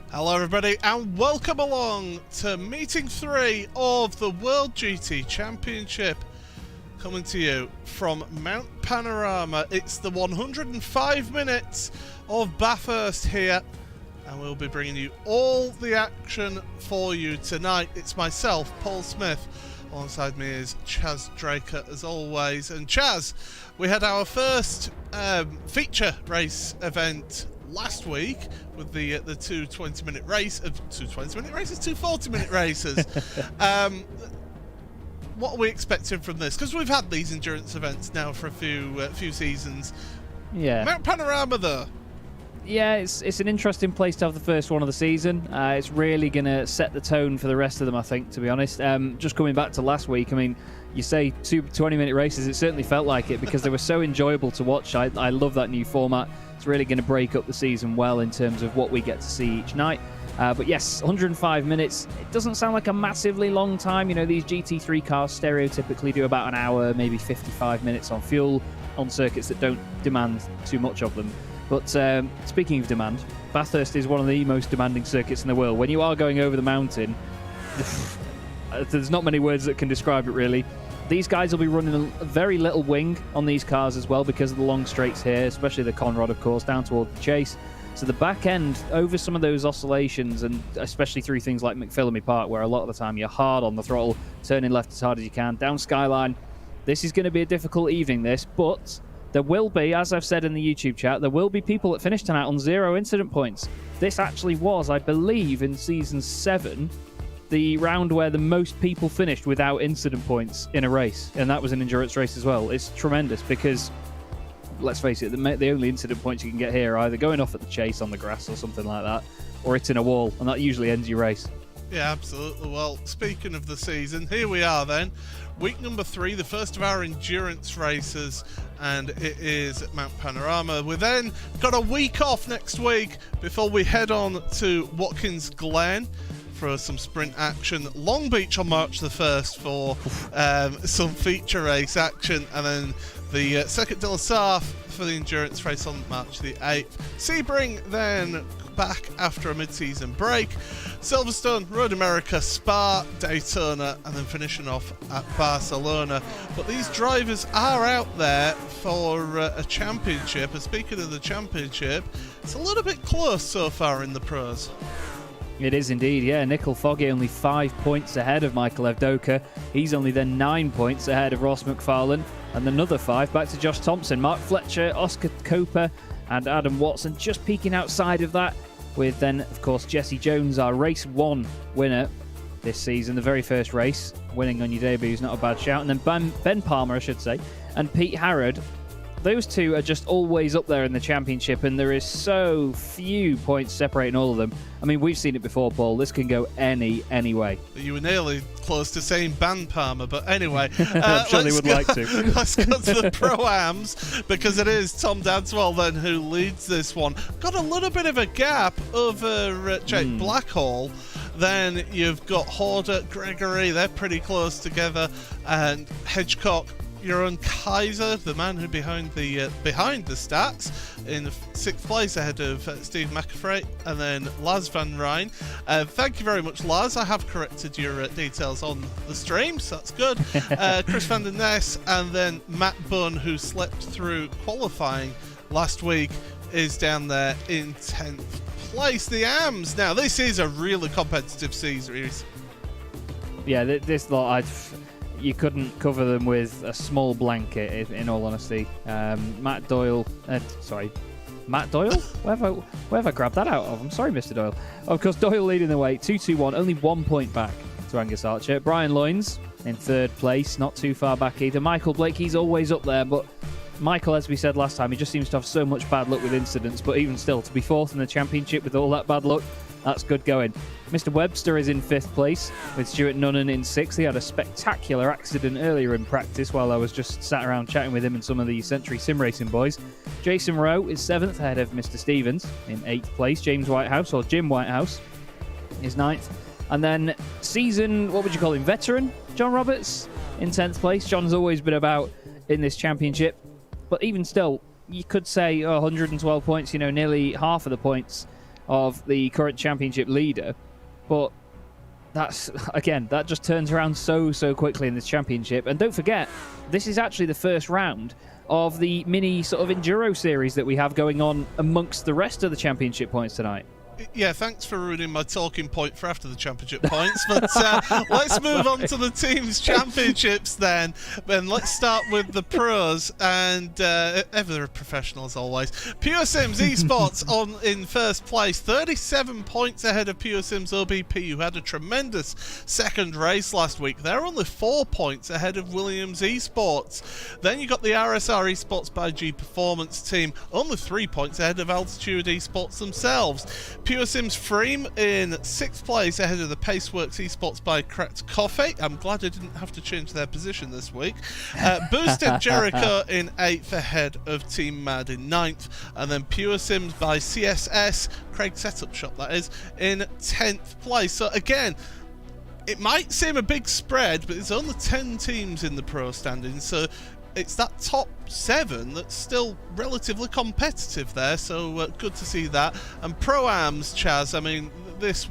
Hello everybody and welcome along to meeting 3 of the World GT Championship, coming to you from Mount Panorama. It's the 105 minutes of Bathurst here, and we'll be bringing you all the action for you tonight. It's myself, Paul Smith. Alongside me is Chaz Draker as always. And Chaz, we had our first feature race event last week with the two 20-minute race, two 20-minute races, two 40-minute races. What are we expecting from this? Because we've had these endurance events now for a few seasons. Yeah. Mount Panorama, though. Yeah, it's an interesting place to have the first one of the season. It's really going to set the tone for the rest of them, I think, to be honest. Just coming back to last week, I mean, you say two 20-minute races, it certainly felt like it because they were so enjoyable to watch. I love that new format. It's really going to break up the season well in terms of what we get to see each night. But yes, 105 minutes, it doesn't sound like a massively long time. You know, these GT3 cars stereotypically do about an hour, maybe 55 minutes on fuel on circuits that don't demand too much of them. But speaking of demand, Bathurst is one of the most demanding circuits in the world. When you are going over the mountain, there's not many words that can describe it, really. These guys will be running a very little wing on these cars as well because of the long straights here, especially the Conrod, of course, down toward the chase. So the back end, over some of those oscillations, and especially through things like McPhillamy Park, where a lot of the time you're hard on the throttle, turning left as hard as you can, down Skyline. This is going to be a difficult evening, this, but there will be, as I've said in the YouTube chat, there will be people that finish tonight on 0 incident points. This actually was, I believe, in Season 7, the round where the most people finished without incident points in a race, and that was an endurance race as well. It's tremendous because, let's face it, the only incident points you can get here are either going off at the chase on the grass or something like that, or hitting a wall, and that usually ends your race. Yeah, absolutely. Well, speaking of the season, here we are then. Week number 3, the first of our endurance races, and it is at Mount Panorama. We then got a week off next week before we head on to Watkins Glen for some sprint action. Long Beach on March the 1st for some feature race action, and then the Circuit de la Sarthe for the endurance race on March the 8th. Sebring then back after a mid-season break. Silverstone, Road America, Spa, Daytona, and then finishing off at Barcelona. But these drivers are out there for a championship, and speaking of the championship, it's a little bit close so far in the pros. It is indeed, yeah. Nickel Foggy only 5 points ahead of Michael Evdoka. He's only then 9 points ahead of Ross McFarlane. And another 5 back to Josh Thompson. Mark Fletcher, Oscar Coper and Adam Watson just peeking outside of that, with then, of course, Jesse Jones, our Race 1 winner this season. The very first race, winning on your debut is not a bad shout. And then Ben Palmer, I should say, and Pete Harrod. Those two are just always up there in the championship, and there is so few points separating all of them. I mean, we've seen it before, Paul. This can go any way. You were nearly close to saying Ban Palmer, but anyway. I'm sure they would like to. Let's go to the Pro-Ams, because it is Tom Dadswell then who leads this one. Got a little bit of a gap over Jake Blackhall. Then you've got Horder, Gregory, they're pretty close together, and Hedgecock your own Kaiser, the man who behind the stats, in 6th place ahead of Steve McAfee, and then Laz Van Rijn. Thank you very much, Laz. I have corrected your details on the stream, so that's good. Chris van der Ness, and then Matt Bunn, who slept through qualifying last week, is down there in 10th place. The AMs. Now, this is a really competitive series. Yeah, this lot, you couldn't cover them with a small blanket, in all honesty. Matt Doyle? Where have I grabbed that out of? I'm sorry, Mr. Doyle. Of course, Doyle leading the way, 2-2-1, only 1 point back to Angus Archer. Brian Loynes in 3rd place, not too far back either. Michael Blake, he's always up there, but Michael, as we said last time, he just seems to have so much bad luck with incidents, but even still, to be 4th in the championship with all that bad luck, that's good going. Mr. Webster is in 5th place, with Stuart Nunnan in 6th. He had a spectacular accident earlier in practice while I was just sat around chatting with him and some of the Century Sim Racing boys. Jason Rowe is 7th, ahead of Mr. Stevens in 8th place. James Whitehouse, or Jim Whitehouse, is 9th. And then veteran John Roberts in 10th place. John's always been about in this championship, but even still, you could say 112 points, nearly half of the points of the current championship leader. But that just turns around so quickly in this championship. And don't forget, this is actually the first round of the mini sort of enduro series that we have going on amongst the rest of the championship points tonight. Yeah, thanks for ruining my talking point for after the championship points. But let's move on to the teams' championships then. Then let's start with the pros, and ever professionals always. Pure Sims Esports in 1st place, 37 points ahead of Pure Sims OBP, who had a tremendous 2nd race last week. They're only 4 points ahead of Williams Esports. Then you got the RSR Esports by G Performance team, only 3 points ahead of Altitude Esports themselves. Pure Sims Freem in 6th place ahead of the Paceworks Esports by Cracked Coffee. I'm glad I didn't have to change their position this week. Boosted Jericho in 8th ahead of Team Mad in 9th. And then Pure Sims by CSS, Craig Setup Shop that is, in 10th place. So again, it might seem a big spread, but there's only 10 teams in the pro standings, so it's that top 7 that's still relatively competitive there, so good to see that. And Pro-Ams, Chaz, I mean, this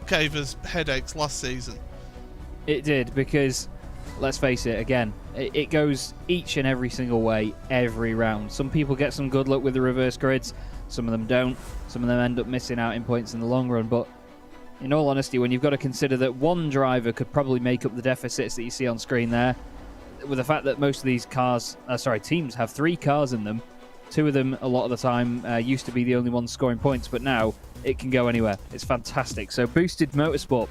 gave us headaches last season. It did, because, let's face it, again, it goes each and every single way, every round. Some people get some good luck with the reverse grids, some of them don't. Some of them end up missing out in points in the long run, but in all honesty, when you've got to consider that one driver could probably make up the deficits that you see on screen there, with the fact that most of these teams have 3 cars in them, 2 of them a lot of the time used to be the only ones scoring points, but now it can go anywhere. It's fantastic. So Boosted Motorsport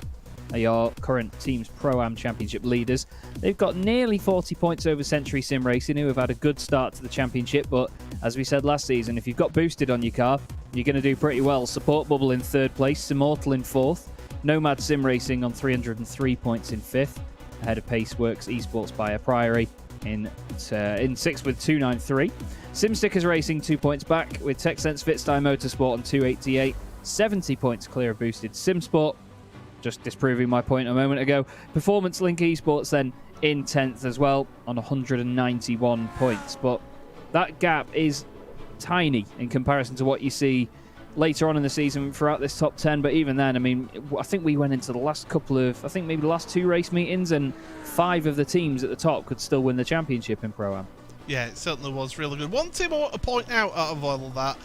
are your current team's Pro-Am Championship leaders. They've got nearly 40 points over Century Sim Racing, who have had a good start to the championship, but as we said last season, if you've got Boosted on your car, you're going to do pretty well. Support Bubble in 3rd place, Immortal in 4th, Nomad Sim Racing on 303 points in 5th, ahead of Paceworks Esports by a Priory in 6th with 293. SimStickers Racing 2 points back, with TechSense Fitstyle Motorsport on 288, 70 points clear of Boosted SimSport, just disproving my point a moment ago. Performance Link Esports then in 10th as well on 191 points, but that gap is tiny in comparison to what you see later on in the season throughout this top 10. But even then, I mean, I think we went into the last maybe the last 2 race meetings, and 5 of the teams at the top could still win the championship in Pro-Am. Yeah, it certainly was really good. One team I want to point out of all of that,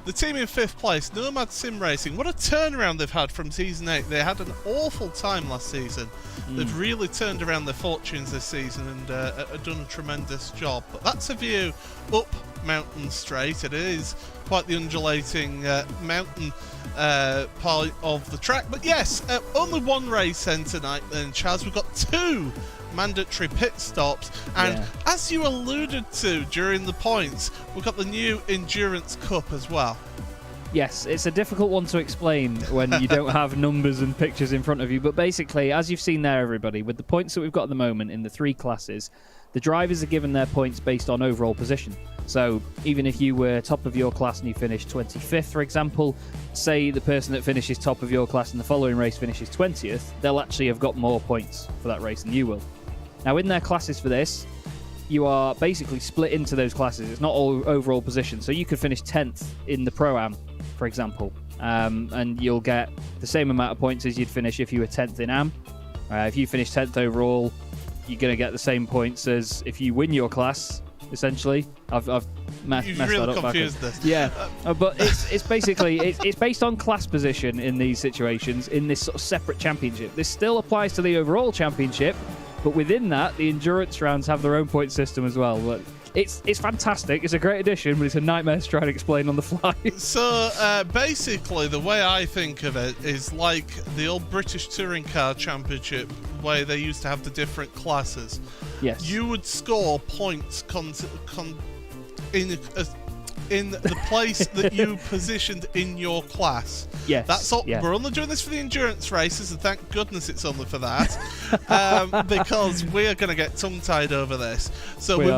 the team in 5th place, Nomad Sim Racing. What a turnaround they've had from Season 8. They had an awful time last season. They've really turned around their fortunes this season and have done a tremendous job. But that's a view up Mountain Straight. It is quite the undulating mountain part of the track. But yes, only 1 race then tonight then, Chaz. We've got 2 mandatory pit stops, and as you alluded to during the points, we've got the new Endurance Cup as well. Yes, it's a difficult one to explain when you don't have numbers and pictures in front of you, but basically, as you've seen there, everybody, with the points that we've got at the moment in the 3 classes, the drivers are given their points based on overall position. So even if you were top of your class and you finished 25th, for example, say the person that finishes top of your class in the following race finishes 20th, they'll actually have got more points for that race than you will. Now, in their classes for this, you are basically split into those classes. It's not all overall position. So you could finish 10th in the Pro-Am, for example, and you'll get the same amount of points as you'd finish if you were 10th in Am. If you finish 10th overall, you're going to get the same points as if you win your class, essentially. I've messed You've that really up confused backwards. this. Yeah, but it's basically it's based on class position in these situations in this sort of separate championship. This still applies to the overall championship, but within that, the endurance rounds have their own point system as well. But it's fantastic. It's a great addition, but it's a nightmare to try and explain on the fly. So basically, the way I think of it is like the old British Touring Car Championship, where they used to have the different classes. Yes. You would score points in the place that you positioned in your class. Yes. That's all. Yeah. We're only doing this for the endurance races, and thank goodness it's only for that, because we are going to get tongue-tied over this. So we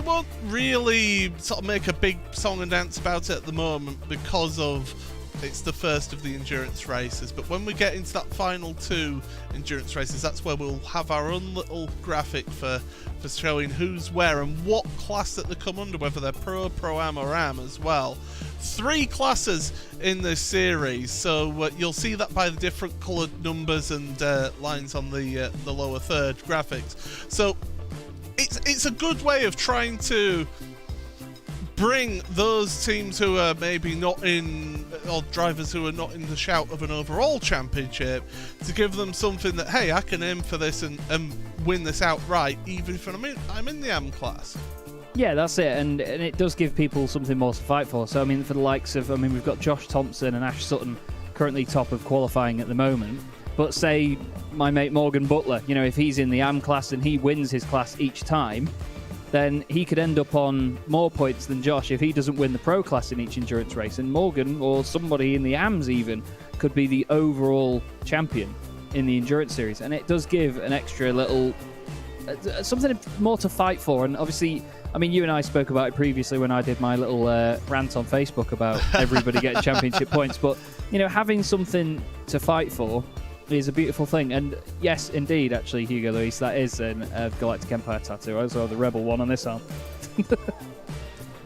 won't really sort of make a big song and dance about it at the moment because of it's the first of the endurance races. But when we get into that final 2 endurance races, that's where we'll have our own little graphic for showing who's where and what class that they come under, whether they're Pro, Pro-Am or Am as well. 3 classes in this series, so you'll see that by the different coloured numbers and lines on the lower third graphics. So it's a good way of trying to bring those teams who are maybe not in, or drivers who are not in the shout of an overall championship, to give them something that, hey, I can aim for this and win this outright, even if I'm in the Am class. Yeah, that's it, and it does give people something more to fight for. So, I mean, for the likes of, we've got Josh Thompson and Ash Sutton currently top of qualifying at the moment, but say my mate Morgan Butler, if he's in the Am class and he wins his class each time, then he could end up on more points than Josh if he doesn't win the Pro class in each endurance race. And Morgan, or somebody in the AMs even, could be the overall champion in the endurance series. And it does give an extra little something more to fight for. And obviously, you and I spoke about it previously when I did my little rant on Facebook about everybody getting championship points. But, having something to fight for is a beautiful thing. And yes, indeed, actually, Hugo Luis, that is a Galactic Empire tattoo. I also have the Rebel one on this arm.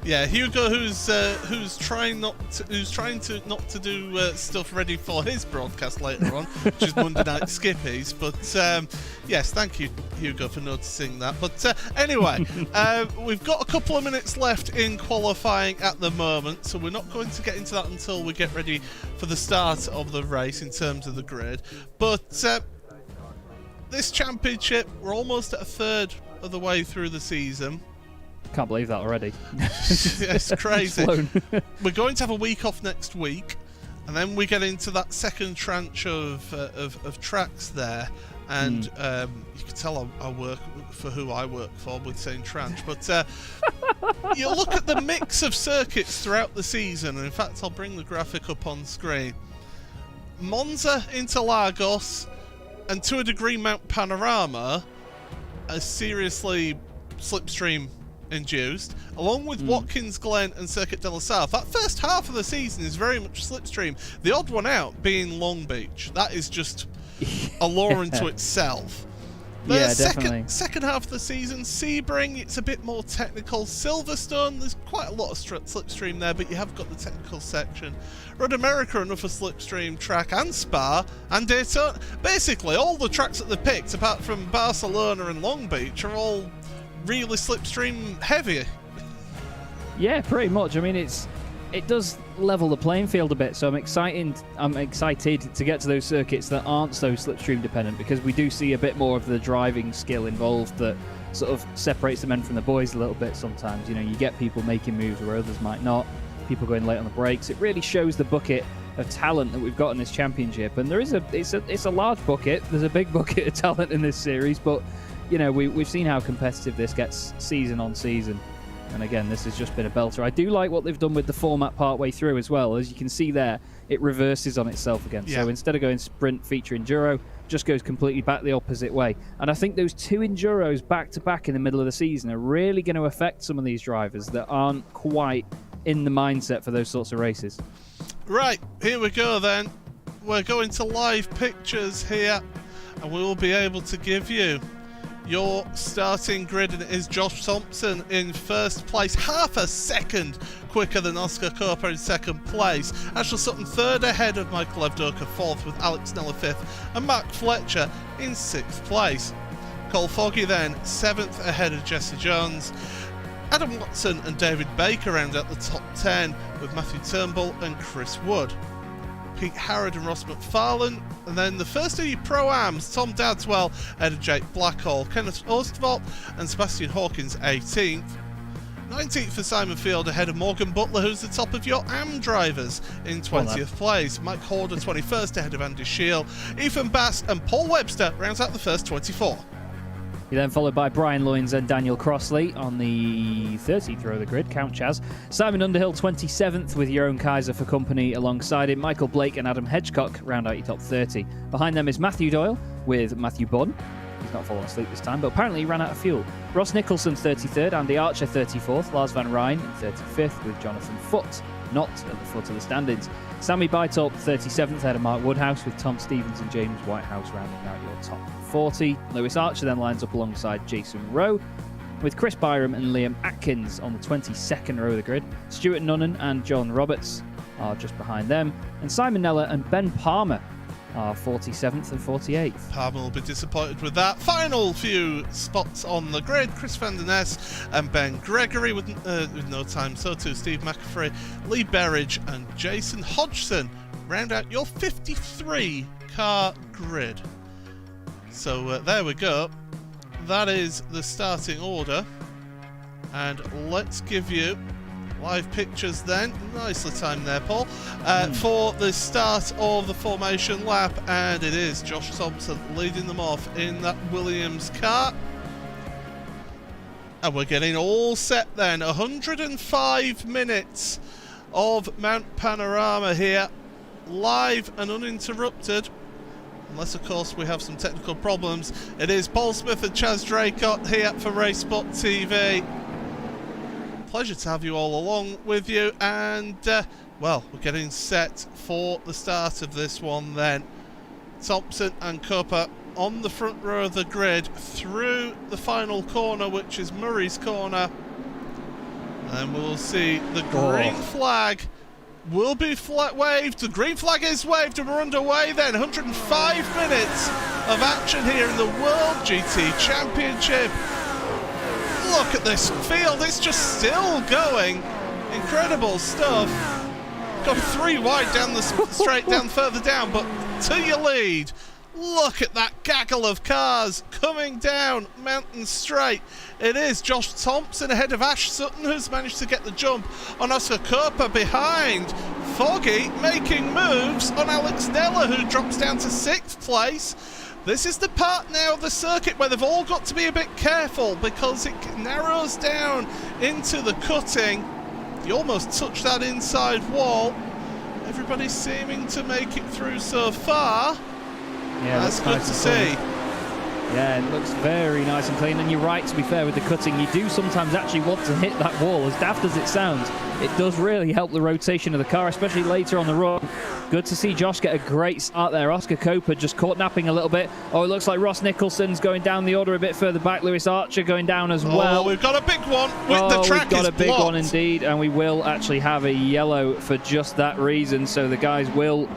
Yeah, Hugo, who's trying not to do stuff ready for his broadcast later on, which is Monday Night Skippies. But yes, thank you, Hugo, for noticing that. But anyway, we've got a couple of minutes left in qualifying at the moment, so we're not going to get into that until we get ready for the start of the race in terms of the grid. But this championship, we're almost at a third of the way through the season. Can't believe that already. It's crazy. We're going to have a week off next week, and then we get into that second tranche of tracks there. And you can tell I work for who I work for with saying tranche. But you look at the mix of circuits throughout the season, and in fact, I'll bring the graphic up on screen. Monza, Interlagos, and to a degree Mount Panorama are seriously slipstream induced, along with Watkins Glen and Circuit de la South. That first half of the season is very much slipstream. The odd one out being Long Beach. That is just a law unto itself. The second half of the season, Sebring, it's a bit more technical. Silverstone, there's quite a lot of slipstream there, but you have got the technical section. Road America, another slipstream track, and Spa, and Daytona. Basically, all the tracks that they picked, apart from Barcelona and Long Beach, are all really slipstream heavy. Yeah, pretty much. It does level the playing field a bit, so I'm excited to get to those circuits that aren't so slipstream dependent, because we do see a bit more of the driving skill involved that sort of separates the men from the boys a little bit sometimes. You get people making moves where others might not, people going late on the brakes. It really shows the bucket of talent that we've got in this championship, and it's a large bucket. There's a big bucket of talent in this series, but we've seen how competitive this gets season on season. And again, this has just been a belter. I do like what they've done with the format partway through as well. As you can see there, it reverses on itself again. Yeah. So instead of going sprint, feature, enduro, just goes completely back the opposite way. And I think those 2 enduros back-to-back in the middle of the season are really going to affect some of these drivers that aren't quite in the mindset for those sorts of races. Right, here we go then. We're going to live pictures here, and we will be able to give you your starting grid, and it is Josh Thompson in first place, half a second quicker than Oscar Cooper in second place. Ashel Sutton third ahead of Michael Evdoka fourth, with Alex Neller fifth, and Mark Fletcher in sixth place. Cole Foggy then seventh ahead of Jesse Jones. Adam Watson and David Baker round out the top 10, with Matthew Turnbull and Chris Wood. Pete Harrod and Ross McFarlane, and then the first of your Pro-Ams, Tom Dadswell ahead of Jake Blackhall, Kenneth Ostervolt and Sebastian Hawkins 18th. 19th for Simon Field ahead of Morgan Butler, who's the top of your AM drivers in 20th place. Mike Horder 21st ahead of Andy Shield. Ethan Bass and Paul Webster rounds out the first 24. You're then followed by Brian Loynes and Daniel Crossley on the 13th row of the grid, count Chaz. Simon Underhill 27th with Jeroen Kaiser for company alongside him. Michael Blake and Adam Hedgecock round out your top 30. Behind them is Matthew Doyle with Matthew Bunn. He's not fallen asleep this time, but apparently he ran out of fuel. Ross Nicholson 33rd, Andy Archer 34th, Lars Van Rijn 35th with Jonathan Foote not at the foot of the standings. Sammy Bytorp 37th ahead of Mark Woodhouse, with Tom Stevens and James Whitehouse rounding out your top 40. Lewis Archer then lines up alongside Jason Rowe, with Chris Byram and Liam Atkins on the 22nd row of the grid. Stuart Nunnan and John Roberts are just behind them, and Simon Neller and Ben Palmer are 47th and 48th. Palmer will be disappointed with that. Final few spots on the grid: Chris Van Der Ness and Ben Gregory with no time. So too Steve McAfee, Lee Berridge and Jason Hodgson round out your 53 car grid. So there we go. That is the starting order, and let's give you live pictures then, nicely timed there, Paul, for the start of the formation lap, and it is Josh Thompson leading them off in that Williams car. And we're getting all set then. 105 minutes of Mount Panorama here, live and uninterrupted. Unless, of course, we have some technical problems. It is Paul Smith and Chaz Draycott here for RaceSpotTV. Pleasure to have you all along with you, and well, we're getting set for the start of this one then. Thompson and Cooper on the front row of the grid through the final corner, which is Murray's corner, and we'll see the green flag will be waved. The green flag is waved, and we're underway then. 105 minutes of action here in the World GT Championship. Look at this field, it's just still going. Incredible stuff. Got 3 wide down the straight down further down, but to your lead. Look at that gaggle of cars coming down Mountain Straight. It is Josh Thompson ahead of Ash Sutton, who's managed to get the jump on Oscar Cooper behind. Foggy making moves on Alex Neller, who drops down to 6th place. This is the part now of the circuit where they've all got to be a bit careful, because it narrows down into the cutting. You almost touch that inside wall. Everybody's seeming to make it through so far. Yeah, that's good to see. Yeah, it looks very nice and clean, and you're right, to be fair, with the cutting, you do sometimes actually want to hit that wall. As daft as it sounds, it does really help the rotation of the car, especially later on the run. Good to see Josh get a great start there. Oscar Cooper just caught napping a little bit. Oh, it looks like Ross Nicholson's going down the order a bit further back. Lewis Archer going down as well. Oh, we've got a big one. The track we've got is a big blocked. one indeed, and we will actually have a yellow for just that reason. So the guys will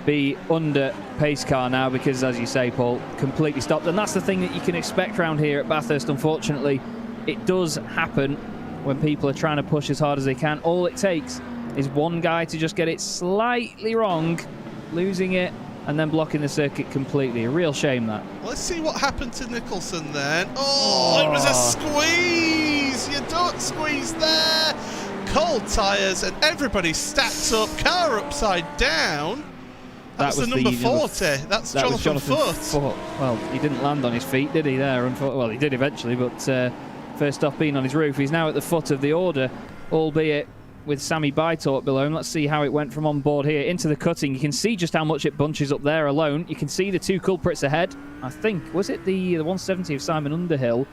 be under pace car now, because, as you say, Paul, completely stopped. And that's the thing that you can expect around here at Bathurst. Unfortunately, it does happen when people are trying to push as hard as they can. All it takes is one guy to just get it slightly wrong, losing it, and then blocking the circuit completely. A real shame, that. Let's see what happened to Nicholson then. Oh, it was a squeeze. You don't squeeze there. Cold tyres, and everybody stacked up. Car upside down. That was the number 40. That's Jonathan Foote. Well, he didn't land on his feet, did he, there? Well, he did eventually, but first off being on his roof. He's now at the foot of the order, albeit with Sammy Bytorp below him. Let's see how it went from on board here into the cutting. You can see just how much it bunches up there alone. You can see the 2 culprits ahead. I think, was it the 170 of Simon Underhill?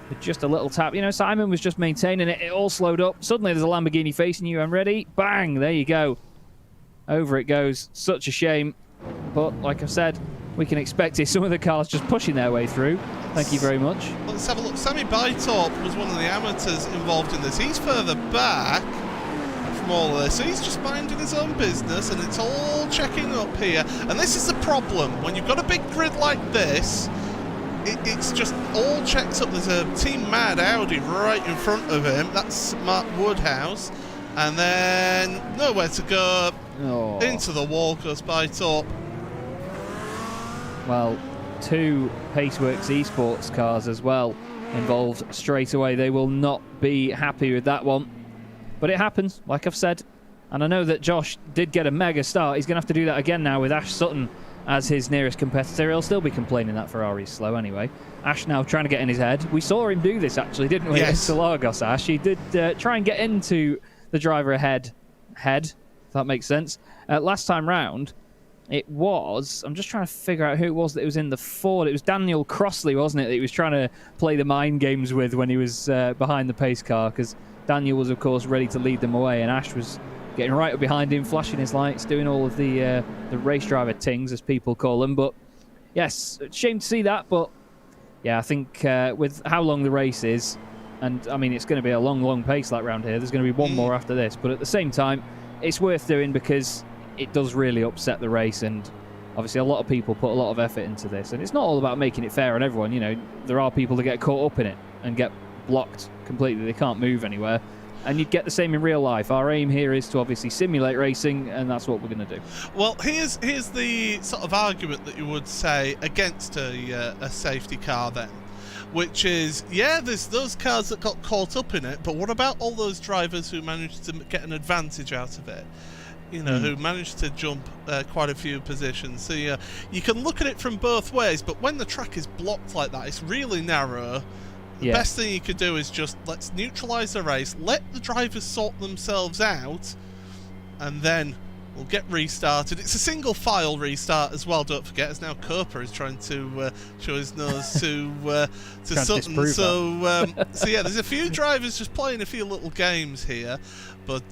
With just a little tap. You know, Simon was just maintaining it. It all slowed up. Suddenly there's a Lamborghini facing you, and ready? Bang! There you go. Over it goes. Such a shame. But like I said, we can expect it. Some of the cars just pushing their way through. Thank you very much. Let's have a look. Sammy Bytorp was one of the amateurs involved in this. He's further back from all of this, so he's just minding his own business, and it's all checking up here. And this is the problem. When you've got a big grid like this, it's just all checked up. There's a Team Mad Audi right in front of him. That's Mark Woodhouse. And then nowhere to go. Oh. Into the wall goes Bytorp. Well, 2 Paceworks esports cars as well involved straight away. They will not be happy with that one. But it happens, like I've said. And I know that Josh did get a mega start. He's going to have to do that again now with Ash Sutton as his nearest competitor. He'll still be complaining that Ferrari's slow anyway. Ash now trying to get in his head. We saw him do this actually, didn't we? Yes. At Lagos, Ash. He did try and get into the driver ahead, if that makes sense. Last time round, it was... I'm just trying to figure out who it was that was in the Ford. It was Daniel Crossley, wasn't it, that he was trying to play the mind games with when he was behind the pace car, because Daniel was, of course, ready to lead them away, and Ash was getting right up behind him, flashing his lights, doing all of the race driver tings, as people call them. But yes, shame to see that. But yeah, I think with how long the race is, and I mean it's going to be a long pace like round here. There's going to be one more after this. But at the same time, it's worth doing because it does really upset the race, and obviously a lot of people put a lot of effort into this. And it's not all about making it fair on everyone. You know, there are people that get caught up in it and get blocked completely. They can't move anywhere. And you'd get the same in real life. Our aim here is to obviously simulate racing, and that's what we're going to do. Well, here's the sort of argument that you would say against a safety car then, which is, yeah, there's those cars that got caught up in it, but what about all those drivers who managed to get an advantage out of it? You know, who managed to jump quite a few positions. So you can look at it from both ways, but when the track is blocked like that, it's really narrow. The best thing you could do is just let's neutralise the race, let the drivers sort themselves out, and then we'll get restarted. It's a single file restart as well, don't forget, as now Copa is trying to show his nose to Sutton. So yeah, there's a few drivers just playing a few little games here, but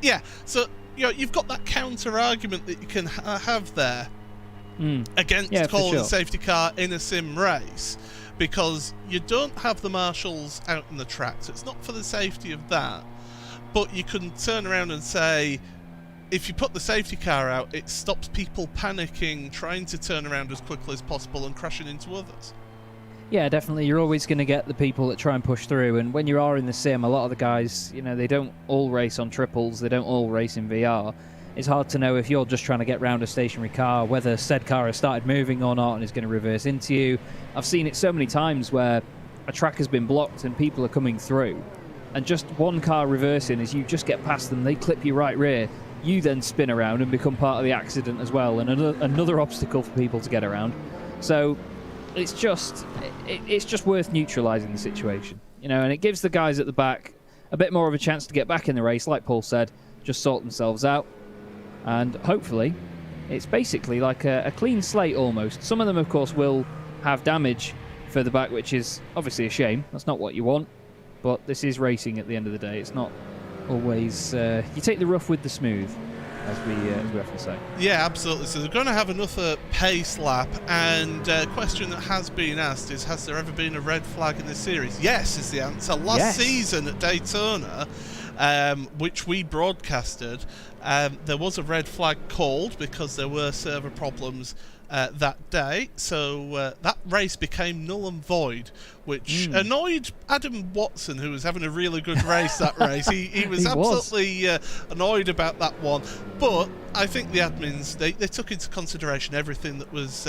yeah, so you know, you've got that counter argument that you can have there against calling a safety car in a sim race, because you don't have the marshals out in the track, so it's not for the safety of that. But you can turn around and say, if you put the safety car out, it stops people panicking, trying to turn around as quickly as possible and crashing into others. Yeah, definitely. You're always going to get the people that try and push through, and when you are in the sim, a lot of the guys, you know, they don't all race on triples, they don't all race in VR. It's hard to know if you're just trying to get round a stationary car, whether said car has started moving or not and is going to reverse into you. I've seen it so many times where a track has been blocked and people are coming through, and just one car reversing, as you just get past them, they clip you right rear. You then spin around and become part of the accident as well, and another obstacle for people to get around. So it's just worth neutralising the situation, you know, and it gives the guys at the back a bit more of a chance to get back in the race, like Paul said, just sort themselves out. And hopefully, it's basically like a clean slate almost. Some of them, of course, will have damage further back, which is obviously a shame. That's not what you want. But this is racing at the end of the day. It's not always... you take the rough with the smooth, as we often say. Yeah, absolutely. So they're going to have another pace lap. And a question that has been asked is, has there ever been a red flag in this series? Yes, is the answer. Last season at Daytona, which we broadcasted, there was a red flag called because there were server problems that day, so that race became null and void, which annoyed Adam Watson, who was having a really good race that race. He was absolutely annoyed about that one, but I think the admins, they took into consideration everything that was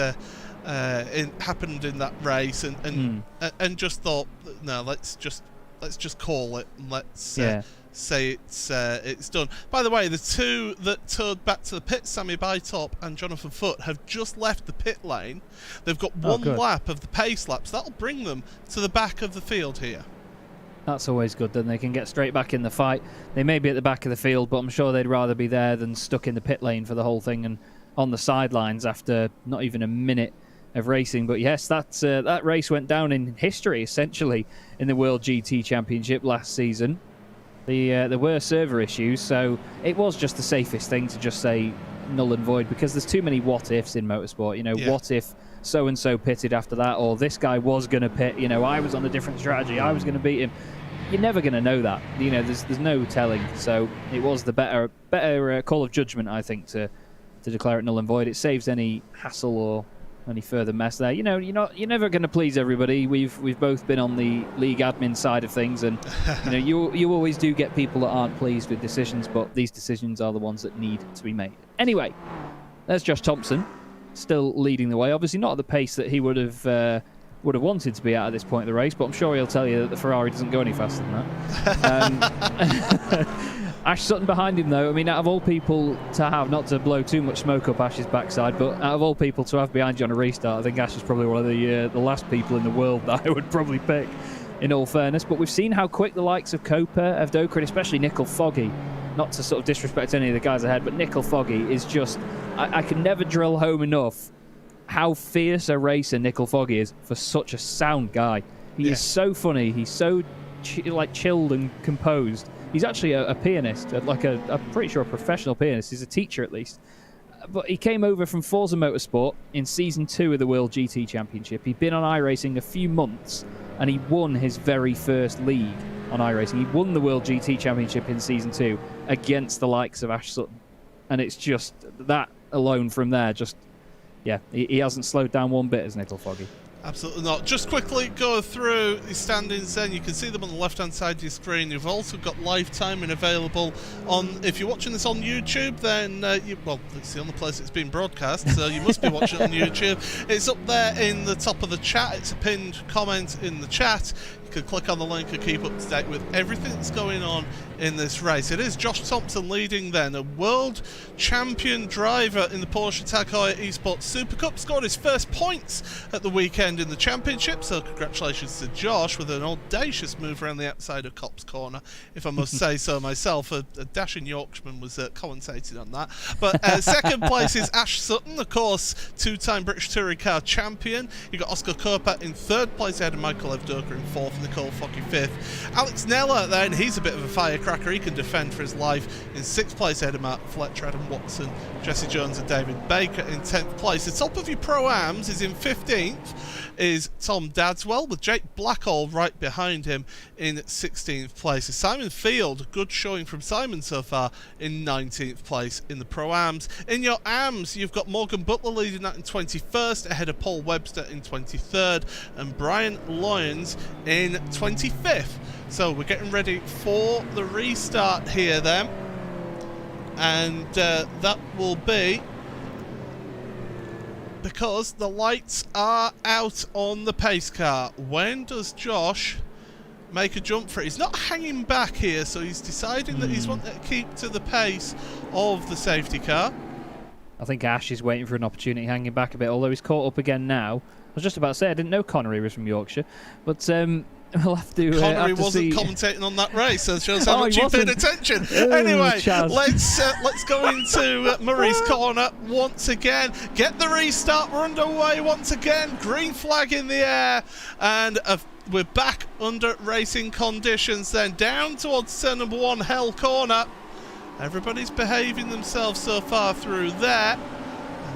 happened in that race, and just thought, no, let's just call it, and let's say it's done. By the way, the two that towed back to the pit, Sammy Bytorp and Jonathan Foote, have just left the pit lane. They've got one lap of the pace laps. That'll bring them to the back of the field here. That's always good, then they can get straight back in the fight. They may be at the back of the field, but I'm sure they'd rather be there than stuck in the pit lane for the whole thing and on the sidelines after not even a minute of racing. But yes, that race went down in history, essentially, in the World GT Championship last season. There were server issues, so it was just the safest thing to just say null and void, because there's too many what ifs in motorsport. You know, what if so-and-so pitted after that, or this guy was going to pit, you know, I was on a different strategy, I was going to beat him. You're never going to know that. You know, there's no telling. So it was the better call of judgment, I think, to declare it null and void. It saves any hassle or any further mess there. You know, you're never going to please everybody. We've both been on the league admin side of things, and you know, you always do get people that aren't pleased with decisions, but these decisions are the ones that need to be made. Anyway, there's Josh Thompson, still leading the way. Obviously not at the pace that he would have wanted to be at this point of the race, but I'm sure he'll tell you that the Ferrari doesn't go any faster than that. Ash Sutton behind him, though. I mean, out of all people to have, not to blow too much smoke up Ash's backside, but out of all people to have behind you on a restart, I think Ash is probably one of the last people in the world that I would probably pick, in all fairness. But we've seen how quick the likes of Copa, Avdoka, and especially Nickel Foggy, not to sort of disrespect any of the guys ahead, but Nickel Foggy is just, I can never drill home enough how fierce a racer Nickel Foggy is for such a sound guy. He is so funny. He's so chilled and composed. He's actually a pianist, I'm pretty sure a professional pianist. He's a teacher at least. But he came over from Forza Motorsport in Season 2 of the World GT Championship. He'd been on iRacing a few months, and he won his very first league on iRacing. He won the World GT Championship in Season 2 against the likes of Ash Sutton. And it's just that alone from there, he hasn't slowed down one bit as Nickel Foggy. Absolutely not. Just quickly go through the standings then. You can see them on the left-hand side of your screen. You've also got live timing available on... If you're watching this on YouTube, then... it's the only place it's been broadcast, so you must be watching it on YouTube. It's up there in the top of the chat. It's a pinned comment in the chat. You can click on the link and keep up to date with everything that's going on in this race. It is Josh Thompson leading then, a world champion driver in the Porsche Tag Heuer Esports Super Cup. Scored his first points at the weekend in the championship, so congratulations to Josh with an audacious move around the outside of Copse Corner, if I must say so myself. A dashing Yorkshireman was commentating on that. But second place is Ash Sutton, of course, two-time British Touring Car champion. You got Oscar Copa in third place, ahead of Michael Avdoka in fourth, Nicole Foggy fifth. Alex Nella then, he's a bit of a firecracker, he can defend for his life, in sixth place ahead of Matt Fletcher, Adam Watson, Jesse Jones and David Baker in 10th place. The top of your Pro-Ams is in 15th is Tom Dadswell, with Jake Blackall right behind him in 16th place. Simon Field, good showing from Simon so far, in 19th place in the Pro-Ams. In your AMs, you've got Morgan Butler leading that in 21st, ahead of Paul Webster in 23rd, and Brian Lyons in 25th. So we're getting ready for the restart here then, and that will be because the lights are out on the pace car. When does Josh make a jump for it? He's not hanging back here, so he's deciding that he's wanting to keep to the pace of the safety car. I think Ash is waiting for an opportunity, hanging back a bit, although he's caught up again now. I was just about to say, I didn't know Connery was from Yorkshire, but we'll have to Connery have to wasn't see. commentating on that race, so it shows how much you paid attention. Anyway, let's go into Murray's corner once again. Get the restart. We're underway once again. Green flag in the air, and we're back under racing conditions then. Down towards turn number 1, Hell Corner. Everybody's behaving themselves so far through there.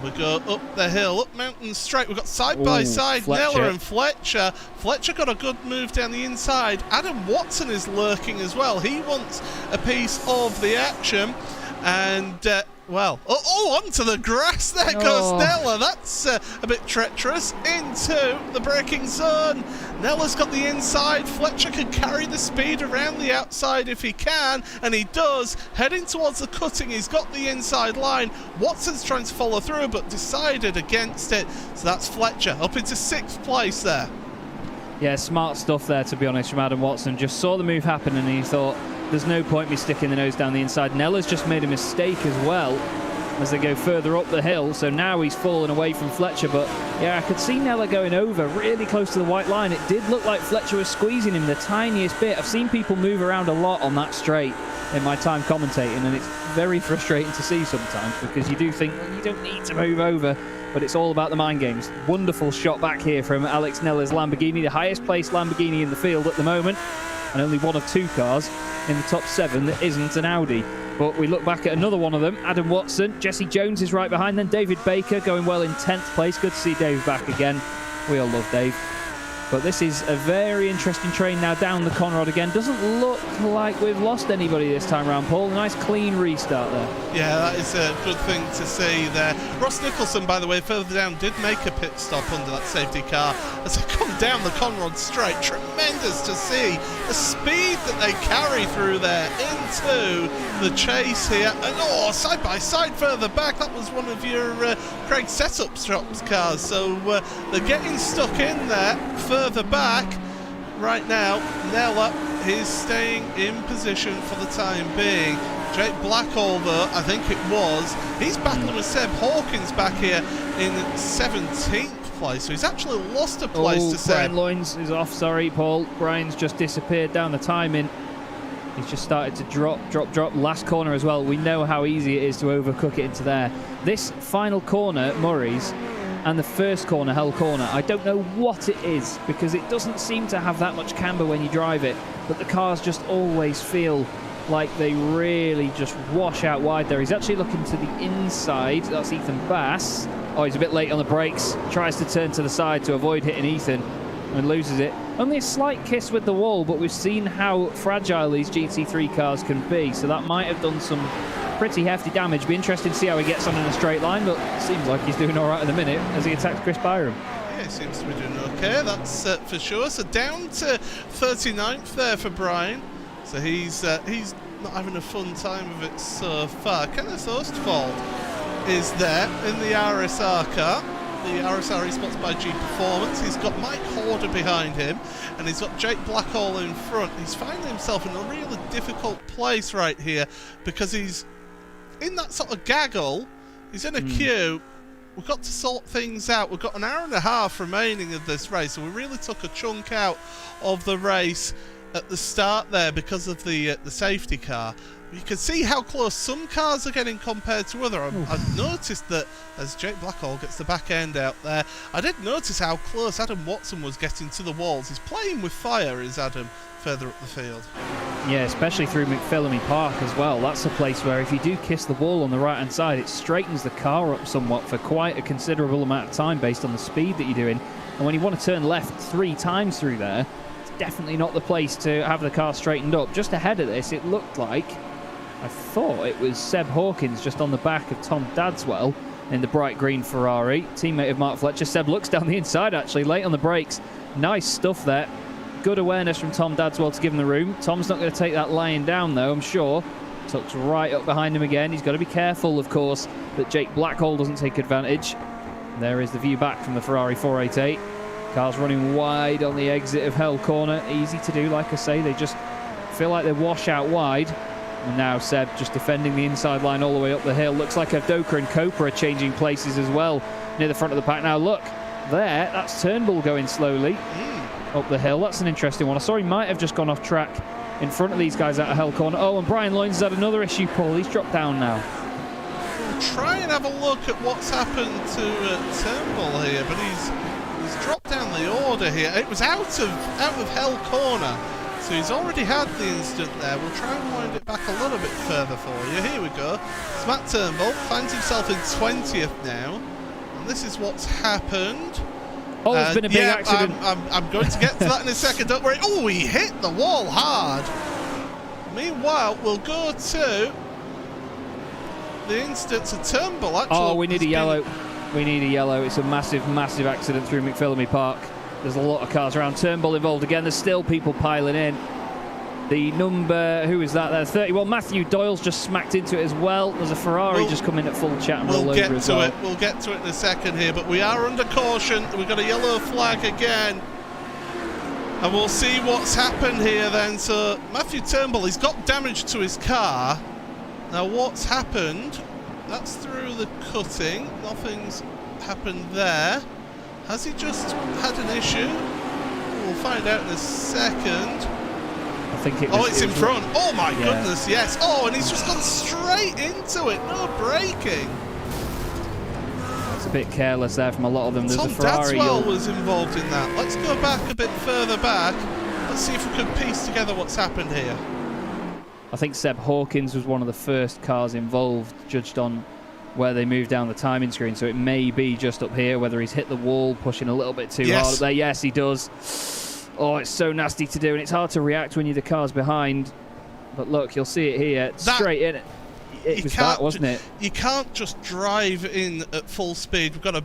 We go up the hill, up Mountain Straight. We've got side-by-side Nella and Fletcher. Fletcher got a good move down the inside. Adam Watson is lurking as well. He wants a piece of the action. And, onto the grass. There goes Nella. That's a bit treacherous. Into the braking zone. Nella's got the inside. Fletcher can carry the speed around the outside if he can, and he does. Heading towards the cutting, he's got the inside line. Watson's trying to follow through, but decided against it. So that's Fletcher up into 6th place there. Yeah, smart stuff there, to be honest, from Adam Watson. Just saw the move happen, and he thought, there's no point me sticking the nose down the inside. Nella's just made a mistake as well as they go further up the hill, so now he's fallen away from Fletcher. But yeah, I could see Nella going over really close to the white line. It did look like Fletcher was squeezing him the tiniest bit. I've seen people move around a lot on that straight in my time commentating, and it's very frustrating to see sometimes, because you do think, well, you don't need to move over but it's all about the mind games. Wonderful shot back here from Alex Neller's Lamborghini, the highest placed Lamborghini in the field at the moment, and only one of 2 cars in the top 7 that isn't an Audi. But we look back at another one of them, Adam Watson. Jesse Jones is right behind, then David Baker going well in 10th place. Good to see Dave back again. We all love Dave. But this is a very interesting train now down the Conrod again. Doesn't look like we've lost anybody this time around, Paul. Nice clean restart there. Yeah, that is a good thing to see there. Ross Nicholson, by the way, further down, did make a pit stop under that safety car as they come down the Conrod straight. Tremendous to see the speed that they carry through there into the chase here. And side by side further back, that was one of your Craig setup shops cars. So they're getting stuck in there further back. Right now, Nella is staying in position for the time being. Jake Blackall, though, I think it was, he's battling with Seb Hawkins back here in 17th place, so he's actually lost a place to Seb. Brian Loynes is off, sorry, Paul. Brian's just disappeared down the timing. He's just started to drop. Last corner as well. We know how easy it is to overcook it into there. This final corner, Murray's, and the first corner, Hell Corner, I don't know what it is, because it doesn't seem to have that much camber when you drive it, but the cars just always feel like they really just wash out wide there. He's actually looking to the inside. That's Ethan Bass. Oh, he's a bit late on the brakes. Tries to turn to the side to avoid hitting Ethan and loses it. Only a slight kiss with the wall, but we've seen how fragile these GT3 cars can be, so that might have done some pretty hefty damage. Be interesting to see how he gets on in a straight line, but it seems like he's doing all right at the minute as he attacks Chris Byram. Yeah, he seems to be doing okay, that's for sure. So down to 39th there for Brian. So he's not having a fun time of it so far. Kenneth Ostfald is there in the RSR car. The RSR Esports by G Performance. He's got Mike Horder behind him, and he's got Jake Blackall in front. He's finding himself in a really difficult place right here because he's in that sort of gaggle. He's in a queue. We've got to sort things out. We've got an hour and a half remaining of this race, so we really took a chunk out of the race at the start there because of the safety car. You can see how close some cars are getting compared to other. I've noticed that as Jake Blackall gets the back end out there, I did notice how close Adam Watson was getting to the walls. He's playing with fire, is Adam, further up the field. Yeah, especially through McPhillamy Park as well. That's a place where if you do kiss the wall on the right hand side, it straightens the car up somewhat for quite a considerable amount of time based on the speed that you're doing. And when you want to turn left 3 times through there, it's definitely not the place to have the car straightened up. Just ahead of this, it looked like, I thought it was Seb Hawkins just on the back of Tom Dadswell in the bright green Ferrari, teammate of Mark Fletcher. Seb looks down the inside actually, late on the brakes. Nice stuff there. Good awareness from Tom Dadswell to give him the room. Tom's not going to take that lying down though, I'm sure. Tucks right up behind him again. He's got to be careful, of course, that Jake Blackall doesn't take advantage. There is the view back from the Ferrari 488. Cars running wide on the exit of Hell Corner. Easy to do, like I say. They just feel like they wash out wide. And now Seb just defending the inside line all the way up the hill. Looks like Avdoka and Copa are changing places as well near the front of the pack. Now look, there, that's Turnbull going slowly up the hill. That's an interesting one. I saw he might have just gone off track in front of these guys out of Hell Corner. Oh, and Brian Loynes has had another issue, Paul. He's dropped down now. We'll try and have a look at what's happened to Turnbull here, but he's dropped down the order here. It was out of Hell Corner. So he's already had the incident there. We'll try and wind it back a little bit further for you. Here we go. It's Matt Turnbull finds himself in 20th now. And this is what's happened. Oh, there's been a big accident. I'm going to get to that in a second. Don't worry. Oh, he hit the wall hard. Meanwhile, we'll go to the incidents of Turnbull. Actually, oh, we need a yellow. We need a yellow. It's a massive, massive accident through McPhillamy Park. There's a lot of cars around. Turnbull involved again. There's still people piling in. The number, who is that there? 31. Matthew Doyle's just smacked into it as well. There's a Ferrari just come in at full chat and roll over as well. We'll get to it in a second here, but we are under caution. We've got a yellow flag again. And we'll see what's happened here then. So Matthew Turnbull, he's got damage to his car. Now what's happened? That's through the cutting. Nothing's happened there. Has he just had an issue? We'll find out in a second. I think it was... Oh, it's in front. Oh my goodness, yes. Oh, and he's just gone straight into it. No braking. That's a bit careless there from a lot of them. There's Tom a Ferrari. Dadswell was involved in that. Let's go back a bit further back. Let's see if we can piece together what's happened here. I think Seb Hawkins was one of the first cars involved, judged on where they moved down the timing screen. So it may be just up here, whether he's hit the wall, pushing a little bit too hard up there. Yes, he does. Oh, it's so nasty to do, and it's hard to react when you're the cars behind. But look, you'll see it here, straight in. It was that, wasn't it? You can't just drive in at full speed. We've got a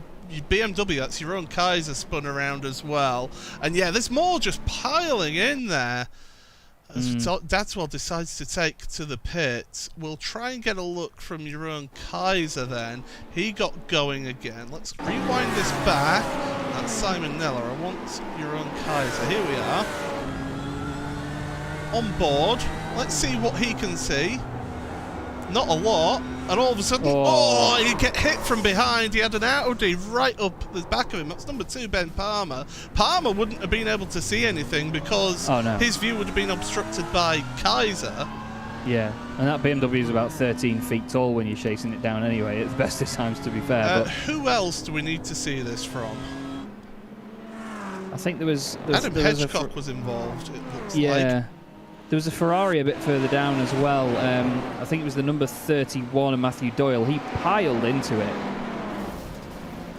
BMW, that's your own Kaiser, spun around as well. And yeah, there's more just piling in there. As Dadswell decides to take to the pit. We'll try and get a look from your own Kaiser then. He got going again. Let's rewind this back. That's Simon Neller. I want your own Kaiser. Here we are. On board. Let's see what he can see. Not a lot. And all of a sudden, he get hit from behind. He had an Audi right up the back of him. That's number 2, Ben Palmer. Palmer wouldn't have been able to see anything because his view would have been obstructed by Kaiser. Yeah, and that BMW is about 13 feet tall when you're chasing it down anyway, at the best of times, to be fair. But who else do we need to see this from? I think there was Adam Hedgecock was involved, it looks like. There was a Ferrari a bit further down as well. I think it was the number 31 of Matthew Doyle. He piled into it.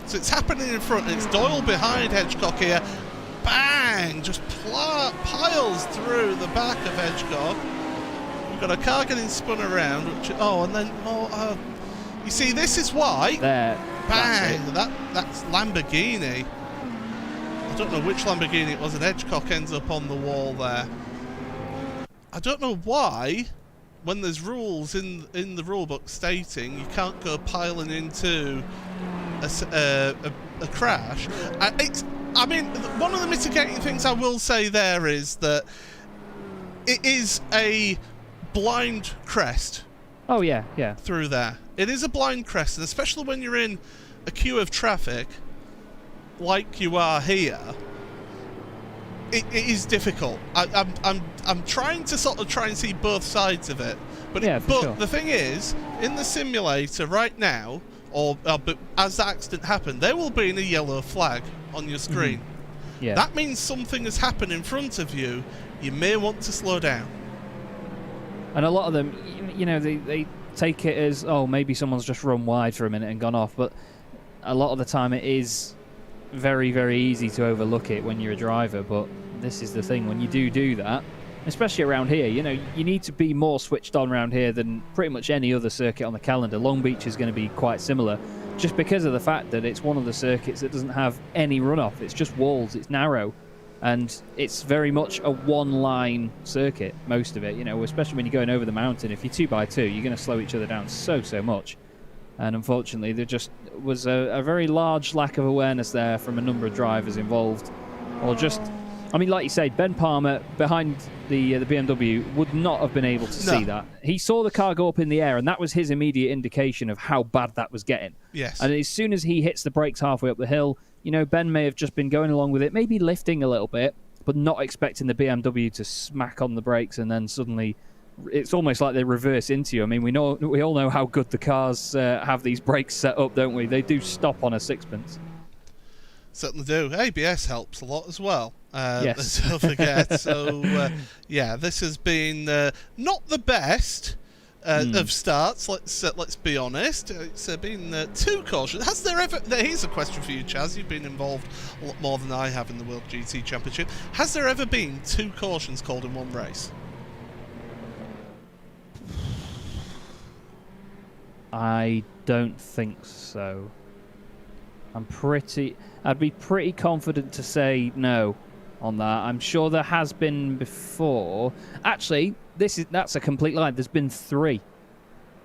So it's happening in front. It's Doyle behind Hedgecock here. Bang! Just piles through the back of Hedgecock. We've got a car getting spun around. Which, you see, this is why. There. Bang! That's Lamborghini. I don't know which Lamborghini it was, and Hedgecock ends up on the wall there. I don't know why, when there's rules in the rulebook stating you can't go piling into a crash. I mean, one of the mitigating things I will say there is that it is a blind crest. Oh yeah, yeah. Through there, it is a blind crest, and especially when you're in a queue of traffic, like you are here. It is difficult. I'm trying to sort of try and see both sides of it, but the thing is, in the simulator right now, but as the accident happened, there will be a yellow flag on your screen. Yeah. That means something has happened in front of you. You may want to slow down. And a lot of them, they take it as, maybe someone's just run wide for a minute and gone off, but a lot of the time it is very, very easy to overlook it when you're a driver. But this is the thing, when you do that, especially around here, you need to be more switched on around here than pretty much any other circuit on the calendar. Long Beach is going to be quite similar, just because of the fact that it's one of the circuits that doesn't have any runoff. It's just walls, it's narrow, and it's very much a one-line circuit, most of it, especially when you're going over the mountain. If you're 2x2, you're going to slow each other down so much. And unfortunately, there just was a very large lack of awareness there from a number of drivers involved. Or just, like you say, Ben Palmer behind the BMW would not have been able to see that. He saw the car go up in the air, and that was his immediate indication of how bad that was getting. Yes. And as soon as he hits the brakes halfway up the hill, Ben may have just been going along with it, maybe lifting a little bit, but not expecting the BMW to smack on the brakes, and then suddenly it's almost like they reverse into you. I mean, we all know how good the cars have these brakes set up, don't we? They do stop on a sixpence. Certainly do. ABS helps a lot as well. Yes. Don't forget. So, this has been not the best of starts. Let's be honest. It's been too cautious. Has there ever? Here's a question for you, Chaz. You've been involved a lot more than I have in the World GT Championship. Has there ever been 2 cautions called in one race? I don't think so. I'd be pretty confident to say no on that. I'm sure there has been before. Actually, that's a complete lie. There's been 3.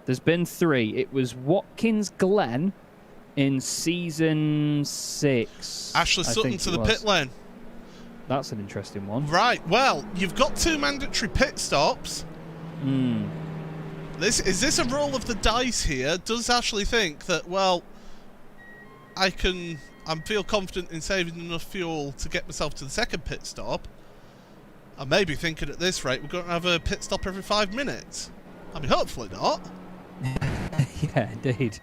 It was Watkins Glen in season 6. Ashley Sutton to the pit lane. That's an interesting one. Right. Well, you've got 2 mandatory pit stops. Is this a roll of the dice here? Does Ashley think that, I feel confident in saving enough fuel to get myself to the second pit stop? I may be thinking at this rate we're going to have a pit stop every 5 minutes. Hopefully not. Yeah, indeed.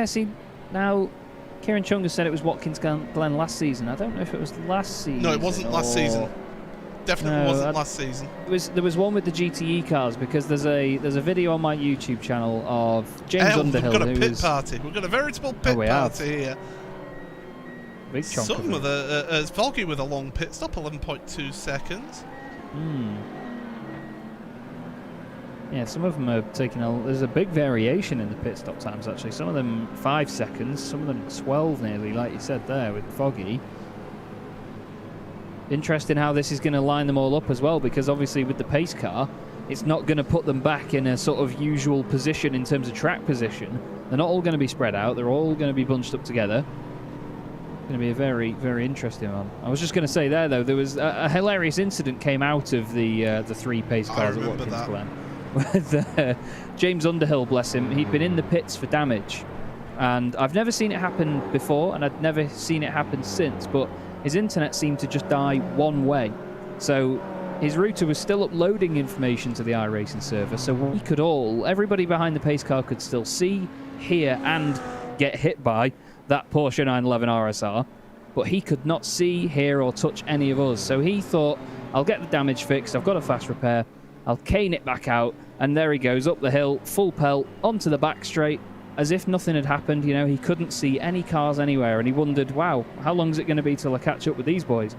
See, Now, Kieran Chunga said it was Watkins Glen last season. I don't know if it was last season. No, it wasn't last season. Definitely wasn't last season. There was one with the GTE cars, because there's a video on my YouTube channel of James Underhill. We've got a pit party. We've got a veritable pit party here. Big chunk Some with a Foggy with a long pit stop, 11.2 seconds. Yeah, some of them are taking there's a big variation in the pit stop times, actually. Some of them 5 seconds, some of them 12 nearly, like you said there with Foggy. Interesting how this is going to line them all up as well, because obviously with the pace car, it's not going to put them back in a sort of usual position in terms of track position. They're not all going to be spread out. They're all going to be bunched up together. It's going to be a very, very interesting one. I was just going to say there, though, there was a hilarious incident came out of the 3 pace cars at Watkins Glen. With James Underhill, bless him, he'd been in the pits for damage. And I've never seen it happen before, and I'd never seen it happen since, but his internet seemed to just die one way. So his router was still uploading information to the iRacing server, so we could everybody behind the pace car could still see, hear, and get hit by that Porsche 911 RSR, but he could not see, hear, or touch any of us. So he thought, I'll get the damage fixed, I've got a fast repair, I'll cane it back out, and there he goes up the hill, full pelt, onto the back straight, as if nothing had happened. You know, he couldn't see any cars anywhere, and he wondered, wow, how long is it going to be till I catch up with these boys?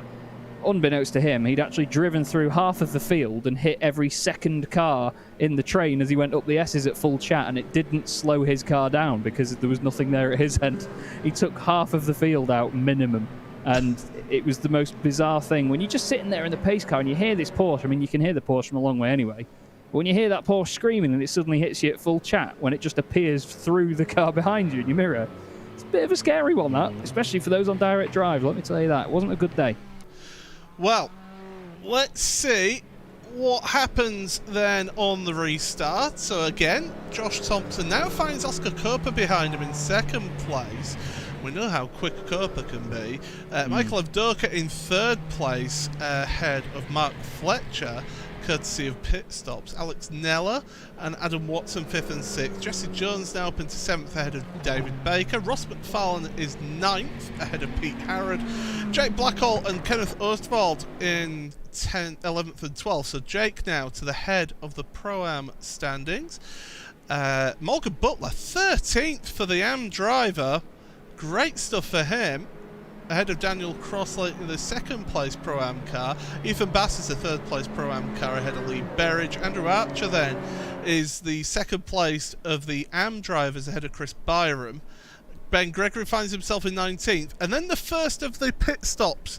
Unbeknownst to him, he'd actually driven through half of the field and hit every second car in the train as he went up the S's at full chat, and it didn't slow his car down because there was nothing there at his end. He took half of the field out minimum, and it was the most bizarre thing. When you're just sitting there in the pace car and you hear this Porsche, I mean, you can hear the Porsche from a long way anyway, but when you hear that Porsche screaming and it suddenly hits you at full chat, when it just appears through the car behind you in your mirror, it's a bit of a scary one, that, especially for those on direct drive, let me tell you that. It wasn't a good day. Well, let's see what happens then on the restart. So again, Josh Thompson now finds Oscar Koper behind him in second place. We know how quick Koper can be. Michael Avdoka in third place ahead of Mark Fletcher, courtesy of pit stops. Alex Neller and Adam Watson 5th and 6th. Jesse Jones now up into 7th ahead of David Baker. Ross McFarlane is 9th ahead of Pete Harrod. Jake Blackhall and Kenneth Ostwald in 10th, 11th and 12th. So Jake now to the head of the Pro-Am standings. Morgan Butler 13th for the Am driver. Great stuff for him. Ahead of Daniel Crossley in the second place Pro-Am car. Ethan Bass is the third place Pro-Am car ahead of Lee Berridge. Andrew Archer then is the second place of the Am drivers ahead of Chris Byram. Ben Gregory finds himself in 19th. And then the first of the pit stops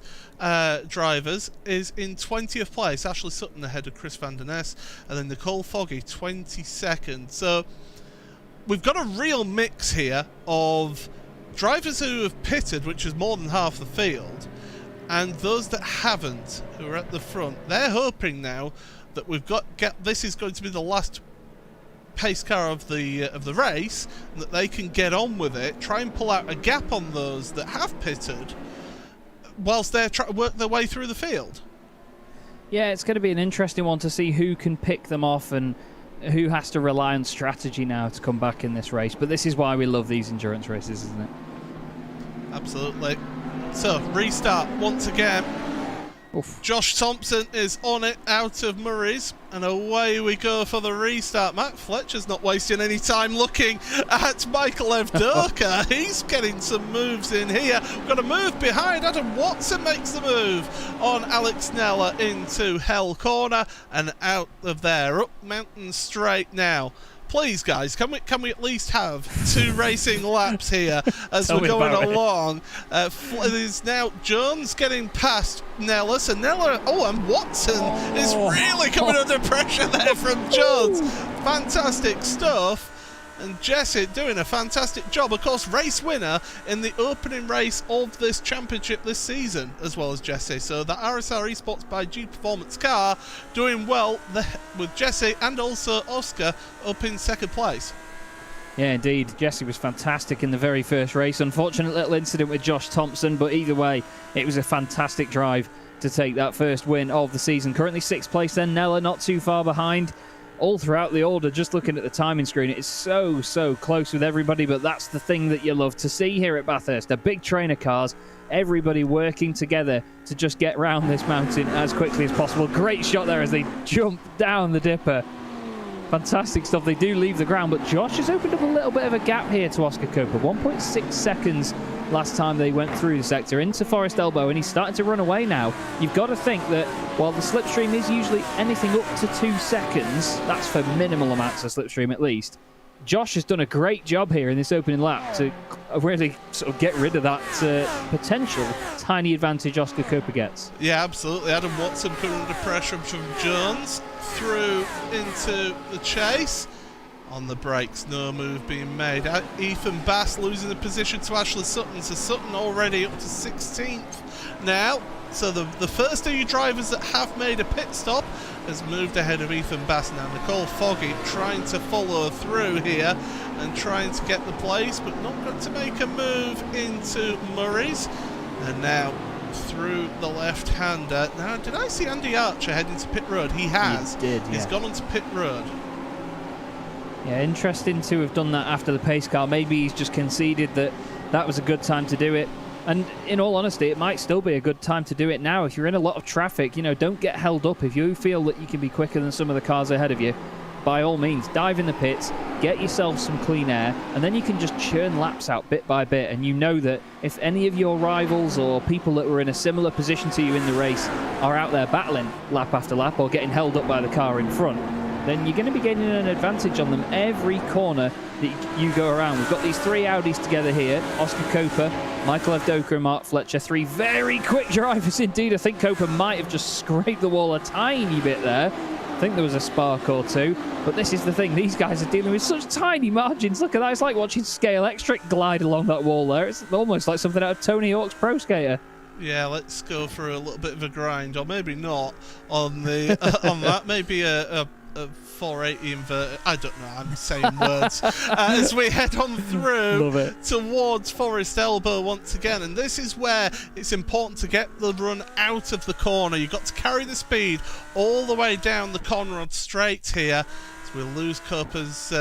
drivers is in 20th place. Ashley Sutton ahead of Chris Van Der Ness. And then Nicole Foggy 22nd. So we've got a real mix here of drivers who have pitted, which is more than half the field, and those that haven't, who are at the front. They're hoping now that this is going to be the last pace car of the race, and that they can get on with it, try and pull out a gap on those that have pitted, whilst they're trying to work their way through the field. Yeah, it's going to be an interesting one to see who can pick them off and who has to rely on strategy now to come back in this race. But this is why we love these endurance races, isn't it? Absolutely. So, restart once again. Oof. Josh Thompson is on it out of Murray's, and away we go for the restart. Matt Fletcher's not wasting any time looking at Michael Avdoka. He's getting some moves in here. We've got a move behind. Adam Watson makes the move on Alex Neller into Hell Corner and out of there. Up Mountain Straight now. Please, guys, can we at least have 2 racing laps here as we're going along? There's now Jones getting past Neller. So Neller, and Watson is really coming under pressure there from Jones. Fantastic stuff. And Jesse doing a fantastic job. Of course, race winner in the opening race of this championship this season, as well as Jesse. So the RSR Esports by G Performance car doing well with Jesse and also Oscar up in second place. Yeah, indeed. Jesse was fantastic in the very first race. Unfortunate little incident with Josh Thompson, but either way, it was a fantastic drive to take that first win of the season. Currently 6th place then. Neller not too far behind. all throughout the order, just looking at the timing screen, it's so close with everybody, but that's the thing that you love to see here at Bathurst. A big train of cars, everybody working together to just get round this mountain as quickly as possible. Great shot there as they jump down the dipper. Fantastic stuff. They do leave the ground, but Josh has opened up a little bit of a gap here to Oscar Copa. 1.6 seconds last time they went through the sector into Forest Elbow, and he's starting to run away now. You've got to think that while the slipstream is usually anything up to 2 seconds, that's for minimal amounts of slipstream at least. Josh has done a great job here in this opening lap to really sort of get rid of that potential tiny advantage Oscar Copa gets. Yeah, absolutely. Adam Watson put under pressure from Jones through into the chase. On the brakes, no move being made. Ethan Bass losing the position to Ashley Sutton. So Sutton already up to 16th now. So the first of you drivers that have made a pit stop has moved ahead of Ethan Bass now. Nicole Foggy trying to follow through here and trying to get the place, but not got to make a move into Murray's. And now through the left-hander. Now, did I see Andy Archer heading to pit road? He has. He did, yeah. He's gone onto pit road. Yeah, interesting to have done that after the pace car. Maybe he's just conceded that that was a good time to do it. And in all honesty, it might still be a good time to do it now. If you're in a lot of traffic, you know, don't get held up. If you feel that you can be quicker than some of the cars ahead of you, by all means, dive in the pits, get yourself some clean air, and then you can just churn laps out bit by bit. And you know that if any of your rivals or people that were in a similar position to you in the race are out there battling lap after lap or getting held up by the car in front, then you're going to be gaining an advantage on them every corner that you go around. We've got these 3 Audis together here. Oscar Copa, Michael Evdoka and Mark Fletcher. 3 very quick drivers indeed. I think Copa might have just scraped the wall a tiny bit there. I think there was a spark or two. But this is the thing. These guys are dealing with such tiny margins. Look at that. It's like watching Scale Extric glide along that wall there. It's almost like something out of Tony Hawk's Pro Skater. Yeah, let's go for a little bit of a grind, or maybe not on the on that. Maybe a 480 inverted. I don't know, I'm saying words. As we head on through towards Forest Elbow once again. And this is where it's important to get the run out of the corner. You've got to carry the speed all the way down the Conrad Straight here. So we'll lose Copa's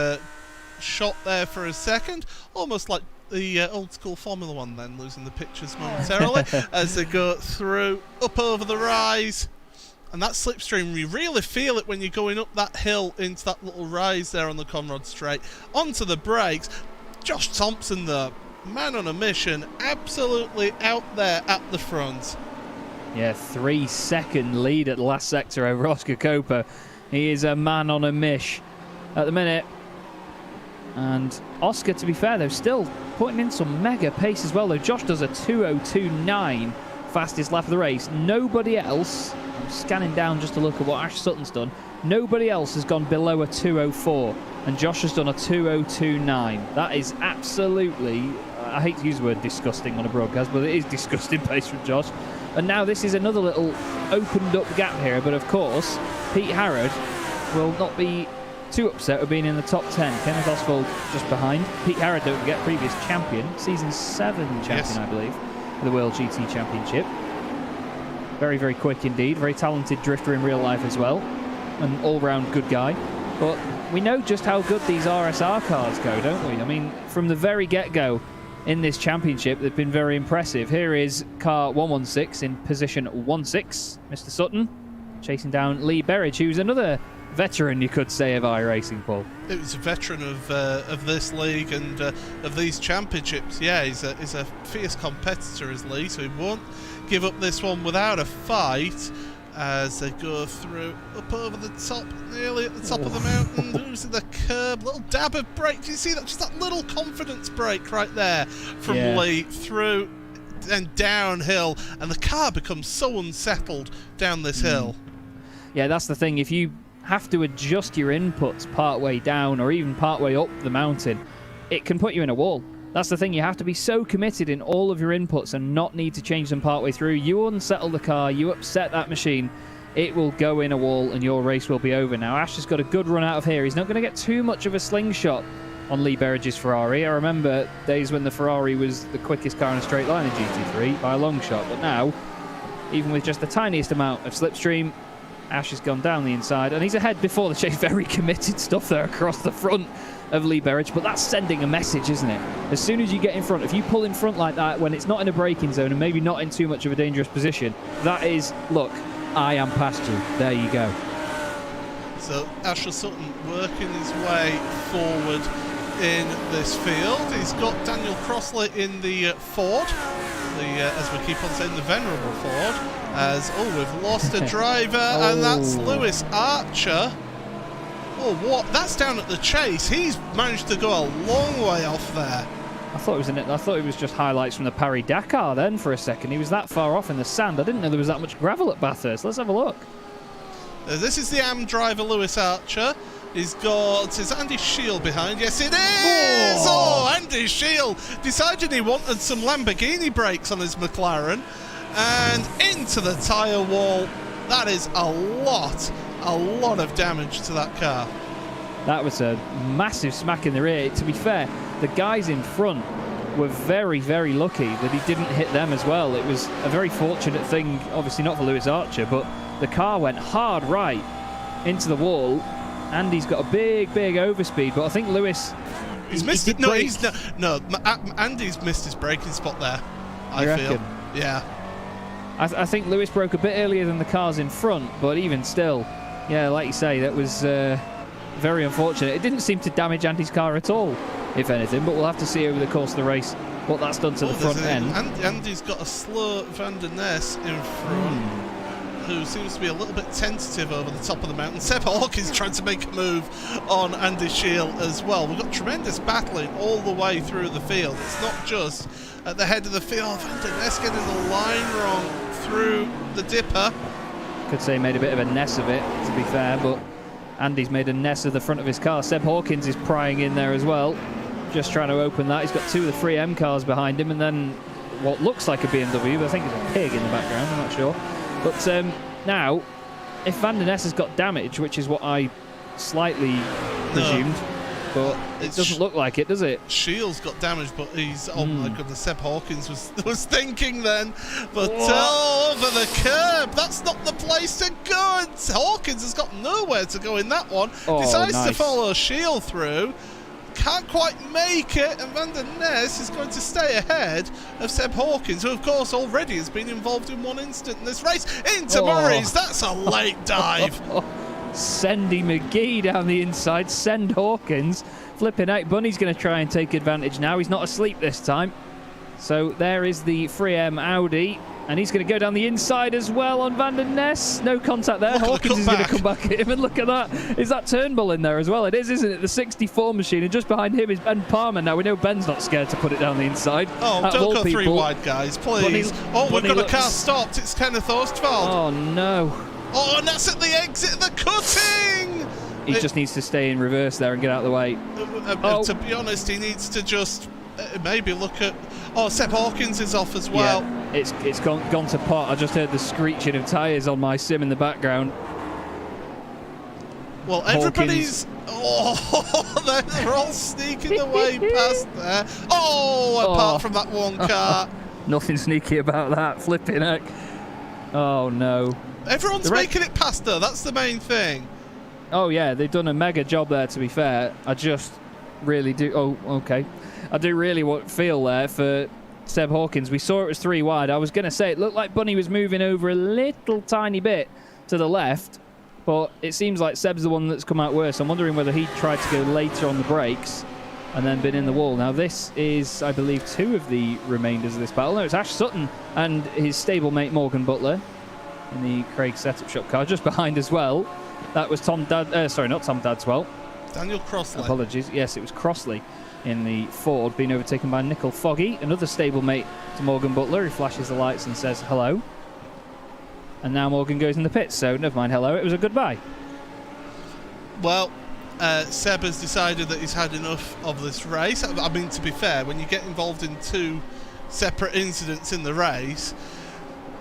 shot there for a second. Almost like the old school Formula 1 then, losing the pictures momentarily as they go through, up over the rise. And that slipstream, you really feel it when you're going up that hill into that little rise there on the Conrad Straight. Onto the brakes. Josh Thompson, though, man on a mission, absolutely out there at the front. Yeah, 3-second lead at the last sector over Oscar Copa. He is a man on a mish at the minute. And Oscar, to be fair, though, still putting in some mega pace as well, though. Josh does a 2:02.9, fastest lap of the race. Nobody else, I'm scanning down just to look at what Ash Sutton's done, nobody else has gone below a 2:04, and Josh has done a 2:02.9. That is absolutely, I hate to use the word disgusting on a broadcast, but it is disgusting pace from Josh. And now this is another little opened up gap here, but of course, Pete Harrod will not be too upset with being in the top 10. Kenneth Oswald just behind. Pete Harrod, don't forget, previous champion, season 7 champion, yes, I believe, for the World GT Championship. Very, very quick indeed. Very talented drifter in real life as well. An all-round good guy. But we know just how good these RSR cars go, don't we? I mean, from the very get-go in this championship, they've been very impressive. Here is car 116 in position 16, Mr. Sutton, chasing down Lee Berridge, who's another veteran, you could say, of iRacing, Paul. It was a veteran of this league and of these championships. Yeah, he's a fierce competitor, is Lee, so he won't give up this one without a fight as they go through up over the top, nearly at the top of the mountain, losing the curb. Little dab of brake. Do you see that? Just that little confidence brake right there from Lee through and downhill, and the car becomes so unsettled down this hill. Yeah, that's the thing. If you have to adjust your inputs part way down or even part way up the mountain, it can put you in a wall. That's the thing. You have to be so committed in all of your inputs and not need to change them part way through. You unsettle the car, you upset that machine, it will go in a wall and your race will be over. Now, Ash has got a good run out of here. He's not going to get too much of a slingshot on Lee Berridge's Ferrari. I remember days when the Ferrari was the quickest car in a straight line in GT3 by a long shot. But now, even with just the tiniest amount of slipstream, Ash has gone down the inside, and he's ahead before the chase. Very committed stuff there across the front of Lee Berridge, but that's sending a message, isn't it? As soon as you get in front, if you pull in front like that when it's not in a braking zone and maybe not in too much of a dangerous position, that is, look, I am past you. There you go. So Asher Sutton working his way forward in this field. He's got Daniel Crossley in the Ford, as we keep on saying, the venerable Ford. As we've lost a driver, and that's Lewis Archer. Oh, what? That's down at the chase. He's managed to go a long way off there. I thought it was just highlights from the Paris Dakar then for a second. He was that far off in the sand. I didn't know there was that much gravel at Bathurst. Let's have a look. This is the AM driver, Lewis Archer. He's got, is Andy Shield behind? Yes, it is! Oh, Andy Shield decided he wanted some Lamborghini brakes on his McLaren. And into the tyre wall. That is a lot of damage to that car. That was a massive smack in the rear. To be fair, the guys in front were very, very lucky that he didn't hit them as well. It was a very fortunate thing, obviously not for Lewis Archer, but the car went hard right into the wall. Andy's got a big overspeed, but I think Lewis... He's missed it. No, Andy's missed his braking spot there, I feel. Yeah. I think Lewis broke a bit earlier than the cars in front, but even still, yeah, like you say, that was very unfortunate. It didn't seem to damage Andy's car at all, if anything, but we'll have to see over the course of the race what that's done to the front end. Andy's got a slow Van der Ness in front, who seems to be a little bit tentative over the top of the mountain. Seb Hawkins trying to make a move on Andy Shield as well. We've got tremendous battling all the way through the field. It's not just at the head of the field. Van der Ness getting the line wrong through the dipper. Could say he made a bit of a ness of it, to be fair, but Andy's made a ness of the front of his car. Seb Hawkins is prying in there as well, just trying to open that. He's got two of the 3M cars behind him, and then what looks like a BMW, but I think it's a pig in the background, I'm not sure. But now, if Van der Ness has got damage, which is what I slightly presumed, but it doesn't look like it, does it? Shield's got damage, but he's... Oh my goodness, Seb Hawkins was thinking then. But over the curb, that's not the place to go. And Hawkins has got nowhere to go in that one. Decides to follow Shield through. Can't quite make it, and Van der Ness is going to stay ahead of Seb Hawkins, who of course already has been involved in one incident in this race. Into Murray's, that's a late dive. Sendy McGee down the inside, send Hawkins. Flipping out, Bunny's going to try and take advantage now. He's not asleep this time. So there is the 3M Audi, and he's going to go down the inside as well on Van der Ness. No contact there. Hawkins is going to come back at him, and look at that. Is that Turnbull in there as well? It is, isn't it? The 64 machine, and just behind him is Ben Palmer. Now we know Ben's not scared to put it down the inside. Oh, don't go three wide, guys, please. We've got a car stopped. It's Kenneth Ostwald. Oh, no. Oh, and that's at the exit of the cutting. He just needs to stay in reverse there and get out of the way. To be honest, he needs to just maybe look at... Oh, Seb Hawkins is off as well. Yeah, it's gone to pot. I just heard the screeching of tyres on my sim in the background. Well, everybody's... Oh, they're all sneaking their way past there. Apart from that one car. Nothing sneaky about that. Flipping heck. Oh, no. Everyone's making it past her. That's the main thing. Oh, yeah. They've done a mega job there, to be fair. I just really do... Oh, okay. I do really feel there for Seb Hawkins. We saw it was three wide. I was going to say it looked like Bunny was moving over a little tiny bit to the left, but it seems like Seb's the one that's come out worse. I'm wondering whether he tried to go later on the brakes and then been in the wall. Now, this is, I believe, two of the remainders of this battle. No, it's Ash Sutton and his stablemate Morgan Butler in the Craig setup shop car. Just behind as well, that was not Tom Dadswell. Daniel Crossley. Apologies. Yes, it was Crossley in the Ford, being overtaken by Nickel Foggy, another stablemate to Morgan Butler, who flashes the lights and says hello. And now Morgan goes in the pits, so never mind hello, it was a goodbye. Well, Seb has decided that he's had enough of this race. I mean, to be fair, when you get involved in two separate incidents in the race,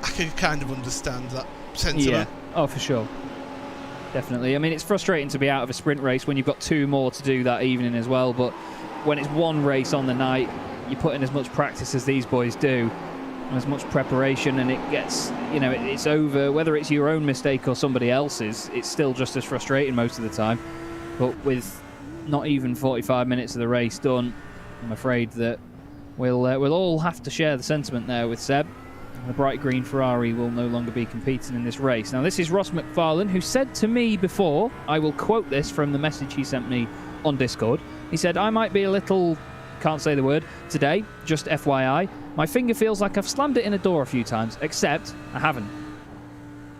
I can kind of understand that sentiment. Yeah, oh, for sure. Definitely. I mean, it's frustrating to be out of a sprint race when you've got two more to do that evening as well, but when it's one race on the night, you put in as much practice as these boys do, as much preparation, and it gets, it's over. Whether it's your own mistake or somebody else's, it's still just as frustrating most of the time. But with not even 45 minutes of the race done, I'm afraid that we'll all have to share the sentiment there with Seb. The bright green Ferrari will no longer be competing in this race. Now, this is Ross McFarlane, who said to me before, I will quote this from the message he sent me on Discord. He said, I might be a little, can't say the word, today, just FYI. My finger feels like I've slammed it in a door a few times, except I haven't.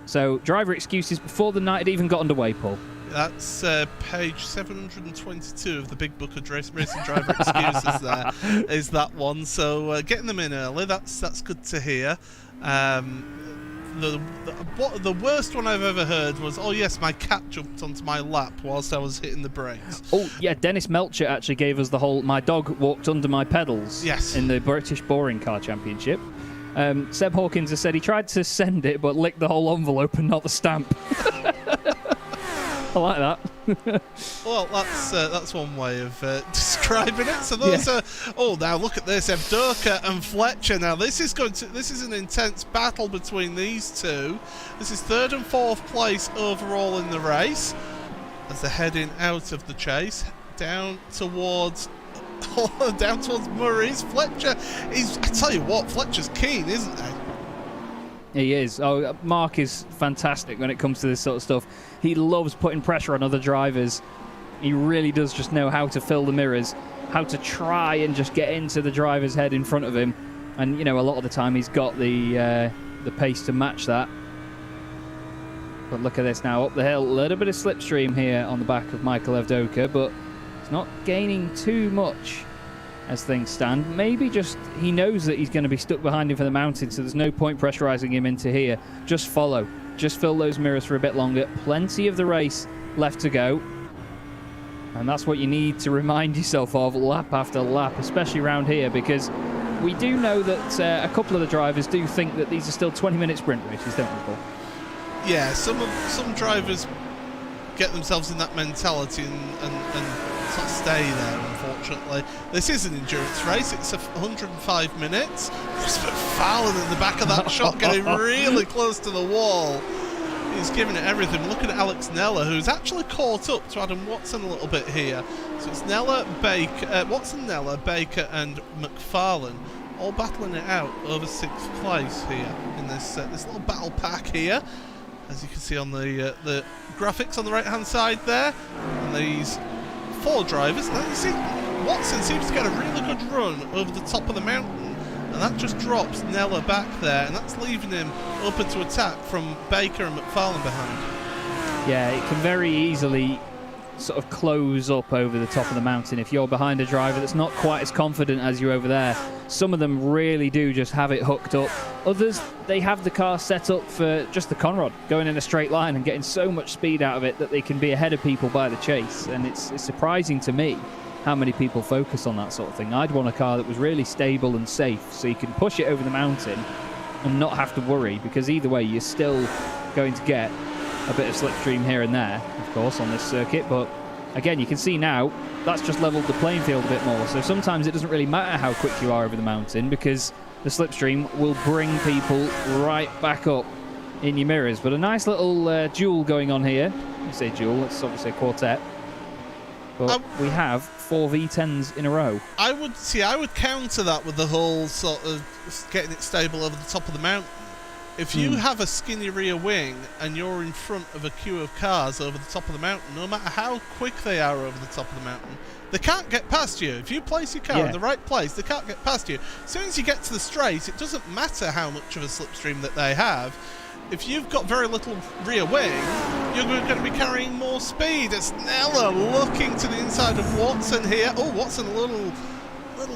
So, driver excuses before the night had even got underway, Paul. That's page 722 of the Big Book of Racing Driver Excuses there, is that one. So getting them in early, that's good to hear. The worst one I've ever heard was, oh yes, my cat jumped onto my lap whilst I was hitting the brakes. Oh yeah, Dennis Melcher actually gave us the whole, my dog walked under my pedals, yes, in the British Boring Car Championship. Seb Hawkins has said he tried to send it but licked the whole envelope and not the stamp. I like that. Well, that's one way of describing it. So those are. Oh, now look at this, Evdoka and Fletcher. Now this is an intense battle between these two. This is 3rd and 4th place overall in the race as they're heading out of the chase down towards Murray's. Fletcher is. I tell you what, Fletcher's keen, isn't he? He is. Oh, Mark is fantastic when it comes to this sort of stuff. He loves putting pressure on other drivers. He really does just know how to fill the mirrors, how to try and just get into the driver's head in front of him. And, a lot of the time he's got the pace to match that. But look at this now, up the hill. A little bit of slipstream here on the back of Michael Evdoka, but he's not gaining too much as things stand. Maybe just he knows that he's going to be stuck behind him for the mountain, so there's no point pressurising him into here. Just follow. Just fill those mirrors for a bit longer. Plenty of the race left to go. And that's what you need to remind yourself of lap after lap, especially around here, because we do know that a couple of the drivers do think that these are still 20-minute sprint races, don't we, Paul? Yeah, some drivers get themselves in that mentality and sort of stay there, unfortunately. This is an endurance race. It's 105 minutes. Just McFarlane in the back of that shot, getting really close to the wall. He's giving it everything. Looking at Alex Nella, who's actually caught up to Adam Watson a little bit here. So it's Watson, Nella, Baker and McFarlane all battling it out over 6th place here in this little battle pack here. As you can see on the graphics on the right-hand side there. And these 4 drivers. Now you see Watson seems to get a really good run over the top of the mountain, and that just drops Nella back there, and that's leaving him open to attack from Baker and McFarlane behind. Yeah, it can very easily sort of close up over the top of the mountain if you're behind a driver that's not quite as confident as you over there. Some of them really do just have it hooked up. Others, they have the car set up for just the conrod, going in a straight line and getting so much speed out of it that they can be ahead of people by the chase. And it's surprising to me how many people focus on that sort of thing. I'd want a car that was really stable and safe so you can push it over the mountain and not have to worry, because either way you're still going to get a bit of slipstream here and there, of course, on this circuit. But again, you can see now that's just leveled the playing field a bit more. So sometimes it doesn't really matter how quick you are over the mountain, because the slipstream will bring people right back up in your mirrors. But a nice little duel going on here. I say duel, it's obviously a quartet. But we have 4 V10s in a row. I would counter that with the whole sort of getting it stable over the top of the mountain. If you have a skinny rear wing and you're in front of a queue of cars over the top of the mountain, no matter how quick they are over the top of the mountain, they can't get past you. If you place your car in the right place, they can't get past you. As soon as you get to the straight, it doesn't matter how much of a slipstream that they have. If you've got very little rear wing, you're going to be carrying more speed. It's Nella looking to the inside of Watson here. Oh, Watson, a little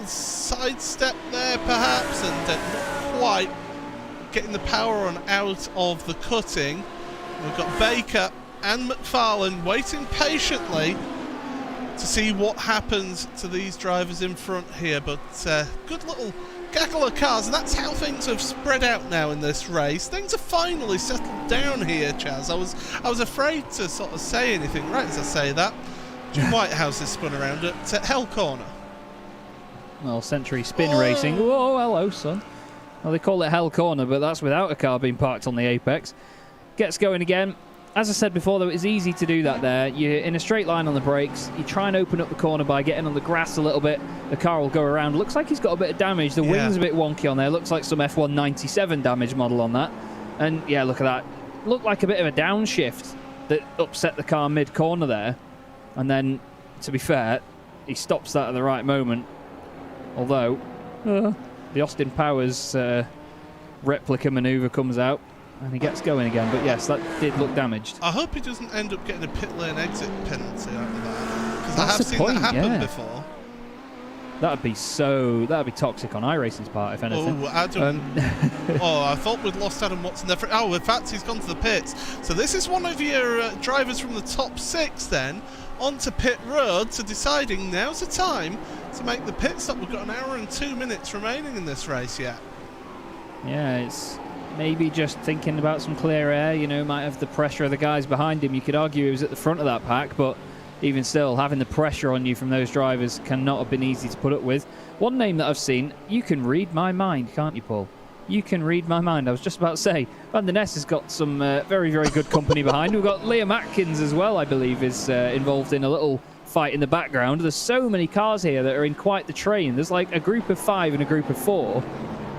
sidestep there perhaps, and not quite getting the power on out of the cutting. We've got Baker and McFarlane waiting patiently to see what happens to these drivers in front here. But good little gaggle of cars, and that's how things have spread out now in this race. Things have finally settled down here, Chaz. I was afraid to sort of say anything right as I say that. Jim Whitehouse has spun around at Hell Corner. Well, Century Spin Racing. Whoa, hello, son. Well, they call it Hell Corner, but that's without a car being parked on the apex. Gets going again. As I said before, though, it's easy to do that there. You're in a straight line on the brakes. You try and open up the corner by getting on the grass a little bit. The car will go around. Looks like he's got a bit of damage. The wing's a bit wonky on there. Looks like some F197 damage model on that. And, yeah, look at that. Looked like a bit of a downshift that upset the car mid-corner there. And then, to be fair, he stops that at the right moment. Although, the Austin Powers replica manoeuvre comes out and he gets going again. But yes, that did look damaged. I hope he doesn't end up getting a pit lane exit penalty out of that, because I have seen that happen before. That'd be toxic on iRacing's part, if anything. Oh, Adam. I thought we'd lost Adam Watson there. Oh, in fact, he's gone to the pits. So this is one of your drivers from the top 6 then, onto pit road, so deciding now's the time to make the pit stop. We've got an hour and 2 minutes remaining in this race yet. Yeah, it's maybe just thinking about some clear air, you know, might have the pressure of the guys behind him. You could argue he was at the front of that pack, but even still, having the pressure on you from those drivers cannot have been easy to put up with. One name that I've seen, you can read my mind, can't you, Paul? You can read my mind. I was just about to say, Van der Ness has got some very, very good company behind. We've got Liam Atkins as well, I believe, is involved in a little fight in the background. There's so many cars here that are in quite the train. There's like a group of 5 and a group of 4.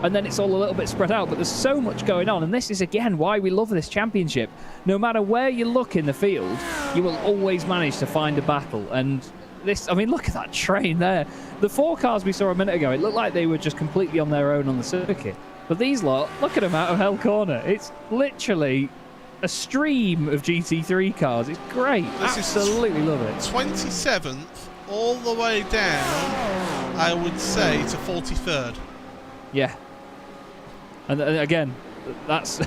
And then it's all a little bit spread out, but there's so much going on. And this is, again, why we love this championship. No matter where you look in the field, you will always manage to find a battle. And this, I mean, look at that train there. The 4 cars we saw a minute ago, it looked like they were just completely on their own on the circuit. But these lot, look at them out of Hell Corner. It's literally a stream of GT3 cars. It's great. Absolutely love it. 27th all the way down, I would say, to 43rd. Yeah. And again, that's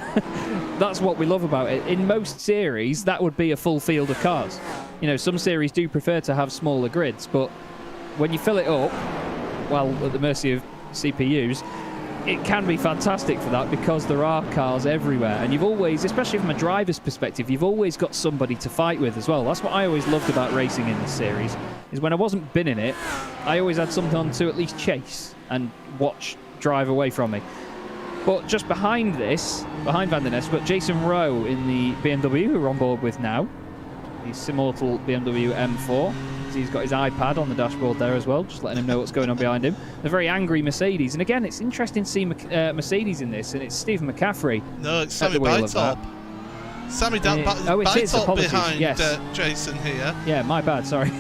that's what we love about it. In most series, that would be a full field of cars. You know, some series do prefer to have smaller grids, but when you fill it up, well, at the mercy of CPUs, it can be fantastic for that because there are cars everywhere. And you've always, especially from a driver's perspective, you've always got somebody to fight with as well. That's what I always loved about racing in this series, is when I wasn't binning it, I always had something on to at least chase and watch drive away from me. But just behind this, behind Van der Ness, but Jason Rowe in the BMW, who we're on board with now. He's immortal BMW M4. So he's got his iPad on the dashboard there as well, just letting him know what's going on behind him. The very angry Mercedes. And again, it's interesting to see Mercedes in this, and it's Stephen McCaffrey. No, it's Sammy Bytop. Sammy Bytop behind Jason here. Yeah, my bad, sorry.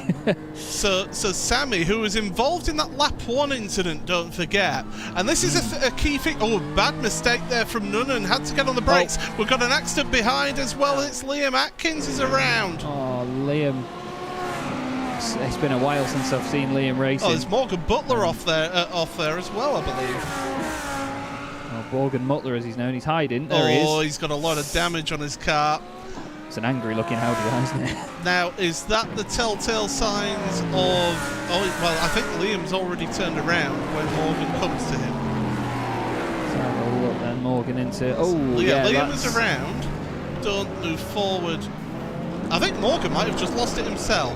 So Sammy, who was involved in that lap 1 incident, don't forget. And this is a key thing. Oh, bad mistake there from Nunnan. Had to get on the brakes. Oh. We've got an accident behind as well. It's Liam Atkins is around. Oh, Liam. It's been a while since I've seen Liam racing. Oh, there's Morgan Butler off there as well, I believe. Morgan Butler, as he's known, he's hiding. There he is. Oh, he's got a lot of damage on his car. It's an angry looking Audi, isn't it? Now, is that the telltale signs of... Oh, well, I think Liam's already turned around when Morgan comes to him. Let's have a look then. Morgan into... Oh, yeah, Liam is around. Don't move forward. I think Morgan might have just lost it himself.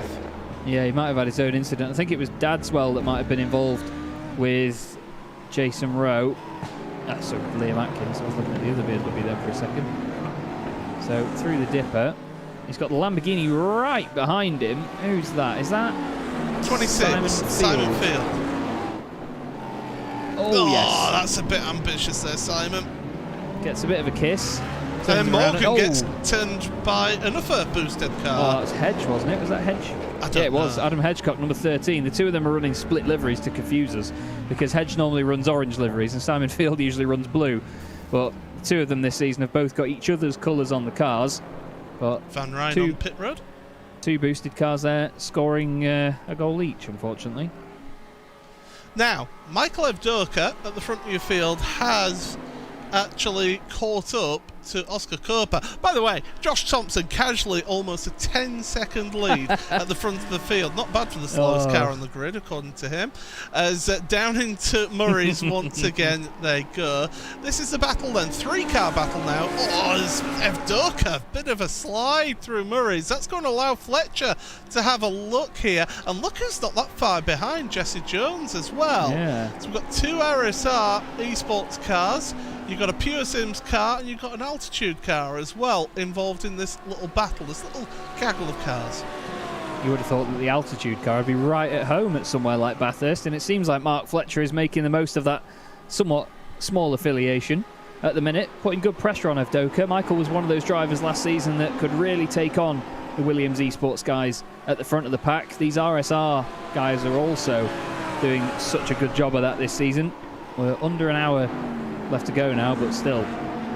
Yeah, he might have had his own incident. I think it was Dadswell that might have been involved with Jason Rowe. So Liam Atkins. I was looking at the other BMW there for a second. So through the dipper, he's got the Lamborghini right behind him. Who's that? Is that 26? Simon Field. Oh yes. That's a bit ambitious there, Simon. Gets a bit of a kiss. And Morgan gets turned by another boosted car. Oh, it was Hedge, wasn't it? Was that Hedge? Yeah, it was. Adam Hedgecock, number 13. The two of them are running split liveries to confuse us, because Hedge normally runs orange liveries and Simon Field usually runs blue. But the two of them this season have both got each other's colours on the cars. But Van Rijn on pit road. 2 boosted cars there, scoring a goal each, unfortunately. Now, Michael Evdoka at the front of your field has actually caught up to Oscar Cooper. By the way, Josh Thompson casually almost a 10-second lead at the front of the field. Not bad for the slowest car on the grid, according to him. As down into Murray's once again they go. This is the battle then, 3-car battle now. Oh, there's Evdoka, bit of a slide through Murray's. That's going to allow Fletcher to have a look here. And look who's not that far behind, Jesse Jones as well. Yeah. So we've got 2 RSR esports cars. You've got a Pure Sims car and you've got an Altitude car as well involved in this little battle, this little gaggle of cars. You would have thought that the Altitude car would be right at home at somewhere like Bathurst, and it seems like Mark Fletcher is making the most of that somewhat small affiliation at the minute, putting good pressure on Evdoka. Michael was one of those drivers last season that could really take on the Williams esports guys at the front of the pack. These RSR guys are also doing such a good job of that this season. We're under an hour left to go now, but still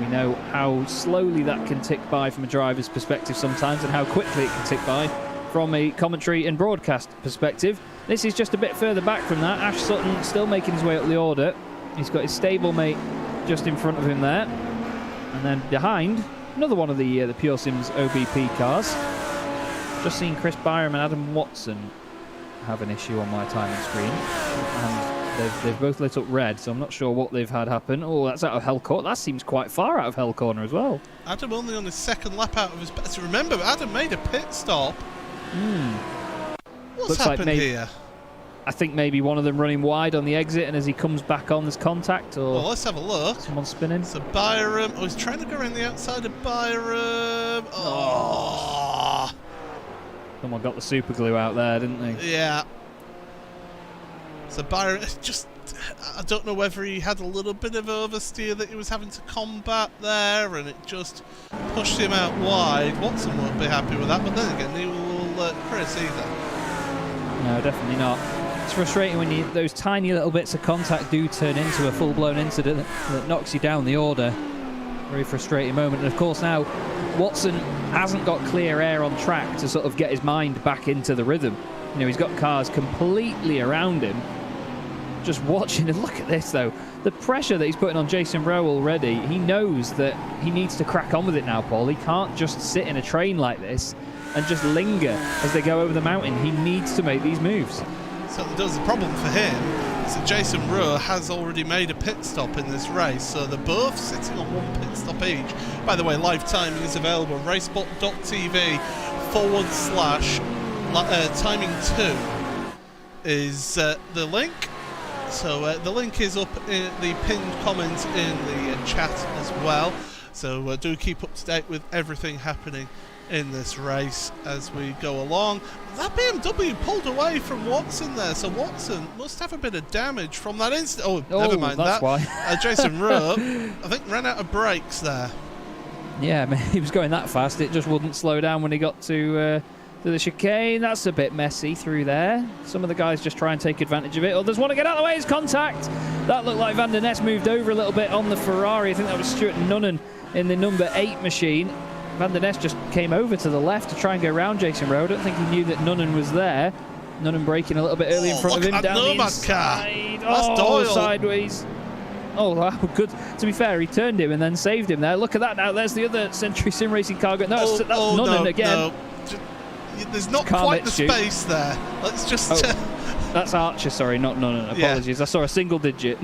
we know how slowly that can tick by from a driver's perspective sometimes, and how quickly it can tick by from a commentary and broadcast perspective. This is just a bit further back from that. Ash Sutton still making his way up the order. He's got his stablemate just in front of him there, and then behind another one of the Pure Sims OBP cars. Just seen Chris Byram and Adam Watson have an issue on my timing screen, and they've both lit up red, so I'm not sure what they've had happen. Oh, that's out of Hell Corner. That seems quite far out of Hell Corner as well. Adam only on his 2nd lap out of his... So remember, Adam made a pit stop. What's Looks happened like here? I think maybe one of them running wide on the exit, and as he comes back on, there's contact, or Well, let's have a look. someone spinning. So Byram... Oh, he's trying to go around the outside of Byram. Oh. Someone got the super glue out there, didn't they? Yeah. So Byron, just, I don't know whether he had a little bit of oversteer that he was having to combat there, and it just pushed him out wide. Watson won't be happy with that, but then again, he will Chris either. No, definitely not. It's frustrating when those tiny little bits of contact do turn into a full-blown incident that knocks you down the order. Very frustrating moment. And of course now, Watson hasn't got clear air on track to sort of get his mind back into the rhythm. You know, he's got cars completely around him. Just watching, and look at this though. The pressure that he's putting on Jason Rowe already, he knows that he needs to crack on with it now, Paul. He can't just sit in a train like this and just linger as they go over the mountain. He needs to make these moves. Certainly does. The problem for him is that Jason Rowe has already made a pit stop in this race, so they're both sitting on 1 pit stop each. By the way, live timing is available on RaceSpot.tv/timing2 is the link. So the link is up in the pinned comment in the chat as well. So do keep up to date with everything happening in this race as we go along. That BMW pulled away from Watson there, so Watson must have a bit of damage from that incident. Oh, never mind that's that. Why. Jason Rowe, I think, ran out of brakes there. Yeah, man, he was going that fast, it just wouldn't slow down when he got to the chicane. That's a bit messy through there. Some of the guys just try and take advantage of it. Others want to get out of the way. It's contact. That looked like Van der Ness moved over a little bit on the Ferrari. I think that was Stuart Nunnan in the number 8 machine. Van der Ness just came over to the left to try and go around Jason Rowe. I don't think he knew that Nunnan was there. Nunnan braking a little bit early in front of him. Look at that down the Nomad inside. car. That's Doyle. Sideways. Oh, wow, good. To be fair, he turned him and then saved him there. Look at that now. There's the other Century Sim Racing car. No, that's Nunnan again. No. There's not quite the space there. Let's just... That's Archer, sorry, not Nunnan. Apologies. Yeah. I saw a single digit.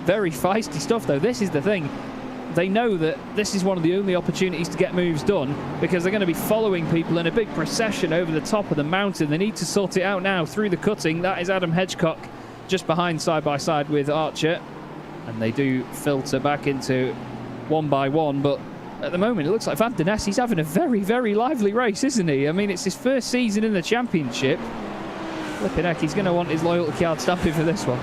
Very feisty stuff, though. This is the thing. They know that this is one of the only opportunities to get moves done, because they're going to be following people in a big procession over the top of the mountain. They need to sort it out now through the cutting. That is Adam Hedgecock just behind, side by side with Archer. And they do filter back into one by one, but at the moment it looks like Van der Ness, he's having a very, very lively race, isn't he? I mean, it's his first season in the championship. Flipping heck, he's going to want his loyalty card stamping for this one.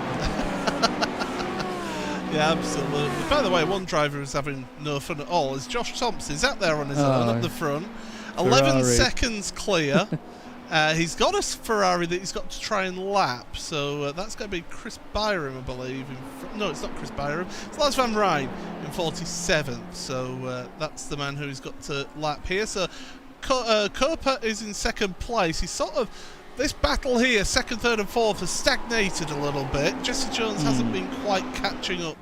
Yeah, absolutely. By the way, one driver who's having no fun at all is Josh Thompson. He's out there on his own at the front. Ferrari. 11 seconds clear. He's got a Ferrari that he's got to try and lap, so that's going to be Chris Byram, I believe. No, it's not Chris Byram. It's Lars van Rijn in 47th, so that's the man who's got to lap here. So Cooper is in second place. He's sort of... This battle here, second, third and fourth, has stagnated a little bit. Jesse Jones hasn't been quite catching up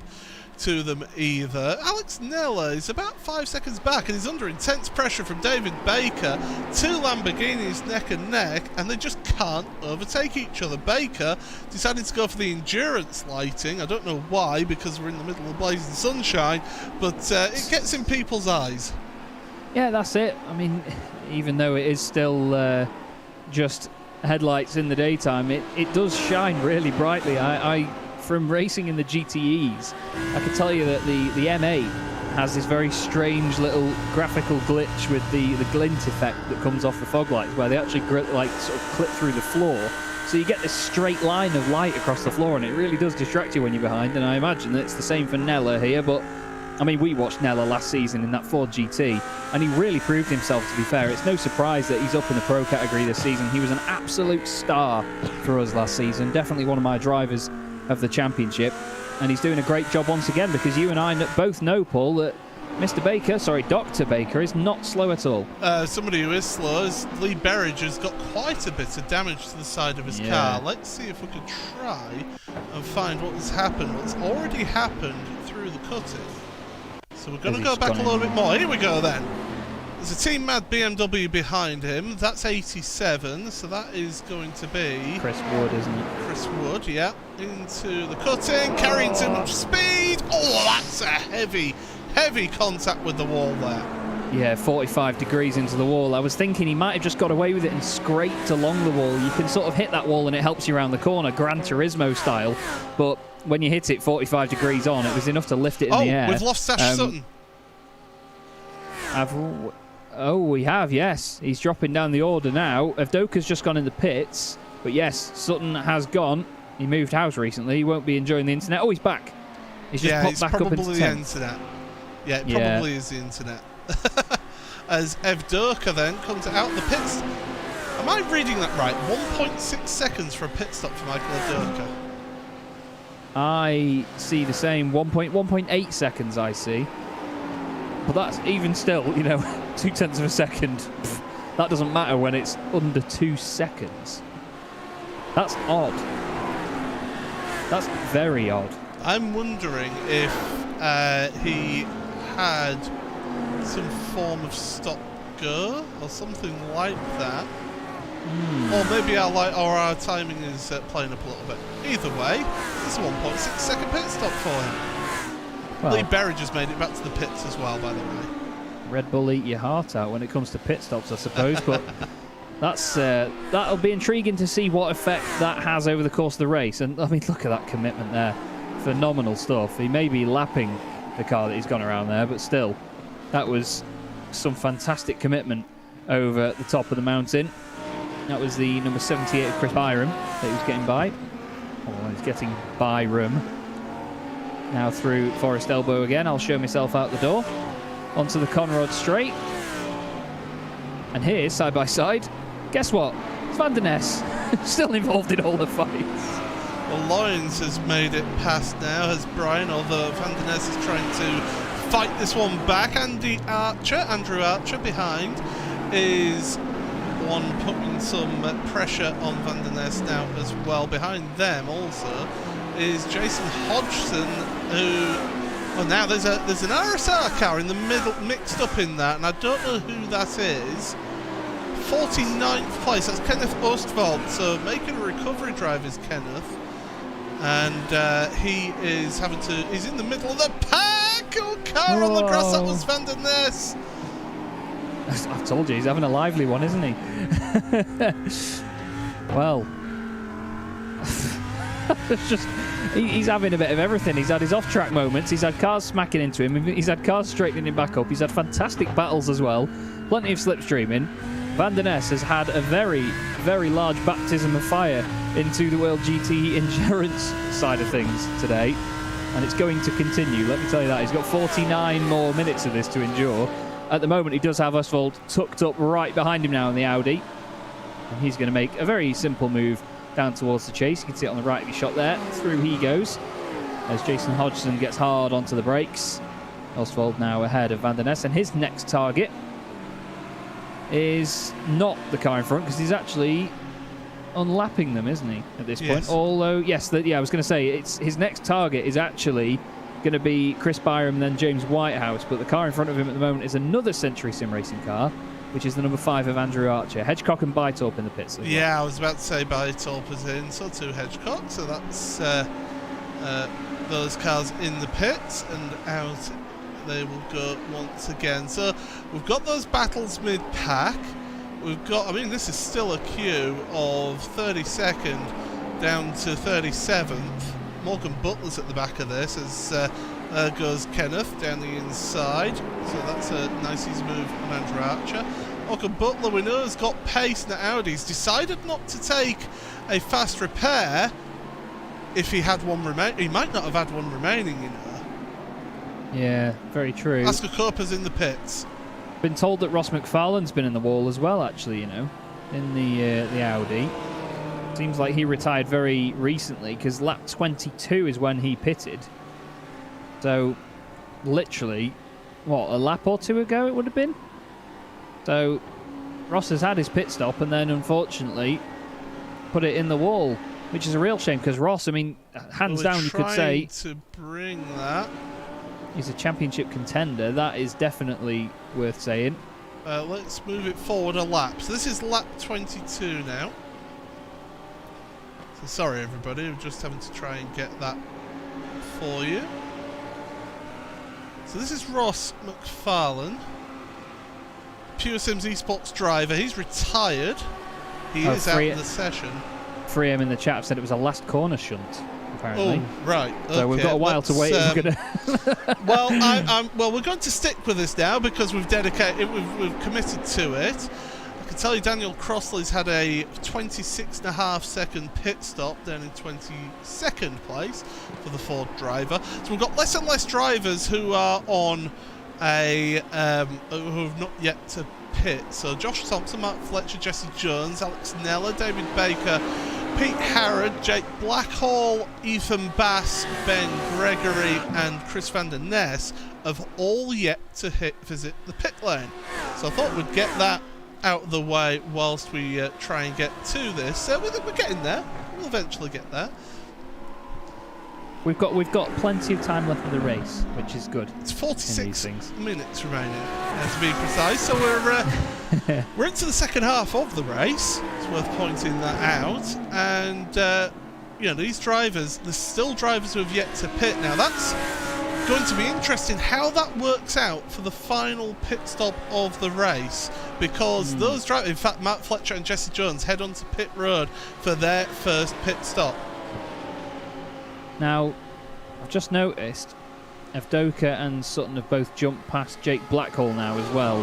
to them either. Alex Nella is about 5 seconds back and he's under intense pressure from David Baker. Two Lamborghinis neck and neck, and they just can't overtake each other. Baker decided to go for the endurance lighting. I don't know why, because we're in the middle of blazing sunshine, but it gets in people's eyes. Yeah, that's it. I mean, even though it is still just headlights in the daytime, it does shine really brightly. I from racing in the GTEs, I can tell you that the MA has this very strange little graphical glitch with the glint effect that comes off the fog lights, where they actually like sort of clip through the floor, so you get this straight line of light across the floor, and it really does distract you when you're behind. And I imagine that it's the same for Nella here, but I mean, we watched Nella last season in that Ford GT, and he really proved himself, to be fair. It's no surprise that he's up in the pro category this season. He was an absolute star for us last season, definitely one of my drivers of the championship, and he's doing a great job once again, because you and I both know, Paul, that Dr. Baker is not slow at all. Somebody who is slow is Lee Berridge, has got quite a bit of damage to the side of his car. Let's see if we can try and find what has happened, what's already happened through the cutting. So we're going to go back a little bit more. Here we go then. There's a Team Mad BMW behind him. That's 87, so that is going to be Chris Wood, isn't it? Chris Wood, yeah. Into the cutting, carrying too much speed. Oh, that's a heavy contact with the wall there. Yeah, 45 degrees into the wall. I was thinking he might have just got away with it and scraped along the wall. You can sort of hit that wall and it helps you around the corner, Gran Turismo style. But when you hit it 45 degrees on, it was enough to lift it in the air. We've lost Sash Sutton. We have, yes. He's dropping down the order now. Avdoka's just gone in the pits. But yes, Sutton has gone. He moved house recently. He won't be enjoying the internet. Oh, he's back. He's just popped back up into 10th. The internet. Yeah, it probably is the internet. As Avdoka then comes out the pits. Am I reading that right? 1.6 seconds for a pit stop for Michael Avdoka. I see the same. 1.8 seconds I see. But that's even still, 0.2 of a second. That doesn't matter when it's under 2 seconds. That's odd. That's very odd. I'm wondering if he had some form of stop go or something like that. Or maybe our timing is playing up a little bit. Either way, it's a 1.6 second pit stop for him. Well, Lee Berridge has made it back to the pits as well, by the way. Red Bull eat your heart out when it comes to pit stops, I suppose. But that'll be intriguing to see what effect that has over the course of the race. And I mean, look at that commitment there. Phenomenal stuff. He may be lapping the car that he's gone around there, but still, that was some fantastic commitment over the top of the mountain. That was the number 78 of Chris Byram that he was getting by. Oh, he's getting Byram. Now through Forest Elbow again. I'll show myself out the door. Onto the Conrad Straight. And here, side by side, guess what? It's Van der Ness. Still involved in all the fights. Well, Lyons has made it past now, has Brian, although Van der Ness is trying to fight this one back. Andrew Archer behind is one putting some pressure on Van der Ness now as well. Behind them also is Jason Hodgson, who... Well, now there's an RSR car in the middle, mixed up in that, and I don't know who that is. 49th place, that's Kenneth Ostwald, so making a recovery drive is Kenneth. And he is he's in the middle of the pack! Oh, car on the grass, that was Van der Ness! I've told you, he's having a lively one, isn't he? Well, it's just... He's having a bit of everything. He's had his off-track moments. He's had cars smacking into him. He's had cars straightening him back up. He's had fantastic battles as well. Plenty of slipstreaming. Van der Ness has had a very, very large baptism of fire into the World GT endurance side of things today. And it's going to continue, let me tell you that. He's got 49 more minutes of this to endure. At the moment, he does have Ostwald tucked up right behind him now in the Audi. And he's going to make a very simple move down towards the chase. You can see it on the right of your shot there. Through he goes as Jason Hodgson gets hard onto the brakes. Ostwald now ahead of Van der Ness, and his next target is not the car in front because he's actually unlapping them, isn't he, at this point? Although, yes, I was going to say his next target is actually going to be Chris Byram and then James Whitehouse, but the car in front of him at the moment is another Century Sim Racing car, which is the number 5 of Andrew Archer. Hedgecock and Bytorp in the pits. Yeah, I was about to say Bytorp is in, so too Hedgecock, so that's those cars in the pits, and out they will go once again. So we've got those battles mid-pack. We've got, I mean, this is still a queue of 32nd down to 37th. Morgan Butler's at the back of this as there goes Kenneth down the inside. So that's a nice easy move on Andrew Archer. Morgan Butler, we know, has got pace in the Audi's. Decided not to take a fast repair if he had one remaining. He might not have had one remaining, you know. Yeah, very true. Oscar Copa's in the pits. Been told that Ross McFarlane's been in the wall as well, actually, you know, in the Audi. Seems like he retired very recently, because lap 22 is when he pitted. So, literally, what, a lap or two ago it would have been? So, Ross has had his pit stop and then, unfortunately, put it in the wall, which is a real shame, because Ross, I mean, hands down, you could say, to bring that. He's a championship contender. That is definitely worth saying. Let's move it forward a lap. So this is lap 22 now. So sorry everybody, I'm just having to try and get that for you. So this is Ross McFarlane, Pure Sims Esports driver. He's retired. He is out of the session. 3M in the chat said it was a last corner shunt, apparently. Oh, right. Okay. So we've got a while to wait. Well, well, we're going to stick with this now because we've dedicated, we've committed to it. I can tell you, Daniel Crossley's had a 26.5 second pit stop down in 22nd place for the Ford driver. So we've got less and less drivers who are on a who have not yet to pit. So Josh Thompson, Mark Fletcher, Jesse Jones, Alex Neller, David Baker, Pete Harrod, Jake Blackhall, Ethan Bass, Ben Gregory and Chris van der Ness have all yet to visit the pit lane. So I thought we'd get that out of the way whilst we try and get to this. We're getting there. We'll eventually get there. We've got plenty of time left in the race, which is good. It's 46 minutes remaining, to be precise. So we're into the second half of the race. It's worth pointing that out. And you know, these drivers, there's still drivers who have yet to pit. Now that's going to be interesting how that works out for the final pit stop of the race, because those drivers, in fact, Matt Fletcher and Jesse Jones head onto pit road for their first pit stop. Now, I've just noticed Avdoka and Sutton have both jumped past Jake Blackhall now as well,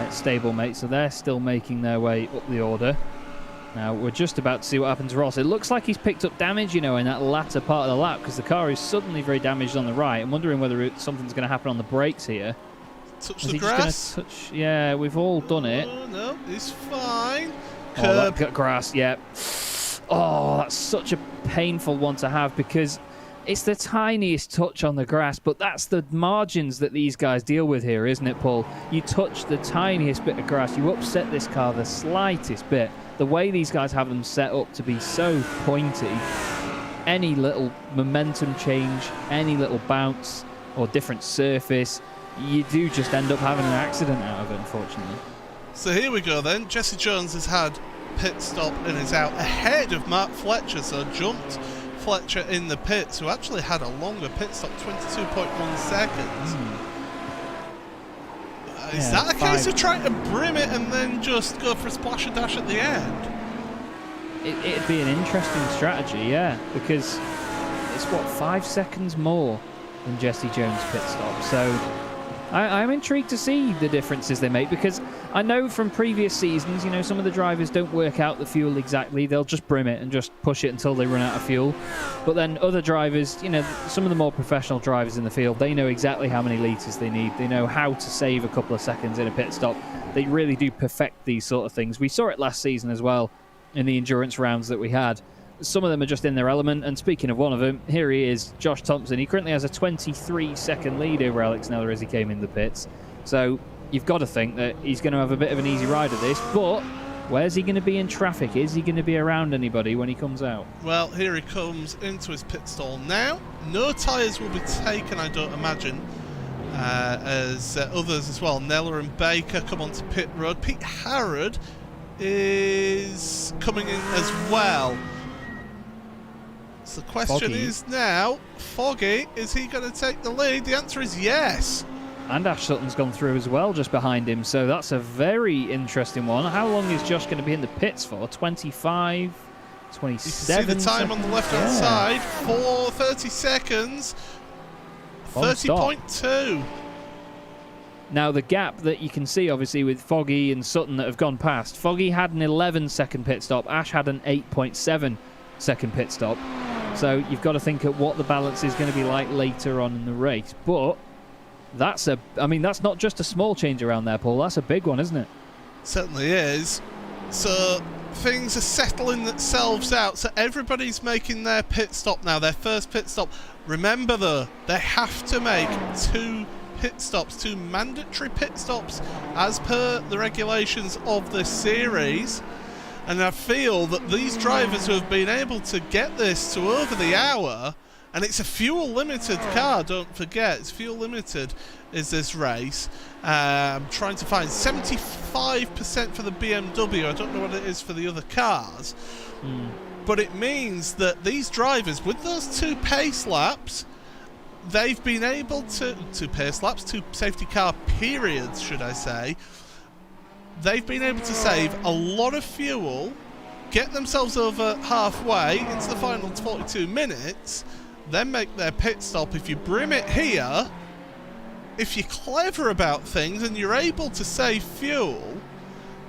stablemate, so they're still making their way up the order. Now, we're just about to see what happens to Ross. It looks like he's picked up damage, you know, in that latter part of the lap, because the car is suddenly very damaged on the right. I'm wondering whether something's going to happen on the brakes here. Touch the grass? Yeah, we've all done it. Oh, no, it's fine. Oh, that grass, yeah. Oh, that's such a painful one to have, because it's the tiniest touch on the grass, but that's the margins that these guys deal with here, isn't it, Paul? You touch the tiniest bit of grass, you upset this car the slightest bit. The way these guys have them set up to be so pointy, any little momentum change, any little bounce or different surface, you do just end up having an accident out of it, unfortunately. So here we go then. Jesse Jones has had pit stop and is out ahead of Mark Fletcher, so jumped Fletcher in the pits, who actually had a longer pit stop, 22.1 seconds. Is that a case of trying to brim it and then just go for a splash and dash at the end? It'd be an interesting strategy, yeah, because it's, what, 5 seconds more than Jesse Jones' pit stop, so I'm intrigued to see the differences they make, because I know from previous seasons, you know, some of the drivers don't work out the fuel exactly. They'll just brim it and just push it until they run out of fuel. But then other drivers, you know, some of the more professional drivers in the field, they know exactly how many litres they need. They know how to save a couple of seconds in a pit stop. They really do perfect these sort of things. We saw it last season as well in the endurance rounds that we had. Some of them are just in their element, and speaking of one of them, here he is, Josh Thompson. He currently has a 23-second lead over Alex Neller as he came in the pits. So you've got to think that he's going to have a bit of an easy ride of this, but Where's he going to be in traffic? Is he going to be around anybody when he comes out? Well, here he comes into his pit stall now. No tyres will be taken, I don't imagine, as others as well. Nella and Baker come onto pit road. Pete Harrod is coming in as well. So the question is now, Foggy, is he going to take the lead? The answer is yes. And Ash Sutton's gone through as well, just behind him. So that's a very interesting one. How long is Josh going to be in the pits for? 25, 27? You can see the time on the left-hand side. 4:30 seconds. 30.2. Now, the gap that you can see, obviously, with Foggy and Sutton that have gone past. Foggy had an 11-second pit stop. Ash had an 8.7-second pit stop. So you've got to think at what the balance is going to be like later on in the race. But that's that's not just a small change around there, Paul. That's a big one, isn't it? Certainly is. So things are settling themselves out. So everybody's making their pit stop now, their first pit stop. Remember, though, they have to make 2 pit stops, 2 mandatory pit stops as per the regulations of this series. And I feel that these drivers who have been able to get this to over the hour, and it's a fuel limited car, don't forget, it's fuel limited is this race. I'm trying to find 75% for the BMW. I don't know what it is for the other cars. But it means that these drivers, with those 2 pace laps, they've been able to, 2 pace laps, 2 safety car periods, should I say, they've been able to save a lot of fuel, get themselves over halfway into the final 42 minutes, then make their pit stop. If you brim it here, if you're clever about things and you're able to save fuel,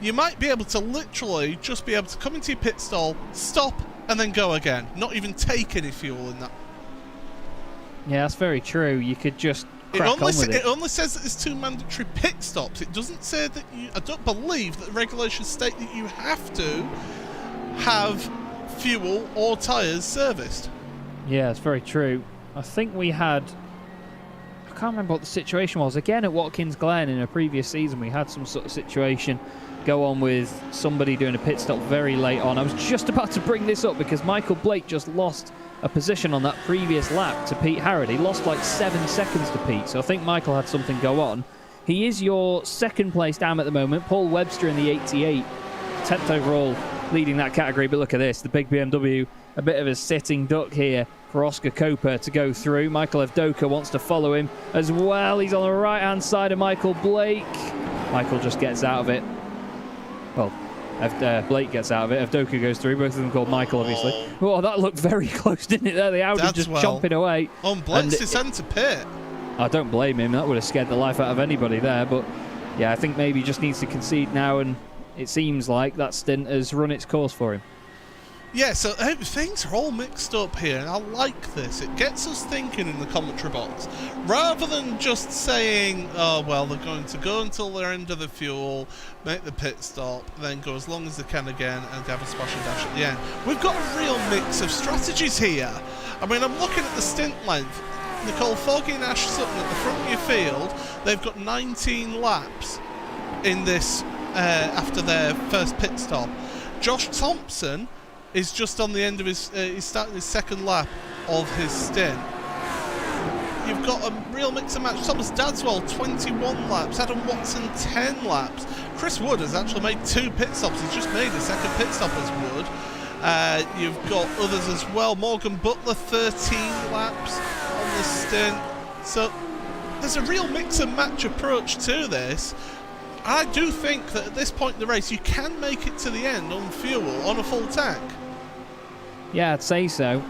you might be able to literally just be able to come into your pit stall, stop, and then go again. Not even take any fuel in that. Yeah, that's very true. You could just crack on with it. It only says that there's 2 mandatory pit stops. It doesn't say that you... I don't believe that the regulations state that you have to have fuel or tyres serviced. Yeah, it's very true. I think we had... I can't remember what the situation was. Again, at Watkins Glen in a previous season, we had some sort of situation go on with somebody doing a pit stop very late on. I was just about to bring this up because Michael Blake just lost a position on that previous lap to Pete Harrod. He lost like 7 seconds to Pete, so I think Michael had something go on. He is your second place down at the moment. Paul Webster in the 88, 10th overall, leading that category. But look at this, the big BMW, a bit of a sitting duck here for Oscar Coper to go through. Michael Evdoka wants to follow him as well. He's on the right-hand side of Michael Blake. Michael just gets out of it. Well, Blake gets out of it. Evdoka goes through. Both of them called Michael, obviously. Oh, that looked very close, didn't it? There, the Audi just chomping away. On Blake's descent to pit. I don't blame him. That would have scared the life out of anybody there. But yeah, I think maybe he just needs to concede now, and it seems like that stint has run its course for him. Yeah, so things are all mixed up here, and I like this. It gets us thinking in the commentary box. Rather than just saying, oh, well, they're going to go until their end of the fuel, make the pit stop, then go as long as they can again, and have a splash and dash at the end. We've got a real mix of strategies here. I mean, I'm looking at the stint length. Nicole Foggy and Ash Sutton at the front of your field, they've got 19 laps in this after their first pit stop. Josh Thompson is just on the end of his... he's starting his second lap of his stint. You've got a real mix and match. Thomas Dadswell, 21 laps. Adam Watson, 10 laps. Chris Wood has actually made 2 pit stops. He's just made a second pit stop as Wood. You've got others as well. Morgan Butler, 13 laps on the stint. So there's a real mix and match approach to this. I do think that at this point in the race, you can make it to the end on fuel, on a full tank. Yeah, I'd say so.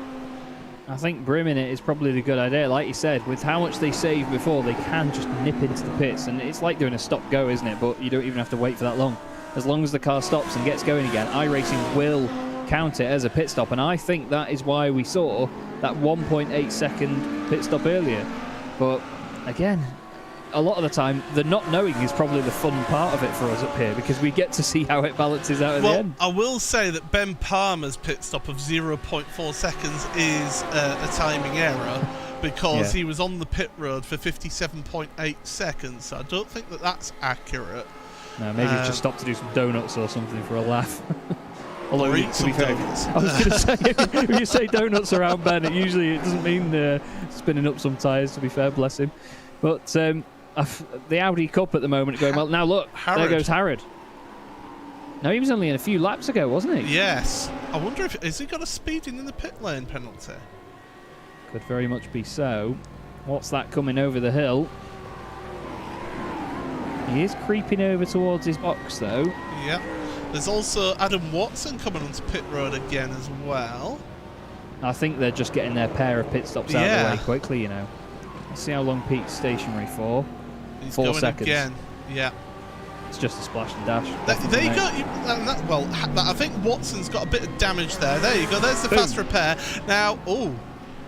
I think brimming it is probably the good idea. Like you said, with how much they saved before, they can just nip into the pits. And it's like doing a stop-go, isn't it? But you don't even have to wait for that long. As long as the car stops and gets going again, iRacing will count it as a pit stop. And I think that is why we saw that 1.8 second pit stop earlier. But again, a lot of the time, the not knowing is probably the fun part of it for us up here, because we get to see how it balances out at the end. I will say that Ben Palmer's pit stop of 0.4 seconds is a timing error, because he was on the pit road for 57.8 seconds, so I don't think that that's accurate. No, maybe he's just stopped to do some donuts or something for a laugh. Although, or eat to be some fair, donuts. I was going to say, if you say donuts around Ben, it doesn't mean spinning up some tyres, to be fair, bless him. But the Audi Cup at the moment going well. Now look, there goes Harrod. No, he was only in a few laps ago, wasn't he? Yes. I wonder has he got a speeding in the pit lane penalty? Could very much be so. What's that coming over the hill? He is creeping over towards his box, though. Yeah. There's also Adam Watson coming onto pit road again as well. I think they're just getting their pair of pit stops out of the way quickly, you know. Let's see how long Pete's stationary for. He's 4 going seconds. Again. Yeah. It's just a splash and dash. There you go. Well, I think Watson's got a bit of damage there. There you go. There's the fast repair. Now,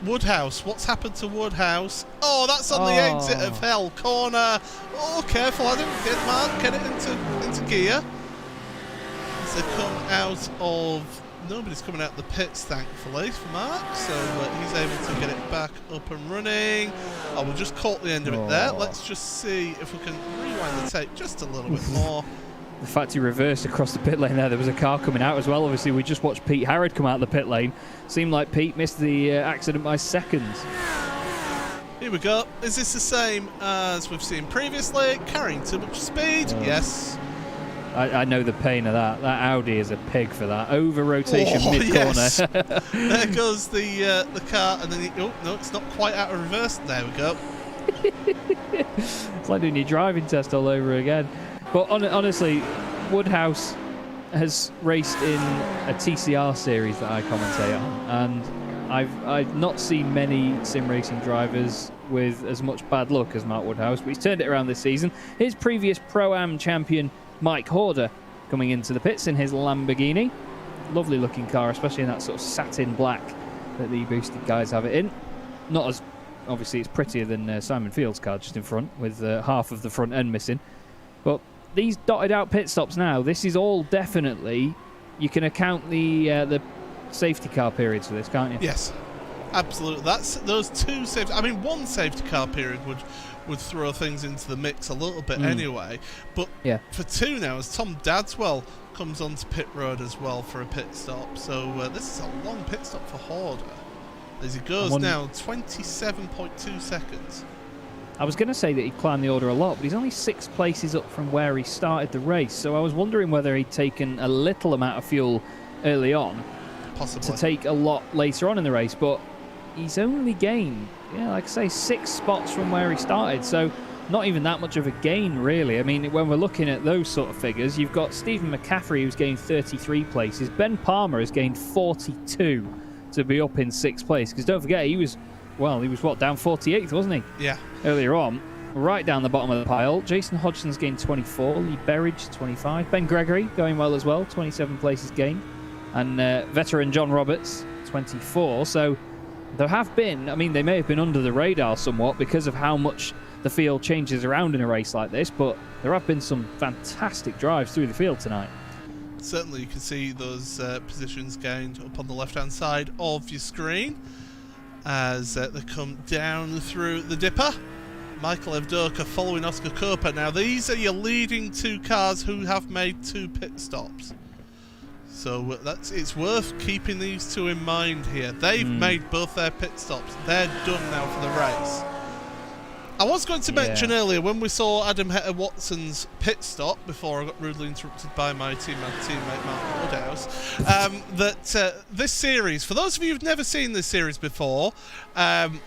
Woodhouse. What's happened to Woodhouse? Oh, that's on the exit of hell. Corner. Oh, careful. I didn't get Mark. Get it into gear. As they come out of... Nobody's coming out the pits, thankfully, for Mark. So he's able to get it back up and running. Oh, we'll just caught the end of it there. Let's just see if we can rewind the tape just a little bit more. The fact he reversed across the pit lane there was a car coming out as well. Obviously, we just watched Pete Harrod come out of the pit lane. Seemed like Pete missed the accident by seconds. Here we go. Is this the same as we've seen previously? Carrying too much speed? Yes. I know the pain of that. That Audi is a pig for that. Over rotation mid-corner. Yes. There goes the car, and then no, it's not quite out of reverse. There we go. It's like doing your driving test all over again. But honestly, Woodhouse has raced in a TCR series that I commentate on, and I've not seen many sim racing drivers with as much bad luck as Mark Woodhouse, but he's turned it around this season. His previous Pro-Am champion, Mike Horder, coming into the pits in his Lamborghini. Lovely looking car, especially in that sort of satin black that the boosted guys have it in. Not as, obviously it's prettier than Simon Field's car just in front, with half of the front end missing. But these dotted out pit stops now, this is all definitely, you can account the safety car periods for this, can't you? Yes, absolutely. That's those two safety. I mean, one safety car period would throw things into the mix a little bit anyway. But for two now, as Tom Dadswell comes onto pit road as well for a pit stop. So this is a long pit stop for Horder. As he goes now, 27.2 seconds. I was going to say that he'd climbed the order a lot, but he's only 6 places up from where he started the race. So I was wondering whether he'd taken a little amount of fuel early on. Possibly. To take a lot later on in the race, but he's only gained, like I say, 6 spots from where he started, so not even that much of a gain, really. I mean, when we're looking at those sort of figures, you've got Stephen McCaffrey, who's gained 33 places. Ben Palmer has gained 42 to be up in 6th place, because don't forget, he was what, down 48th, wasn't he? Yeah. Earlier on, right down the bottom of the pile. Jason Hodgson's gained 24, Lee Berridge 25, Ben Gregory going well as well, 27 places gained, and veteran John Roberts 24. So there have been, I mean, they may have been under the radar somewhat because of how much the field changes around in a race like this, but there have been some fantastic drives through the field tonight. Certainly you can see those positions gained up on the left hand side of your screen as they come down through the dipper. Michael Evdoka following Oscar Copa. Now these are your leading 2 cars who have made 2 pit stops. So it's worth keeping these 2 in mind here. They've made both their pit stops. They're done now for the race. I was going to mention earlier when we saw Adam Hetter-Watson's pit stop, before I got rudely interrupted by my teammate Mark Woodhouse, that this series, for those of you who've never seen this series before,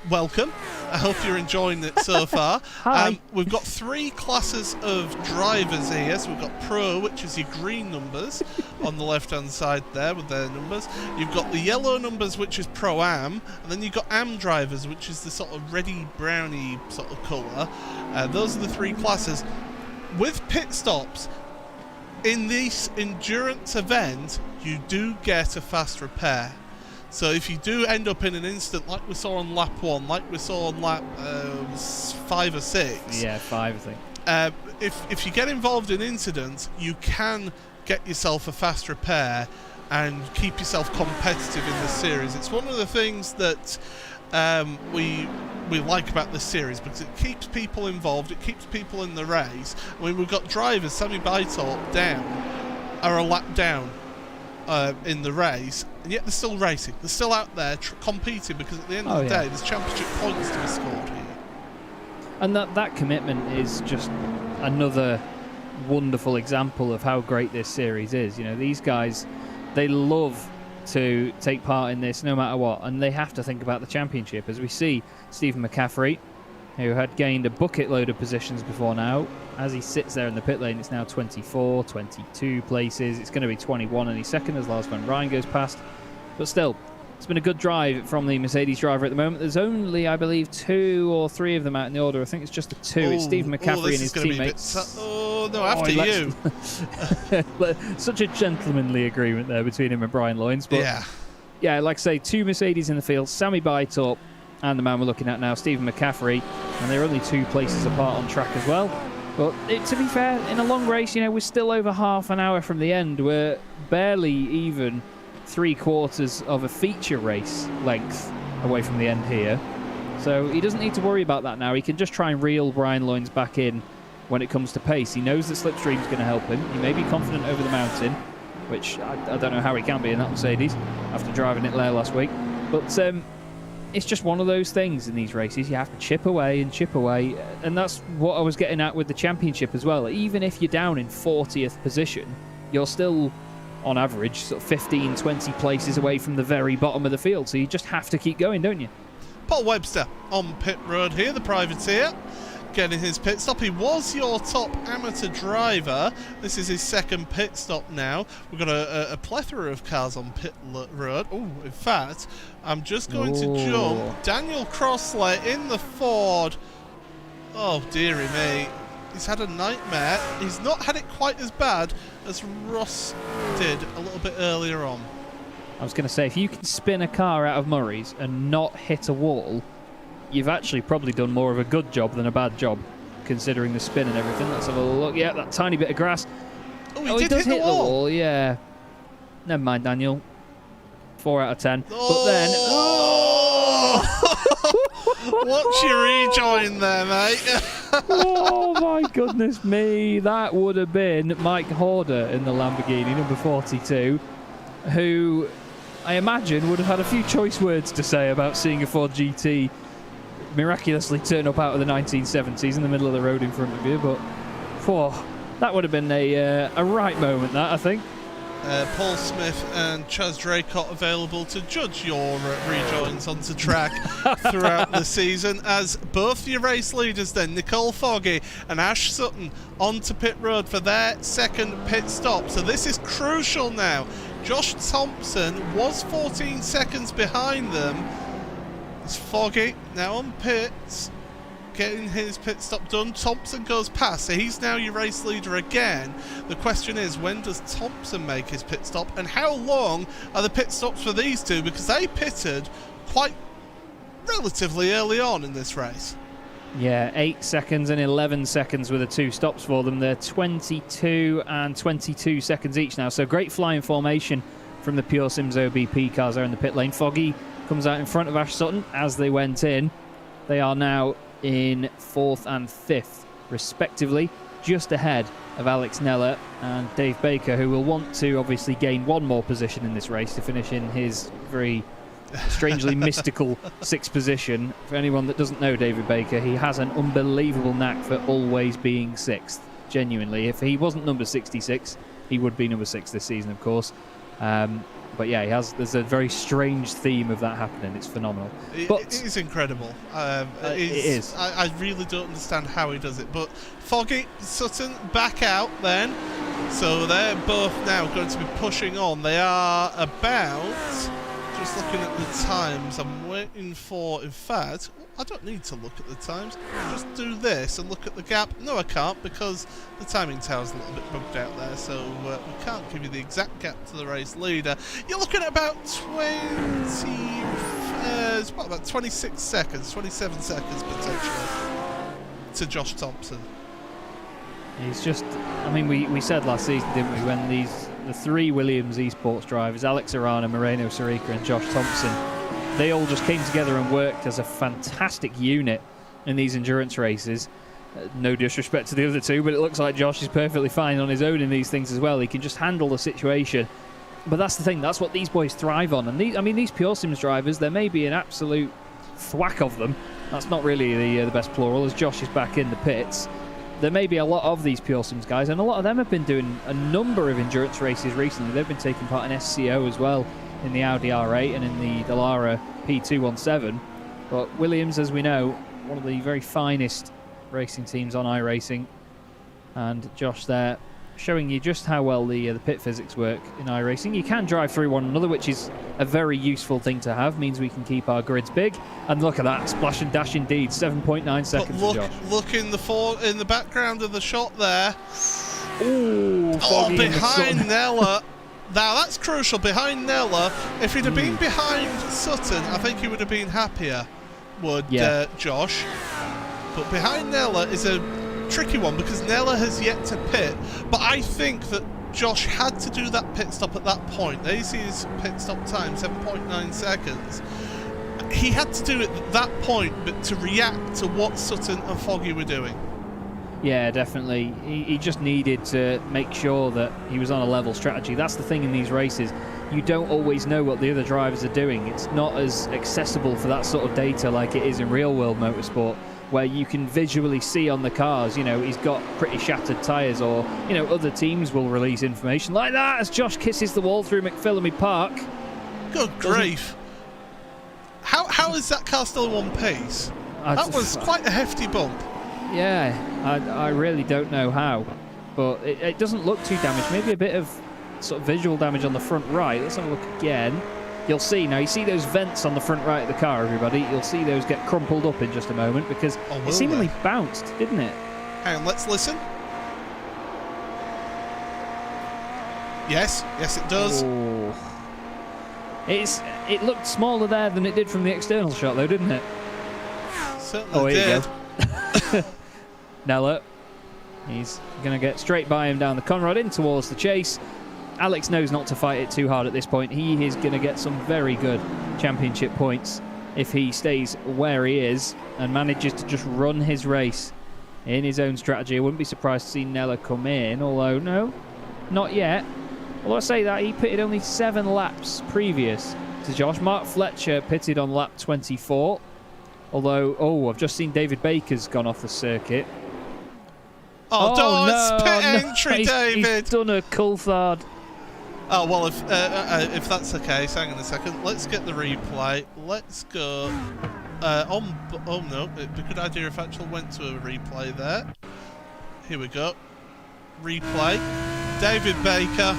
welcome. I hope you're enjoying it so far. Hi. We've got 3 classes of drivers here. So we've got Pro, which is your green numbers on the left-hand side there with their numbers. You've got the yellow numbers, which is Pro-Am, and then you've got Am drivers, which is the sort of reddy browny sort of colour. Those are the 3 classes. With pit stops, in this endurance event, you do get a fast repair. So if you do end up in an incident like we saw on lap 1, like we saw on lap 5 or 6. Yeah, 5 I think. If you get involved in incidents, you can get yourself a fast repair and keep yourself competitive in the series. It's one of the things that we like about this series, because it keeps people involved, it keeps people in the race. I mean, we've got drivers, Sammy Beitorp are a lap down in the race, and yet they're still racing. They're still out there competing, because at the end of the day, there's championship points to be scored here. And that commitment is just another wonderful example of how great this series is. You know, these guys, they love to take part in this no matter what, and they have to think about the championship. As we see Stephen McCaffrey, who had gained a bucket load of positions before now, as he sits there in the pit lane, it's now 24, 22 places. It's going to be 21 any second as Lars van Rijn goes past. But still, it's been a good drive from the Mercedes driver at the moment. There's only, I believe, 2 or 3 of them out in the order. I think it's just the 2. It's Stephen McCaffrey and his teammates. After you. Such a gentlemanly agreement there between him and Brian Loynes. But yeah, like I say, 2 Mercedes in the field, Sammy Beitorp and the man we're looking at now, Stephen McCaffrey, and they're only 2 places apart on track as well. But to be fair, in a long race, you know, we're still over half an hour from the end. We're barely even 3/4 of a feature race length away from the end here. So he doesn't need to worry about that now. He can just try and reel Brian Loynes back in when it comes to pace. He knows that slipstream's going to help him. He may be confident over the mountain, which I don't know how he can be in that Mercedes after driving it there last week. But it's just one of those things in these races. You have to chip away and chip away, and that's what I was getting at with the championship as well. Even if you're down in 40th position, you're still, on average, sort of 15, 20 places away from the very bottom of the field. So you just have to keep going, don't you? Paul Webster on pit road here, the privateer, getting his pit stop. He was your top amateur driver. This is his second pit stop now. We've got a plethora of cars on pit road. Oh, in fact, I'm just going to jump. Daniel Crossley in the Ford. Oh, dearie me. He's had a nightmare. He's not had it quite as bad as Ross did a little bit earlier on. I was going to say, if you can spin a car out of Murray's and not hit a wall, you've actually probably done more of a good job than a bad job, considering the spin and everything. Let's have a look. Yeah, that tiny bit of grass. Oh, he does hit the wall. Yeah. Never mind, Daniel. 4 out of 10. Oh! But then... Watch your rejoin there, mate. Oh, my goodness me. That would have been Mike Horder in the Lamborghini, number 42, who I imagine would have had a few choice words to say about seeing a Ford GT miraculously turn up out of the 1970s in the middle of the road in front of you. But that would have been a right moment, that, I think. Paul Smith and Chaz Draycott available to judge your rejoins onto track throughout the season, as both your race leaders then, Nicole Foggy and Ash Sutton, onto pit road for their second pit stop. So this is crucial now. Josh Thompson was 14 seconds behind them. It's Foggy now on pits, getting his pit stop done. Thompson goes past, so he's now your race leader again. The question is, when does Thompson make his pit stop, and how long are the pit stops for these two, because they pitted quite relatively early on in this race. Yeah, 8 seconds and 11 seconds were the 2 stops for them. They're 22 and 22 seconds each now, so great flying formation from the Pure Sims OBP cars there in the pit lane. Foggy comes out in front of Ash Sutton as they went in. They are now in 4th and 5th, respectively, just ahead of Alex Neller and Dave Baker, who will want to obviously gain one more position in this race to finish in his very strangely mystical 6th position. For anyone that doesn't know David Baker, he has an unbelievable knack for always being 6th. Genuinely, if he wasn't number 66, he would be number 6 this season, of course. But yeah, there's a very strange theme of that happening. It's phenomenal. It is incredible. It is. I really don't understand how he does it. But Foggy, Sutton back out then. So they're both now going to be pushing on. They are about, just looking at the times, I'm waiting for, in fact, I don't need to look at the times. I'll just do this and look at the gap. No, I can't, because the timing tower's a little bit bugged out there, so we can't give you the exact gap to the race leader. You're looking at about 26 seconds, 27 seconds potentially to Josh Thompson. He's just, I mean, we said last season, didn't we, when the 3 Williams esports drivers, Alex Arana, Moreno Sarica and Josh Thompson, they all just came together and worked as a fantastic unit in these endurance races. No disrespect to the other two, but it looks like Josh is perfectly fine on his own in these things as well. He can just handle the situation. But that's the thing, that's what these boys thrive on. And these Pure Sims drivers, there may be an absolute thwack of them. That's not really the best plural, as Josh is back in the pits. There may be a lot of these Pure Sims guys, and a lot of them have been doing a number of endurance races recently. They've been taking part in SCO as well, in the Audi R8 and in the Dallara P217. But Williams, as we know, one of the very finest racing teams on iRacing. And Josh there showing you just how well the pit physics work in iRacing. You can drive through one another, which is a very useful thing to have. Means we can keep our grids big. And look at that, splash and dash indeed. 7.9 seconds for Josh. Look in the background of the shot there. Ooh, behind Nella. Now that's crucial. Behind Nella, if he'd have been behind Sutton, I think he would have been happier. Would Josh? But behind Nella is a tricky one because Nella has yet to pit, but I think that Josh had to do that pit stop at that point. There you see his pit stop time, 7.9 seconds. He had to do it at that point, but to react to what Sutton and Foggy were doing. Yeah, definitely. He just needed to make sure that he was on a level strategy. That's the thing in these races. You don't always know what the other drivers are doing. It's not as accessible for that sort of data like it is in real-world motorsport, where you can visually see on the cars, you know, he's got pretty shattered tyres, or, you know, other teams will release information like that as Josh kisses the wall through McPhillamy Park. Good grief. How is that car still in one piece? That was quite a hefty bump. Yeah, I really don't know how, but it doesn't look too damaged. Maybe a bit of sort of visual damage on the front right. Let's have a look again. You'll see now, you see those vents on the front right of the car, everybody. You'll see those get crumpled up in just a moment because it seemingly bounced, didn't it? Hang on, let's listen. Yes, it does. Oh. It looked smaller there than it did from the external shot, though, didn't it? Certainly here did. You go. Nella, he's going to get straight by him down the Conrad in towards the chase. Alex knows not to fight it too hard at this point. He is going to get some very good championship points if he stays where he is and manages to just run his race in his own strategy. I wouldn't be surprised to see Nella come in, although no, not yet. Although I say that, he pitted only 7 laps previous to Josh. Mark Fletcher pitted on lap 24, although, I've just seen David Baker's gone off the circuit. It's pit entry, David. He's done a Coulthard. Oh, well, if that's the case, hang on a second. Let's get the replay. Let's go. Oh, no. It'd be a good idea if I actually went to a replay there. Here we go. Replay. David Baker.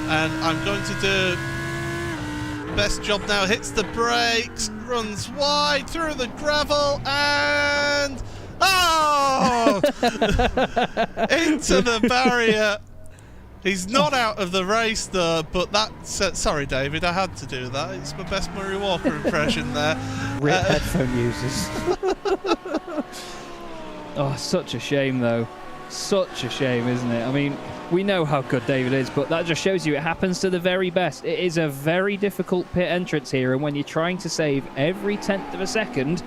And I'm going to do best job now. Hits the brakes. Runs wide through the gravel. And... Oh! Into the barrier. He's not out of the race, though, but that's... sorry, David, I had to do that. It's my best Murray Walker impression there. Rip headphone users. Oh, such a shame, though. Such a shame, isn't it? I mean, we know how good David is, but that just shows you it happens to the very best. It is a very difficult pit entrance here, and when you're trying to save every 10th of a second,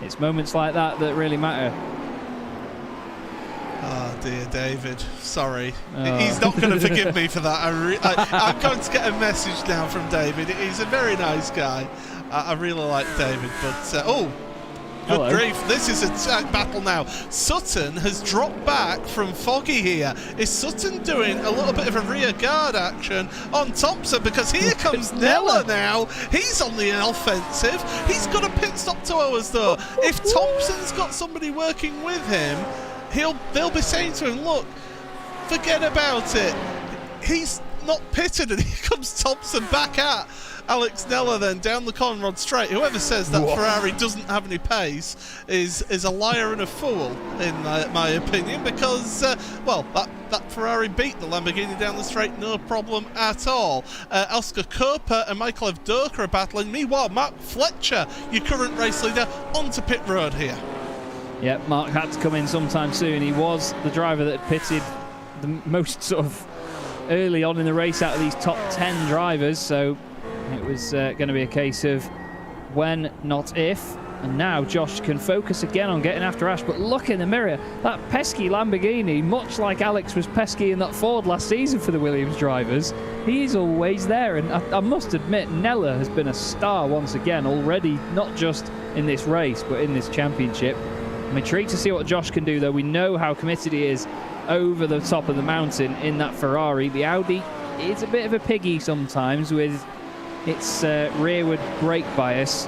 it's moments like that that really matter. Oh dear, David. Sorry. He's not going to forgive me for that. I'm going to get a message now from David. He's a very nice guy. I really like David, but... good grief. This is a tight battle now. Sutton has dropped back from Foggy here. Is Sutton doing a little bit of a rear guard action on Thompson? Because here comes Nella now. He's on the offensive. He's got a pit stop to ours, though. If Thompson's got somebody working with him... They'll be saying to him, look, forget about it. He's not pitted, and here comes Thompson back at Alex Nella then down the Conrad straight. Whoever says that Ferrari doesn't have any pace is a liar and a fool, in my opinion, because, that Ferrari beat the Lamborghini down the straight, no problem at all. Oscar Koper and Michael Evdoka are battling. Meanwhile, Mark Fletcher, your current race leader, onto pit road here. Yeah, Mark had to come in sometime soon. He was the driver that had pitted the most sort of early on in the race out of these top 10 drivers, so it was going to be a case of when, not if. And now Josh can focus again on getting after Ash. But look in the mirror, that pesky Lamborghini, much like Alex was pesky in that Ford last season for the Williams drivers, he's always there. And I must admit, Nella has been a star once again already, not just in this race, but in this championship. I'm intrigued to see what Josh can do, though. We know how committed he is over the top of the mountain in that Ferrari. The Audi is a bit of a piggy sometimes with its rearward brake bias.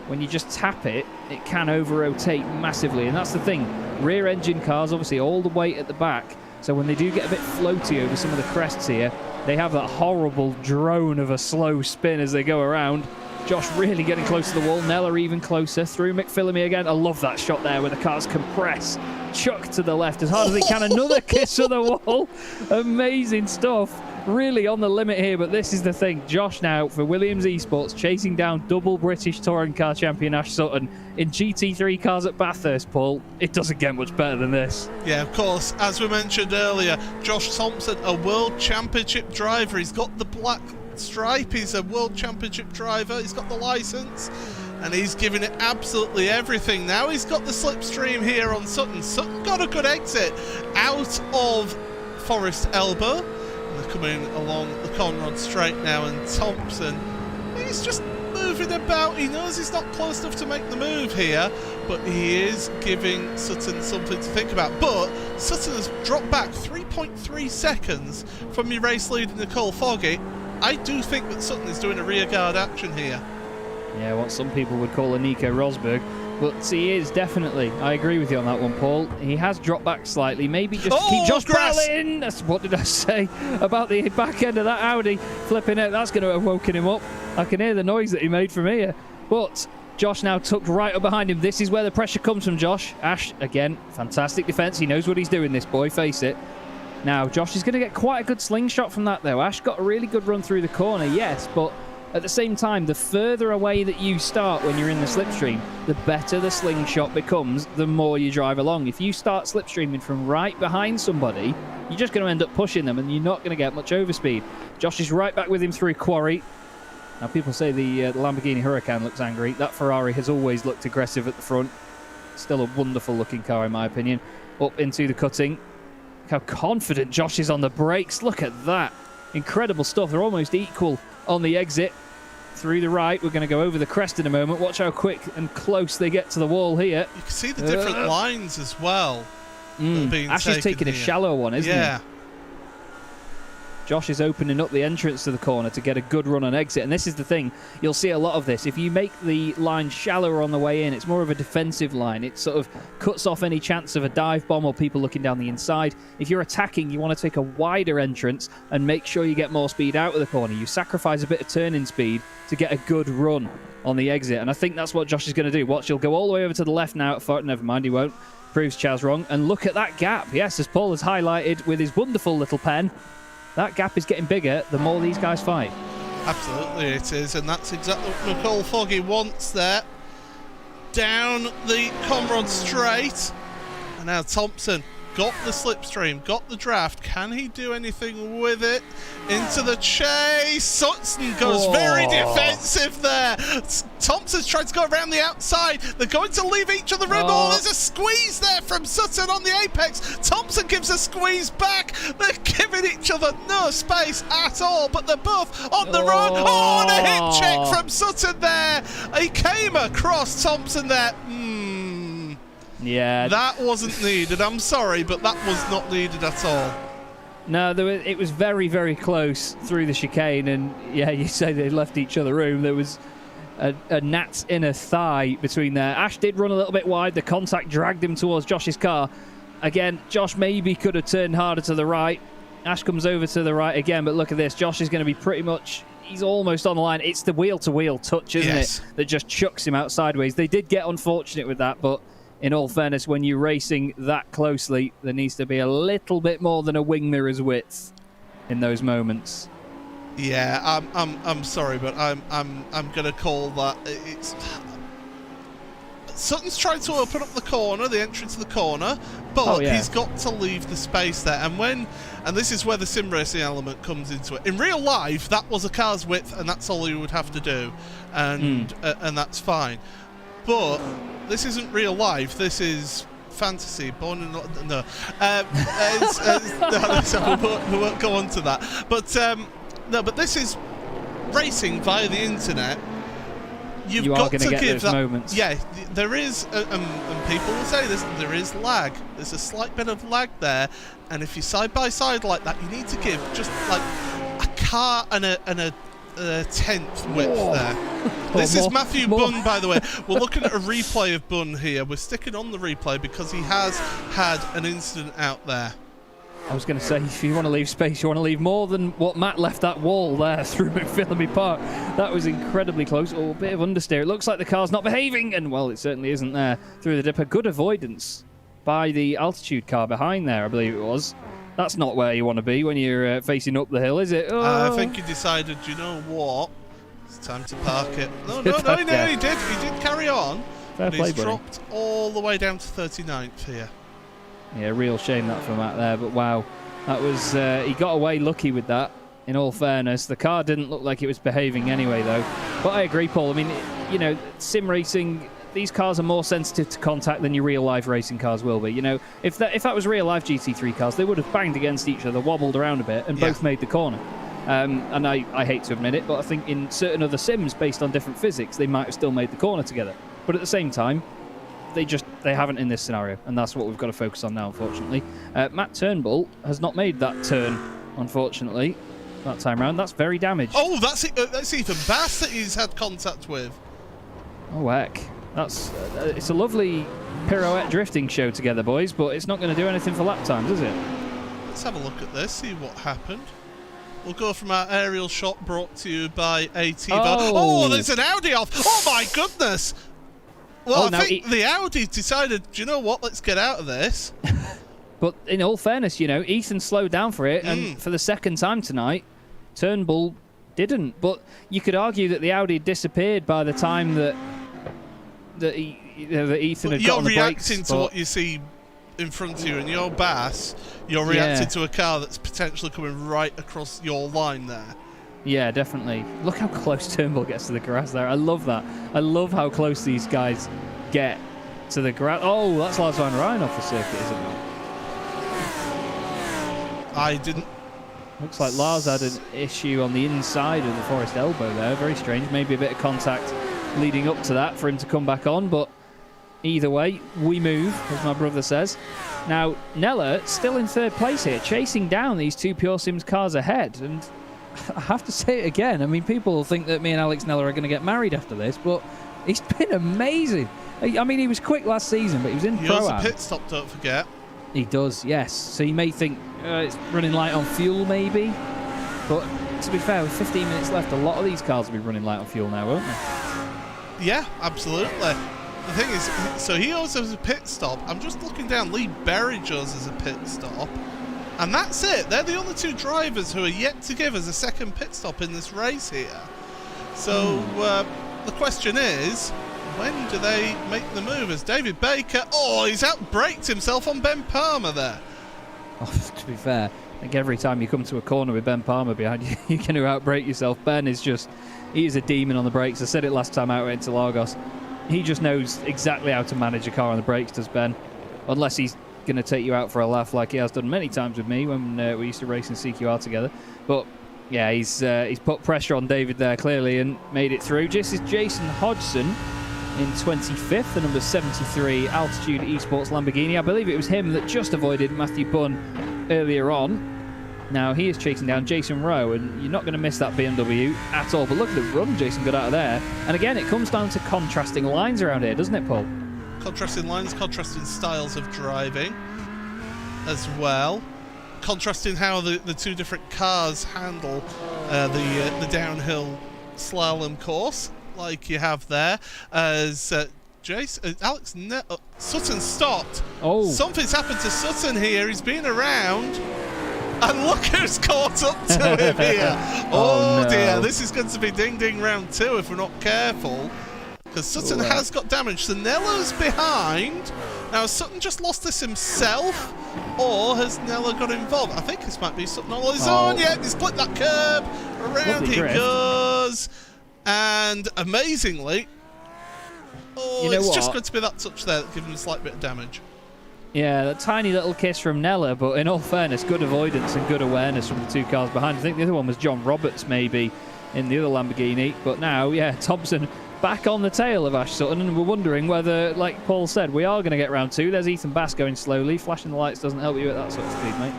When you just tap it, it can over-rotate massively, and that's the thing. Rear-engine cars, obviously, all the weight at the back, so when they do get a bit floaty over some of the crests here, they have that horrible drone of a slow spin as they go around. Josh really getting close to the wall. Nella even closer. Through McPhillamy again. I love that shot there where the cars compress. Chuck to the left as hard as they can. Another kiss of the wall. Amazing stuff. Really on the limit here, but this is the thing. Josh now for Williams Esports chasing down double British touring car champion Ash Sutton in GT3 cars at Bathurst, Paul. It doesn't get much better than this. Yeah, of course. As we mentioned earlier, Josh Thompson, a World Championship driver. He's got the black stripe. He's a World Championship driver. He's got the license. And he's giving it absolutely everything. Now he's got the slipstream here on Sutton. Sutton got a good exit out of Forest Elbow. They're coming along the Conrod Straight now, and Thompson, he's just moving about. He knows he's not close enough to make the move here, but he is giving Sutton something to think about. But Sutton has dropped back 3.3 seconds from your race leader Nicole Foggy. I do think that Sutton is doing a rearguard action here. Yeah, what some people would call a Nico Rosberg. But he is definitely. I agree with you on that one, Paul. He has dropped back slightly. Maybe just to keep Josh Bralin. That's what did I say about the back end of that Audi flipping out? That's going to have woken him up. I can hear the noise that he made from here. But Josh now tucked right up behind him. This is where the pressure comes from Josh. Ash, again, fantastic defence. He knows what he's doing, this boy. Face it. Now, Josh is going to get quite a good slingshot from that, though. Ash got a really good run through the corner, yes, but at the same time, the further away that you start when you're in the slipstream, the better the slingshot becomes, the more you drive along. If you start slipstreaming from right behind somebody, you're just going to end up pushing them and you're not going to get much overspeed. Josh is right back with him through Quarry. Now, people say the Lamborghini Huracan looks angry. That Ferrari has always looked aggressive at the front. Still a wonderful looking car, in my opinion. Up into the cutting. Look how confident Josh is on the brakes. Look at that. Incredible stuff. They're almost equal on the exit. Through the right, we're going to go over the crest in a moment. Watch how quick and close they get to the wall here. You can see the different lines as well. Ash is taking a shallow one, isn't he? Josh is opening up the entrance to the corner to get a good run on exit. And this is the thing. You'll see a lot of this. If you make the line shallower on the way in, it's more of a defensive line. It sort of cuts off any chance of a dive bomb or people looking down the inside. If you're attacking, you want to take a wider entrance and make sure you get more speed out of the corner. You sacrifice a bit of turning speed to get a good run on the exit. And I think that's what Josh is going to do. Watch, he'll go all the way over to the left now. Never mind, he won't. Proves Chaz wrong. And look at that gap. Yes, as Paul has highlighted with his wonderful little pen, that gap is getting bigger the more these guys fight. Absolutely it is, and that's exactly what Nicole Foggy wants there. Down the Conrod Straight. And now Thompson got the slipstream, got the draft. Can he do anything with it? Into the chase. Sutton goes very defensive there. Thompson's trying to go around the outside. They're going to leave each other room. There's a squeeze there from Sutton on the apex. Thompson gives a squeeze back. They're giving each other no space at all, but they're both on the run. And a hip check from Sutton there. He came across Thompson there. Yeah. That wasn't needed. I'm sorry, but that was not needed at all. No, it was very, very close through the chicane, and yeah, you say they left each other room. There was a gnat's inner thigh between there. Ash did run a little bit wide. The contact dragged him towards Josh's car. Again, Josh maybe could have turned harder to the right. Ash comes over to the right again, but look at this. Josh is going to be pretty much... He's almost on the line. It's the wheel-to-wheel touch, isn't it, that just chucks him out sideways. They did get unfortunate with that, but... In all fairness, when you're racing that closely, there needs to be a little bit more than a wing mirror's width in those moments. Yeah, I'm sorry, but I'm going to call that. It's Sutton's trying to open up the corner, the entry to the corner, but he's got to leave the space there. And this is where the sim racing element comes into it. In real life, that was a car's width, and that's all you would have to do, and that's fine. But this isn't real life. This is fantasy. Born in no, we won't go on to that. But no, but this is racing via the internet. You've got to give that moments. Yeah, there is, and people will say this. There is lag. There's a slight bit of lag there, and if you're side by side like that, you need to give just like a car and a tenth width there. This is Matthew Bunn, by the way. We're looking at a replay of Bunn here. We're sticking on the replay because he has had an incident out there. I was going to say, if you want to leave space, you want to leave more than what Matt left that wall there through McPhillamy Park. That was incredibly close. Oh, a bit of understeer. It looks like the car's not behaving, and, well, it certainly isn't there through the dipper. Good avoidance by the altitude car behind there, I believe it was. That's not where you want to be when you're facing up the hill, is it? Oh. I think he decided, you know what? It's time to park it. No, he did. He did carry on. Fair play, he's dropped all the way down to 39th here. Yeah, real shame that for Matt there, but wow. That was, he got away lucky with that, in all fairness. The car didn't look like it was behaving anyway, though. But I agree, Paul. I mean, you know, sim racing, these cars are more sensitive to contact than your real-life racing cars will be. You know, if that was real-life GT3 cars, they would have banged against each other, wobbled around a bit, and both made the corner. And I hate to admit it, but I think in certain other sims, based on different physics, they might have still made the corner together. But at the same time, they haven't in this scenario, and that's what we've got to focus on now, unfortunately. Matt Turnbull has not made that turn, unfortunately, that time round. That's very damaged. Oh, that's Ethan Bass that he's had contact with. Oh, heck. It's a lovely pirouette drifting show together, boys, but it's not going to do anything for lap times, is it? Let's have a look at this, see what happened. We'll go from our aerial shot brought to you by ATV. Oh, there's an Audi off. Oh, my goodness. Well, I think the Audi decided, do you know what, let's get out of this. But in all fairness, you know, Ethan slowed down for it, and for the second time tonight, Turnbull didn't. But you could argue that the Audi disappeared by the time that Ethan had got on the brakes. You're reacting to what you see in front of you, and your Bass, you're reacting to a car that's potentially coming right across your line there. Yeah, definitely. Look how close Turnbull gets to the grass there. I love that. I love how close these guys get to the grass. Oh, that's Lars van Rijn off the circuit, isn't it? I didn't. Looks like Lars had an issue on the inside of the Forest elbow there. Very strange. Maybe a bit of contact leading up to that for him to come back on. But either way, we move, as my brother says. Now, Nella still in third place here, chasing down these two Pure Sims cars ahead. And I have to say it again. I mean, people think that me and Alex Nella are going to get married after this, but he's been amazing. I mean, he was quick last season, but he was in Pro-Am. He has a pit stop, don't forget. He does, yes. So you may think it's running light on fuel, maybe. But to be fair, with 15 minutes left, a lot of these cars will be running light on fuel now, won't they? Yeah, absolutely. The thing is, so he also has a pit stop. I'm just looking down. Lee Berridge's as a pit stop. And that's it. They're the only two drivers who are yet to give us a second pit stop in this race here. So the question is, when do they make the move? As David Baker, he's outbraked himself on Ben Palmer there. Oh, to be fair, I think every time you come to a corner with Ben Palmer behind you, you're going to outbrake yourself. Ben is he is a demon on the brakes. I said it last time out into Lagos. He just knows exactly how to manage a car on the brakes, does Ben. Unless he's going to take you out for a laugh like he has done many times with me when we used to race in CQR together. But yeah, he's put pressure on David there clearly and made it through. This is Jason Hodgson in 25th, the number 73 Altitude Esports Lamborghini. I believe it was him that just avoided Matthew Bunn earlier on. Now he is chasing down Jason Rowe, and you're not going to miss that BMW at all. But look at the run Jason got out of there. And again, it comes down to contrasting lines around here, doesn't it, Paul? Contrasting lines, contrasting styles of driving as well. Contrasting how the two different cars handle the downhill slalom course, like you have there. As Sutton stopped. Oh. Something's happened to Sutton here. He's been around. And look who's caught up to him here. Oh, no. Dear. This is going to be ding-ding round 2 if we're not careful. because Sutton has got damage. So Nella's behind. Now, has Sutton just lost this himself, or has Nella got involved? I think this might be Sutton all his own. Yeah, he's clipped that curb. Around he goes. And amazingly, it's just going to be that touch there that gives him a slight bit of damage. Yeah, that tiny little kiss from Nella, but in all fairness, good avoidance and good awareness from the two cars behind. I think the other one was John Roberts, maybe, in the other Lamborghini. But now, yeah, Thompson back on the tail of Ash Sutton, and we're wondering whether, like Paul said, we are going to get round 2. There's Ethan Bass going slowly. Flashing the lights doesn't help you at that sort of speed, mate.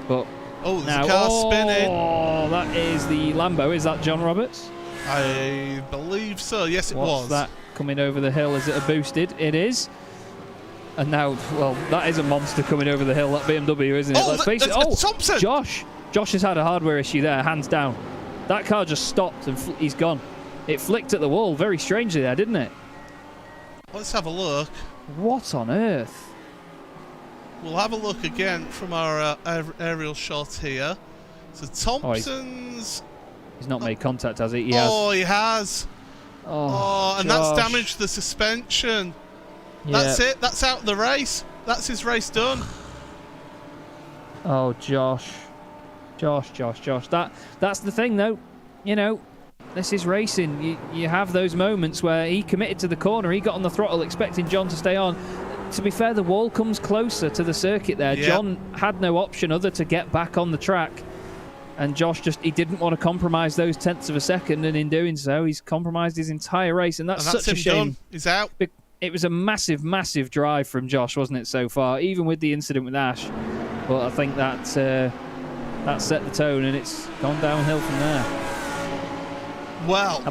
But there's now, a car spinning. Oh, that is the Lambo. Is that John Roberts? I believe so. Yes, it was. What's that coming over the hill? Is it a boosted? It is. And now, well, that is a monster coming over the hill, that BMW, isn't it? Let's face it. Thompson! Josh has had a hardware issue there, hands down. That car just stopped and he's gone. It flicked at the wall very strangely there, didn't it? Let's have a look. What on earth? We'll have a look again from our aerial shot here. So Thompson's... He's not made contact, has he? He has. And that's damaged the suspension. Yeah. That's it. That's out of the race. That's his race done. Oh, Josh. That's the thing, though. You know, this is racing. You have those moments where he committed to the corner. He got on the throttle expecting John to stay on. To be fair, the wall comes closer to the circuit there. Yep. John had no option other to get back on the track. And Josh he didn't want to compromise those tenths of a second. And in doing so, he's compromised his entire race. And that's such a shame. Done. He's out. It was a massive, massive drive from Josh, wasn't it, so far, even with the incident with Ash. But I think that set the tone, and it's gone downhill from there. Well,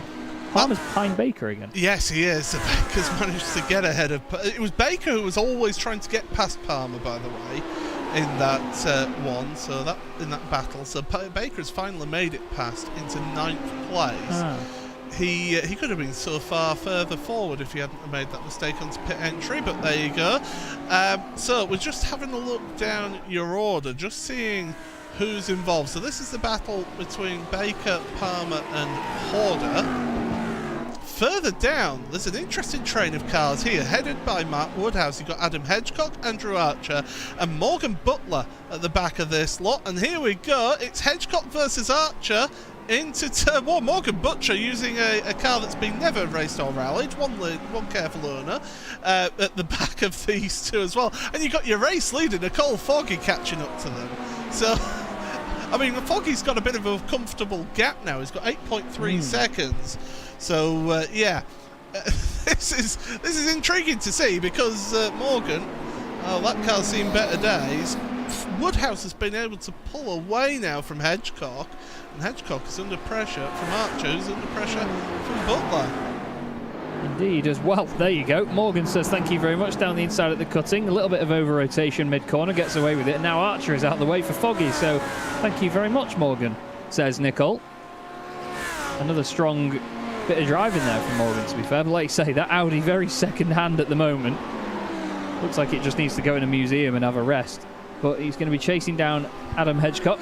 Palmer's Pine Baker again. Yes, he is. So Baker's managed to get ahead of... It was Baker who was always trying to get past Palmer, by the way, in that in that battle. So Baker's finally made it past into 9th place. He could have been so far further forward if he hadn't made that mistake on pit entry, but there you go. So we're just having a look down your order, just seeing who's involved. So this is the battle between Baker, Palmer and Horder. Further down, there's an interesting train of cars here, headed by Matt Woodhouse. You've got Adam Hedgecock, Andrew Archer, and Morgan Butler at the back of this lot. And here we go, it's Hedgecock versus Archer into turn 1. Morgan Butcher using a car that's been never raced or rallied, one careful owner, at the back of these two as well. And you've got your race leader, Nicole Foggy, catching up to them. So, I mean, Foggy's got a bit of a comfortable gap now. He's got 8.3 seconds. So, this is intriguing to see because Morgan, that car's seen better days. Woodhouse has been able to pull away now from Hedgecock, and Hedgecock is under pressure from Archer, who's under pressure from Butler. Indeed, as well. There you go. Morgan says thank you very much down the inside at the cutting. A little bit of over-rotation mid-corner, gets away with it. And now Archer is out of the way for Foggy, so thank you very much, Morgan, says Nicole. Another strong bit of driving there from Morgan, to be fair. But like you say, that Audi very second-hand at the moment. Looks like it just needs to go in a museum and have a rest. But he's going to be chasing down Adam Hedgecock,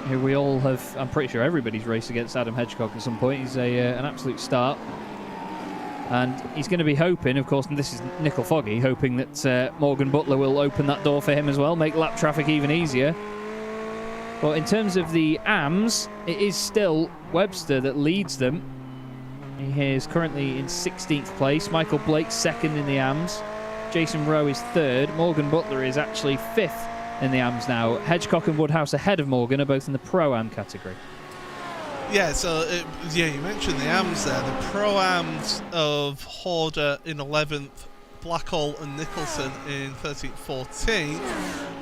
who we all have... I'm pretty sure everybody's raced against Adam Hedgecock at some point. He's an absolute start. And he's going to be hoping, of course, and this is Nicole Foggy, hoping that Morgan Butler will open that door for him as well, make lap traffic even easier. But in terms of the AMs, it is still Webster that leads them. He is currently in 16th place. Michael Blake second in the AMs. Jason Rowe is third. Morgan Butler is actually fifth in the AMs now. Hedgecock and Woodhouse ahead of Morgan are both in the Pro-Am category. Yeah, so you mentioned the AMs there. The Pro-Ams of Horder in 11th, Blackhall and Nicholson in 13th, 14th.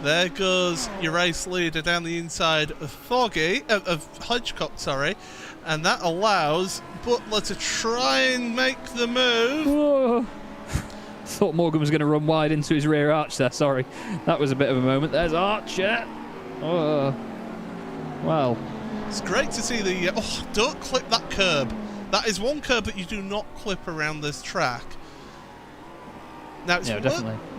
There goes your race leader down the inside of Hedgecock, and that allows Butler to try and make the move. Whoa. Thought Morgan was going to run wide into his rear arch there. Sorry, that was a bit of a moment. There's Archer. Oh, well. It's great to see the... don't clip that curb. That is one curb that you do not clip around this track. Now, it's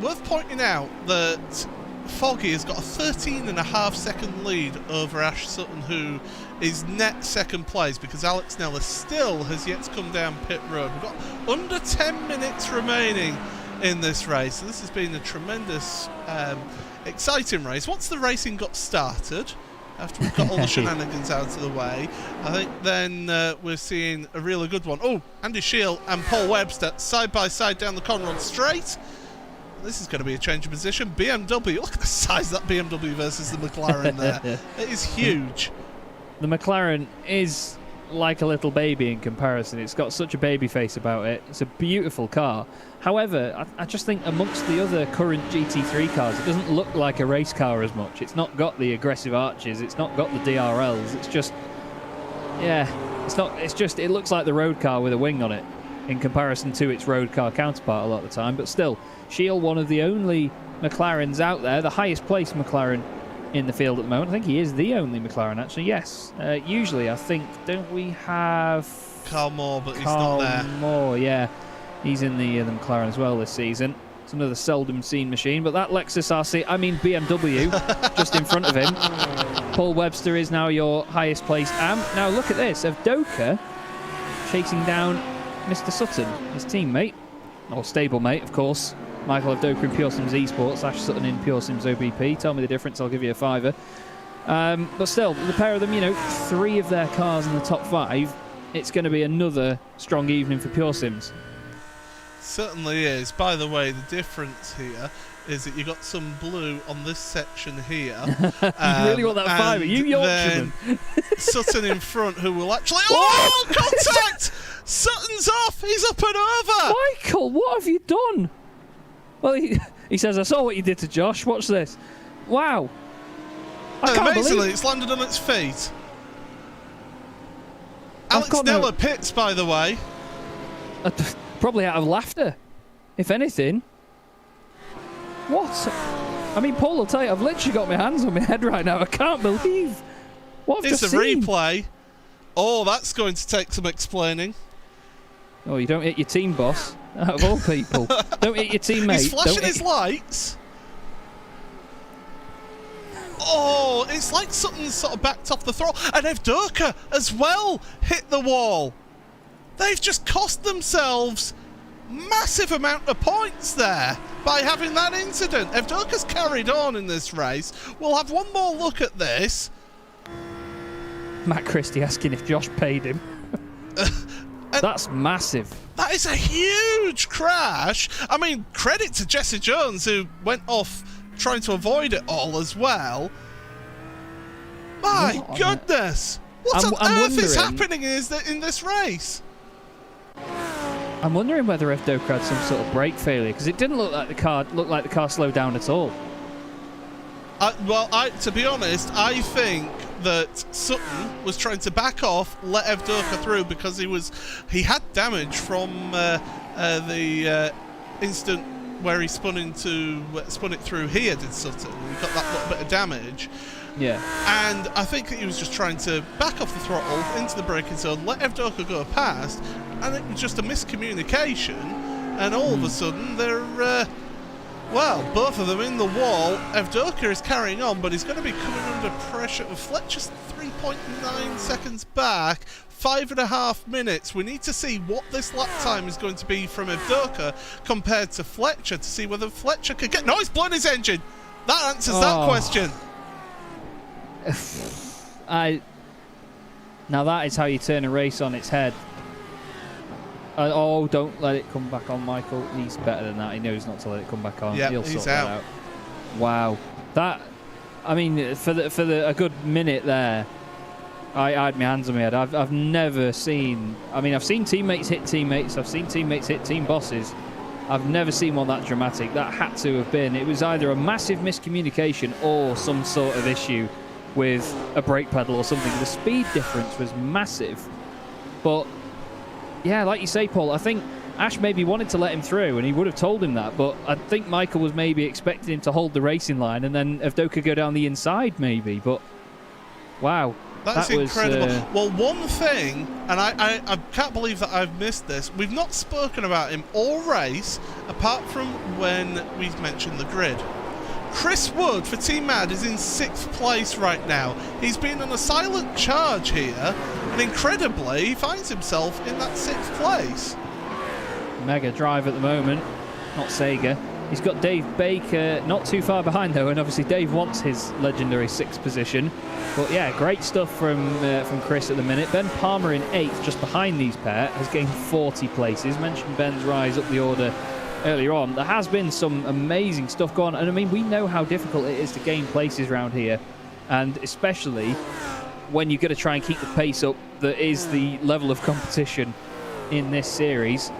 worth pointing out that Foggy has got a 13.5-second lead over Ash Sutton, who is net second place, because Alex Nellis still has yet to come down pit road. We've got under 10 minutes remaining in this race. So this has been a tremendous, exciting race. Once the racing got started, after we've got all the shenanigans out of the way, I think then we're seeing a really good one. Oh, Andy Shield and Paul Webster side by side down the Conrod straight. This is going to be a change of position. BMW, look at the size of that BMW versus the McLaren there. It is huge. The McLaren is like a little baby in comparison. It's got such a baby face about it. It's a beautiful car. However, I just think amongst the other current GT3 cars, it doesn't look like a race car as much. It's not got the aggressive arches. It's not got the DRLs. It's just, yeah, it looks like the road car with a wing on it in comparison to its road car counterpart a lot of the time. But still, Shield, one of the only McLarens out there, the highest placed McLaren in the field at the moment. I think he is the only McLaren, actually, yes. Usually, I think, don't we have... Carl Moore, but he's not there. Moore, yeah. He's in the McLaren as well this season. It's another seldom seen machine, but that Lexus BMW, just in front of him. Paul Webster is now your highest placed AM. Now look at this, Avdoka chasing down Mr. Sutton, his teammate, or stablemate, of course. Michael Avdoka in Pure Sims Esports, Ash Sutton in Pure Sims OBP. Tell me the difference, I'll give you a fiver. But still, the pair of them, you know, 3 of their cars in the top 5. It's going to be another strong evening for Pure Sims. Certainly is. By the way, the difference here is that you got some blue on this section here. You really want that fiver? You Yorkshireman. Sutton in front, who will actually... Oh, contact! Sutton's off! He's up and over! Michael, what have you done? Well, he says, I saw what you did to Josh. Watch this. Wow. Amazingly, it's landed on its feet. Alex Neller pits, by the way. Probably out of laughter, if anything. What? I mean, Paul will tell you, I've literally got my hands on my head right now. I can't believe what I've just seen. It's a replay. Oh, that's going to take some explaining. Oh, you don't hit your team boss, out of all people. Don't hit your teammate. He's flashing his lights. Oh, it's like something sort of backed off the throttle. And Avdoka as well hit the wall. They've just cost themselves massive amount of points there by having that incident. Avdoka's carried on in this race. We'll have one more look at this. Matt Christie asking if Josh paid him. That's massive. That is a huge crash. I mean, credit to Jesse Jones, who went off trying to avoid it all as well. My goodness. What on earth is happening in this race? I'm wondering whether Avdoka had some sort of brake failure, because it didn't look like the car slowed down at all. To be honest, I think that Sutton was trying to back off, let Avdoka through, because he had damage from the instant where he spun it through here, did Sutton. He got that little bit of damage. Yeah. And I think that he was just trying to back off the throttle into the braking zone, let Avdoka go past, and it was just a miscommunication. And all of a sudden, they're, both of them in the wall. Avdoka is carrying on, but he's going to be coming under pressure. Fletcher's 3.9 seconds back. 5.5 minutes. We need to see what this lap time is going to be from Avdoka compared to Fletcher to see whether Fletcher could get... No, he's blown his engine. That answers that question. Now that is how you turn a race on its head. Don't let it come back on, Michael. He's better than that. He knows not to let it come back on. Yeah, he'll he's sort that out. Wow. That, I mean, for a good minute there, I had my hands on my head. I've never seen... I mean, I've seen teammates hit teammates. I've seen teammates hit team bosses. I've never seen one that dramatic. That had to have been... It was either a massive miscommunication or some sort of issue with a brake pedal or something. The speed difference was massive. But, yeah, like you say, Paul, I think Ash maybe wanted to let him through, and he would have told him that. But I think Michael was maybe expecting him to hold the racing line and then Avdoka go down the inside, maybe. But, wow. That's incredible. Well, one thing, and I can't believe that I've missed this, we've not spoken about him all race, apart from when we've mentioned the grid. Chris Wood for Team Mad is in 6th place right now. He's been on a silent charge here, and incredibly, he finds himself in that 6th place. Mega drive at the moment, not Sega. He's got Dave Baker not too far behind though, and obviously Dave wants his legendary 6th position. But yeah, great stuff from Chris at the minute. Ben Palmer in 8th, just behind these pair, has gained 40 places. Mentioned Ben's rise up the order earlier on. There has been some amazing stuff going on, and I mean, we know how difficult it is to gain places around here, and especially when you've got to try and keep the pace up that is the level of competition in this series.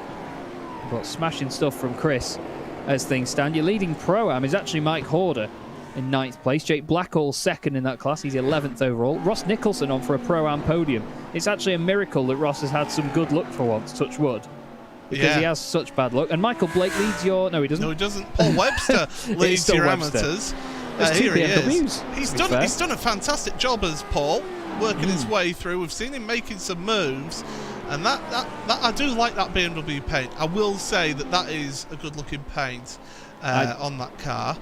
But smashing stuff from Chris as things stand. Your leading Pro-Am is actually Mike Horder in 9th place. Jake Blackall 2nd in that class. He's 11th overall. Ross Nicholson on for a Pro-Am podium. It's actually a miracle that Ross has had some good luck for once, touch wood. Because he has such bad luck. And Michael Blake leads your... No, he doesn't. No, he doesn't. Paul Webster leads your amateurs. Here he is. He's done a fantastic job as Paul, working his way through. We've seen him making some moves. And that I do like that BMW paint. I will say that is a good-looking paint on that car.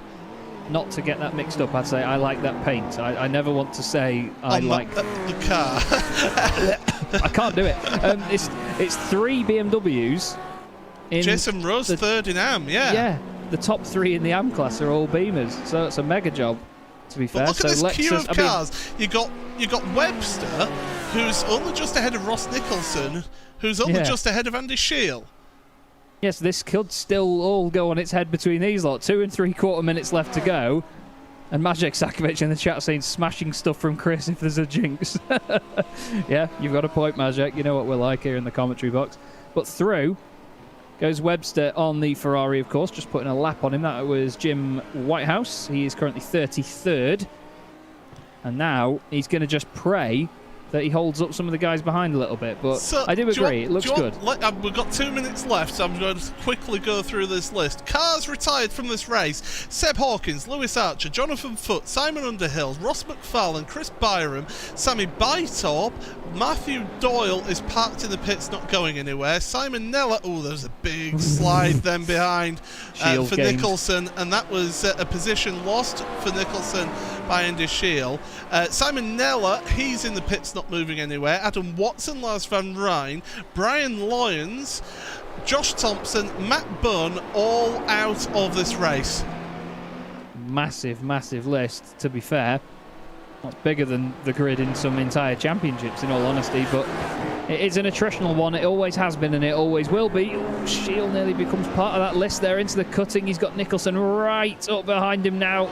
Not to get that mixed up, I'd say I like that paint. I never want to say I like the car. I can't do it. It's 3 BMWs. Jason Rose 3rd in AM. Yeah. The top 3 in the AM class are all Beamers, so it's a mega job. To be fair, but look at this queue of cars. You got Webster, who's only just ahead of Ross Nicholson, who's only just ahead of Andy Shield. Yes, this could still all go on its head between these lot. 2 3/4 minutes left to go. And Magic Sakovic in the chat saying smashing stuff from Chris if there's a jinx. Yeah, you've got a point, Magic. You know what we're like here in the commentary box. But through goes Webster on the Ferrari, of course, just putting a lap on him. That was Jim Whitehouse. He is currently 33rd. And now he's going to just pray that he holds up some of the guys behind a little bit. But I do agree, it looks good. We've got 2 minutes left, so I'm going to quickly go through this list. Cars retired from this race: Seb Hawkins, Lewis Archer, Jonathan Foote, Simon Underhill, Ross McFarlane, Chris Byram, Sammy Bytorp, Matthew Doyle is parked in the pits, not going anywhere. Simon Neller, there's a big slide then behind for Nicholson, and that was a position lost for Nicholson by Andy Shield. Simon Neller, he's in the pits, not moving anywhere. Adam Watson, Lars Van Rijn, Brian Lyons, Josh Thompson, Matt Bunn, all out of this race. Massive, massive list, to be fair. That's bigger than the grid in some entire championships, in all honesty, but it is an attritional one. It always has been and it always will be. Shield nearly becomes part of that list there into the cutting. He's got Nicholson right up behind him now.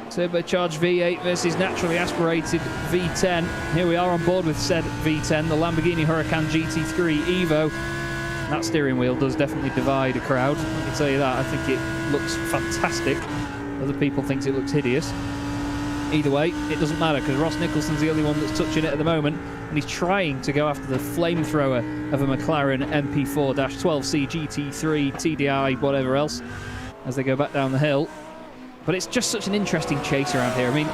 Turbocharged V8 versus naturally aspirated V10. Here we are on board with said V10, the Lamborghini Huracan GT3 Evo. That steering wheel does definitely divide a crowd, I can tell you that. I think it looks fantastic. Other people think it looks hideous. Either way, it doesn't matter because Ross Nicholson's the only one that's touching it at the moment, and he's trying to go after the flamethrower of a McLaren MP4-12C GT3 TDI, whatever else, as they go back down the hill. But it's just such an interesting chase around here. I mean,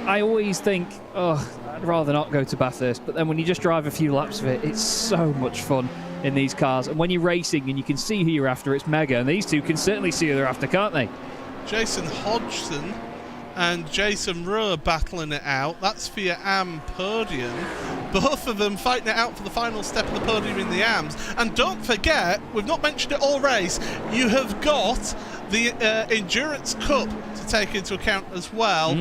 I always think, I'd rather not go to Bathurst, but then when you just drive a few laps of it, it's so much fun in these cars. And when you're racing and you can see who you're after, it's mega. And these two can certainly see who they're after, can't they? Jason Hodgson and Jason Rowe battling it out. That's for your AM podium. Both of them fighting it out for the final step of the podium in the AMs. And don't forget, we've not mentioned it all race, you have got the Endurance Cup to take into account as well.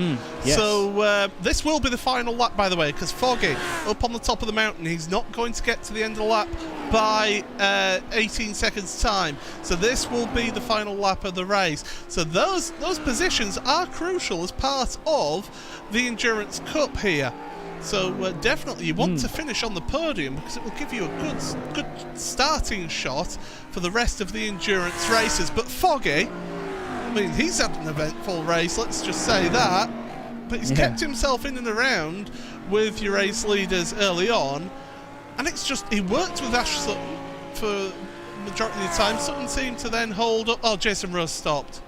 Yes. So this will be the final lap, by the way, because Foggy up on the top of the mountain, he's not going to get to the end of the lap by 18 seconds time. So this will be the final lap of the race. So those positions are crucial as part of the Endurance Cup here. So definitely you want to finish on the podium because it will give you a good starting shot for the rest of the endurance races. But Foggy, I mean, he's had an eventful race, let's just say that. But he's kept himself in and around with your race leaders early on. And it's just, he worked with Ash Sutton for the majority of the time. Sutton seemed to then hold up. Oh, Jason Rose stopped.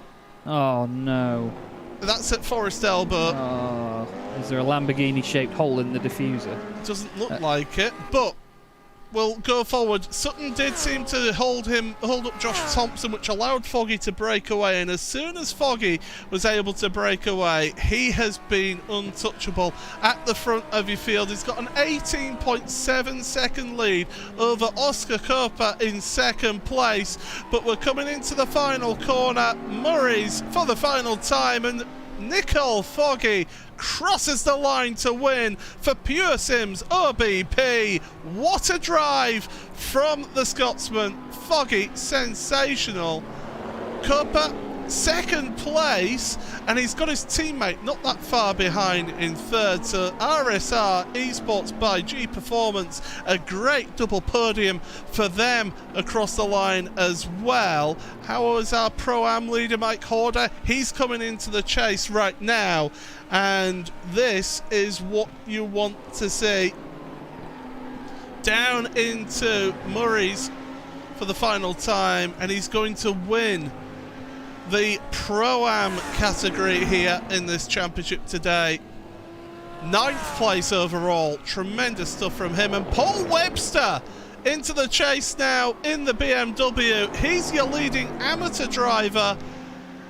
Oh, no. That's at Forest Elbow. Oh, is there a Lamborghini-shaped hole in the diffuser? Doesn't look like it, but will go forward. Sutton did seem to hold up Josh Thompson, which allowed Foggy to break away, and as soon as Foggy was able to break away, he has been untouchable at the front of your field. He's got an 18.7 second lead over Oscar Copa in second place, but we're coming into the final corner. Murray's for the final time, and Nicole Foggy crosses the line to win for Pure Sims OBP. What a drive from the Scotsman. Foggy, sensational. Copa, second place, and he's got his teammate not that far behind in third. So RSR Esports by G Performance, a great double podium for them across the line as well. How is our Pro-Am leader Mike Horder? He's coming into the chase right now, and this is what you want to see. Down into Murray's for the final time, and he's going to win the Pro-Am category here in this championship today. 9th place overall. Tremendous stuff from him. And Paul Webster into the chase now in the BMW. He's your leading amateur driver.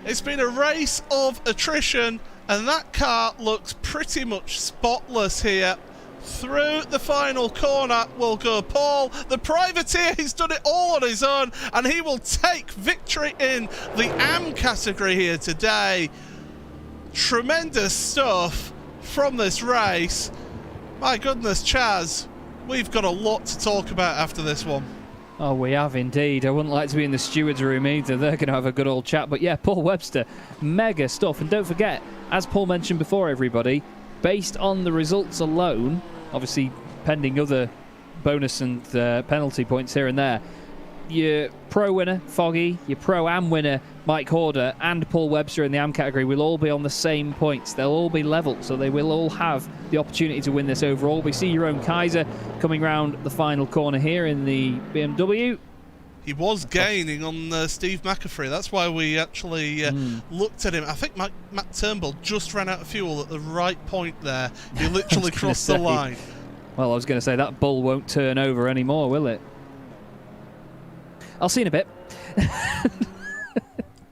It's been a race of attrition, and that car looks pretty much spotless here. Through the final corner will go Paul, the privateer. He's done it all on his own, and he will take victory in the AM category here today. Tremendous stuff from this race. My goodness, Chaz, we've got a lot to talk about after this one. Oh, we have indeed. I wouldn't like to be in the stewards' room either. They're going to have a good old chat. But yeah, Paul Webster, mega stuff. And don't forget, as Paul mentioned before, everybody, based on the results alone, obviously pending other bonus and penalty points here and there, your Pro winner, Foggy, your Pro-Am winner, Mike Horder, and Paul Webster in the AM category will all be on the same points. They'll all be level, so they will all have the opportunity to win this overall. We see your own Kaiser coming round the final corner here in the BMW. He was gaining on Steve McAfee. That's why we actually looked at him. I think Matt Turnbull just ran out of fuel at the right point there. He literally crossed the line. Well, I was going to say, that bull won't turn over anymore, will it? I'll see you in a bit.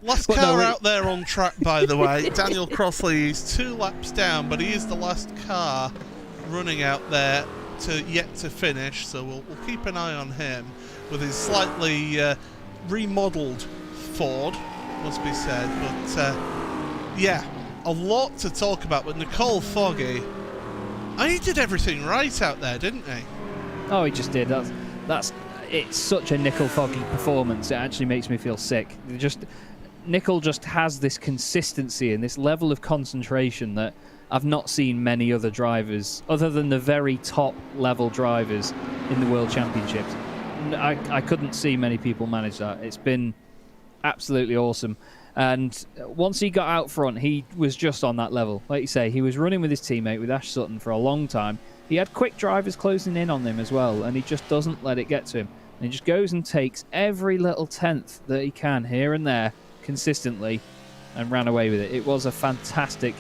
Last car out there on track, by the way. Daniel Crossley is 2 laps down, but he is the last car running out there yet to finish, so we'll keep an eye on him with his slightly remodelled Ford, must be said. But yeah, a lot to talk about. But Nicole Foggy, he did everything right out there, didn't he? Oh, he just did. It's such a Nicole Foggy performance. It actually makes me feel sick. Nicole just has this consistency and this level of concentration that I've not seen many other drivers, other than the very top level drivers in the World Championships. I couldn't see many people manage that. It's been absolutely awesome. And once he got out front, he was just on that level. Like you say, he was running with his teammate, with Ash Sutton, for a long time. He had quick drivers closing in on him as well, and he just doesn't let it get to him. And he just goes and takes every little tenth that he can here and there consistently and ran away with it. It was a fantastic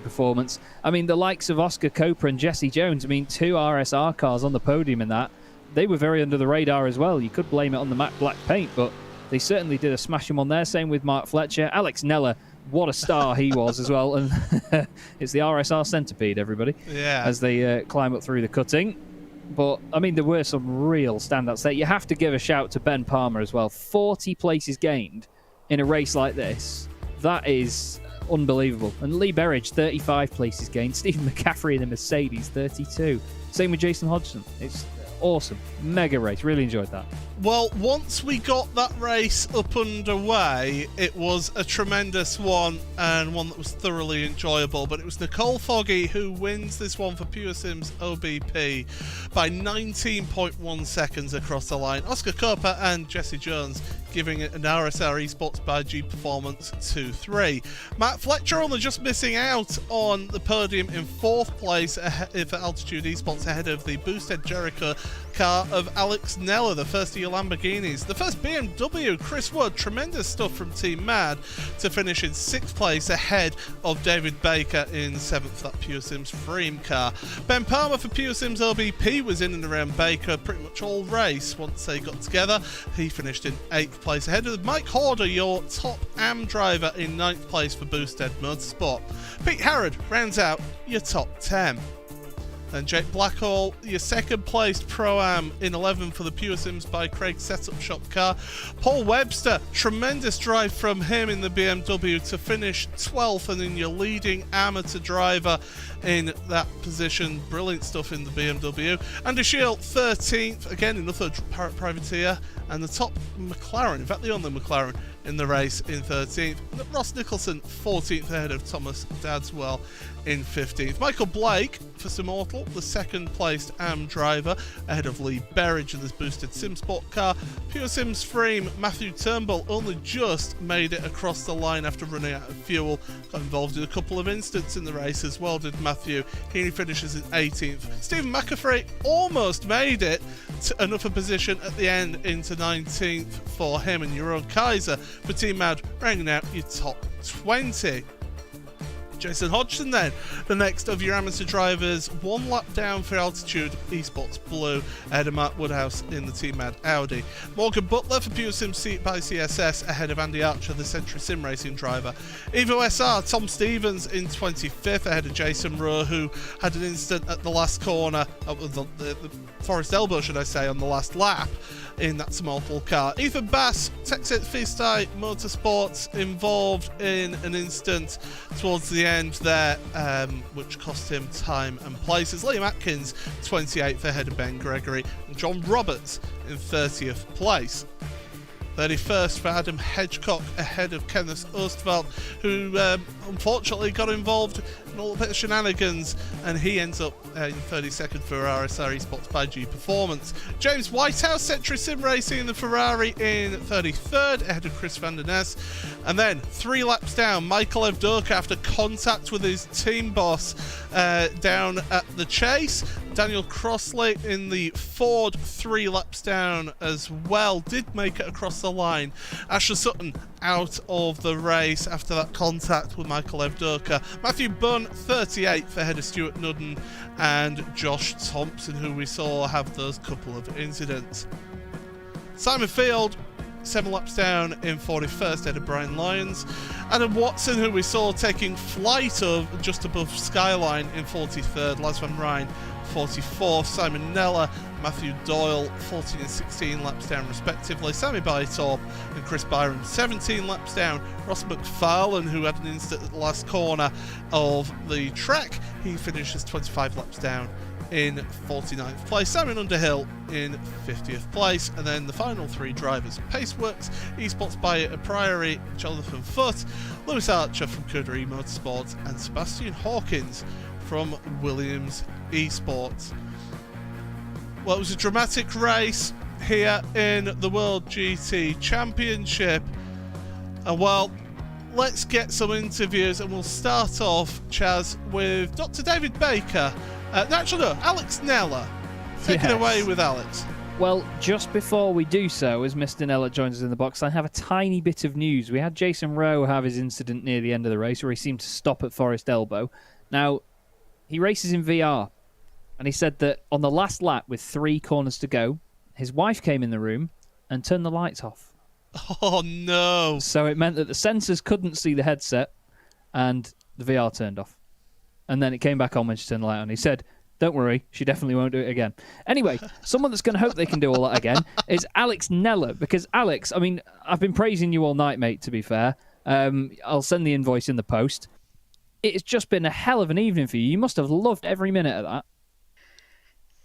performance. I mean, the likes of Oscar Copa and Jesse Jones, 2 RSR cars on the podium in that, they were very under the radar as well. You could blame it on the matte black paint, but they certainly did a smash him on there. Same with Mark Fletcher. Alex Neller, what a star he was as well. And it's the RSR centipede, everybody, as they climb up through the cutting. But, there were some real standouts there. You have to give a shout to Ben Palmer as well. 40 places gained in a race like this. That is unbelievable. And Lee Berridge, 35 places gained. Stephen McCaffrey in the Mercedes, 32. Same with Jason Hodgson. It's awesome. Mega race. Really enjoyed that. Well, once we got that race up underway, it was a tremendous one and one that was thoroughly enjoyable. But it was Nicole Foggy who wins this one for Pure Sims OBP by 19.1 seconds across the line. Oscar Copa and Jesse Jones giving it an RSR Esports by G Performance 2-3. Matt Fletcher only just missing out on the podium in 4th place for Altitude Esports ahead of the Boosted Jericho car of Alex Nella, the first of your Lamborghinis. The first BMW, Chris Wood, tremendous stuff from Team Mad to finish in 6th place ahead of David Baker in 7th, that Pure Sims Freem car. Ben Palmer for Pure Sims LBP was in and around Baker pretty much all race once they got together. He finished in 8th place ahead of Mike Horder, your top AM driver, in 9th place for Boosted Motorsport. Pete Harrod rounds out your top 10. Then Jake Blackhall, your second placed Pro-Am in 11th for the Pure Sims by Craig Setup Shop car. Paul Webster, tremendous drive from him in the BMW to finish 12th and in your leading amateur driver in that position. Brilliant stuff in the BMW. Andy Shield, 13th, again another privateer, and the top McLaren, in fact the only McLaren in the race, in 13th. Ross Nicholson, 14th ahead of Thomas Dadswell in 15th. Michael Blake for Immortal, the second placed AM driver ahead of Lee Berridge in this boosted SimSport car. Pure Sims Frame, Matthew Turnbull only just made it across the line after running out of fuel. Got involved in a couple of incidents in the race as well, did Matthew. He finishes in 18th. Stephen McAfee almost made it to another position at the end into 19th for him, and Jeroen Kaiser for Team Mad rounding out your top 20. Jason Hodgson then, the next of your amateur drivers, 1 lap down for Altitude Esports Blue ahead of Mark Woodhouse in the Team Mad Audi. Morgan Butler for Pure Sim by CSS ahead of Andy Archer, the Century Sim Racing driver. Evo SR, Tom Stevens in 25th ahead of Jason Rowe, who had an incident at the last corner, the Forest Elbow should I say, on the last lap in that Immortal car. Ethan Bass, Texas Freestyle Motorsports, involved in an incident towards the end there, which cost him time and places. Liam Atkins, 28th ahead of Ben Gregory, and John Roberts in 30th place. 31st for Adam Hedgecock ahead of Kenneth Ostwald, who unfortunately got involved in a little bit of shenanigans, and he ends up in 32nd for RSR Esports by G Performance. James Whitehouse, Century Sim Racing in the Ferrari in 33rd ahead of Chris van der Ness. And then 3 laps down, Michael Evdoka after contact with his team boss down at the chase. Daniel Crossley in the Ford, 3 laps down as well, did make it across the line. Asher Sutton out of the race after that contact with Michael Evdoka. Matthew Bunn, 38th ahead of Stuart Nudden and Josh Thompson, who we saw have those couple of incidents. Simon Field, 7 laps down in 41st ahead of Brian Lyons. Adam Watson, who we saw taking flight of just above Skyline, in 43rd. Laz Van Rijn, 44th. Simon Nella, Matthew Doyle, 14 and 16 laps down respectively. Sammy Bytorp and Chris Byron, 17 laps down. Ross McFarlane, who had an incident at the last corner of the track, he finishes 25 laps down in 49th place. Simon Underhill in 50th place. And then the final 3 drivers: Paceworks Esports by Priory, Jonathan Foote, Lewis Archer from Cudery Motorsports, and Sebastian Hawkins from Williams Esports. Well, it was a dramatic race here in the World GT Championship. And well, let's get some interviews, and we'll start off, Chaz, with Dr. David Baker. Alex Nella. Take it away with Alex. Well, just before we do so, as Mr. Nella joins us in the box, I have a tiny bit of news. We had Jason Rowe have his incident near the end of the race where he seemed to stop at Forest Elbow. Now, he races in VR, and he said that on the last lap with 3 corners to go, his wife came in the room and turned the lights off. Oh, no. So it meant that the sensors couldn't see the headset, and the VR turned off. And then it came back on when she turned the light on. He said, don't worry, she definitely won't do it again. Anyway, someone that's going to hope they can do all that again is Alex Nella. Because Alex, I mean, I've been praising you all night, mate, to be fair. I'll send the invoice in the post. It's just been a hell of an evening for you. You must have loved every minute of that.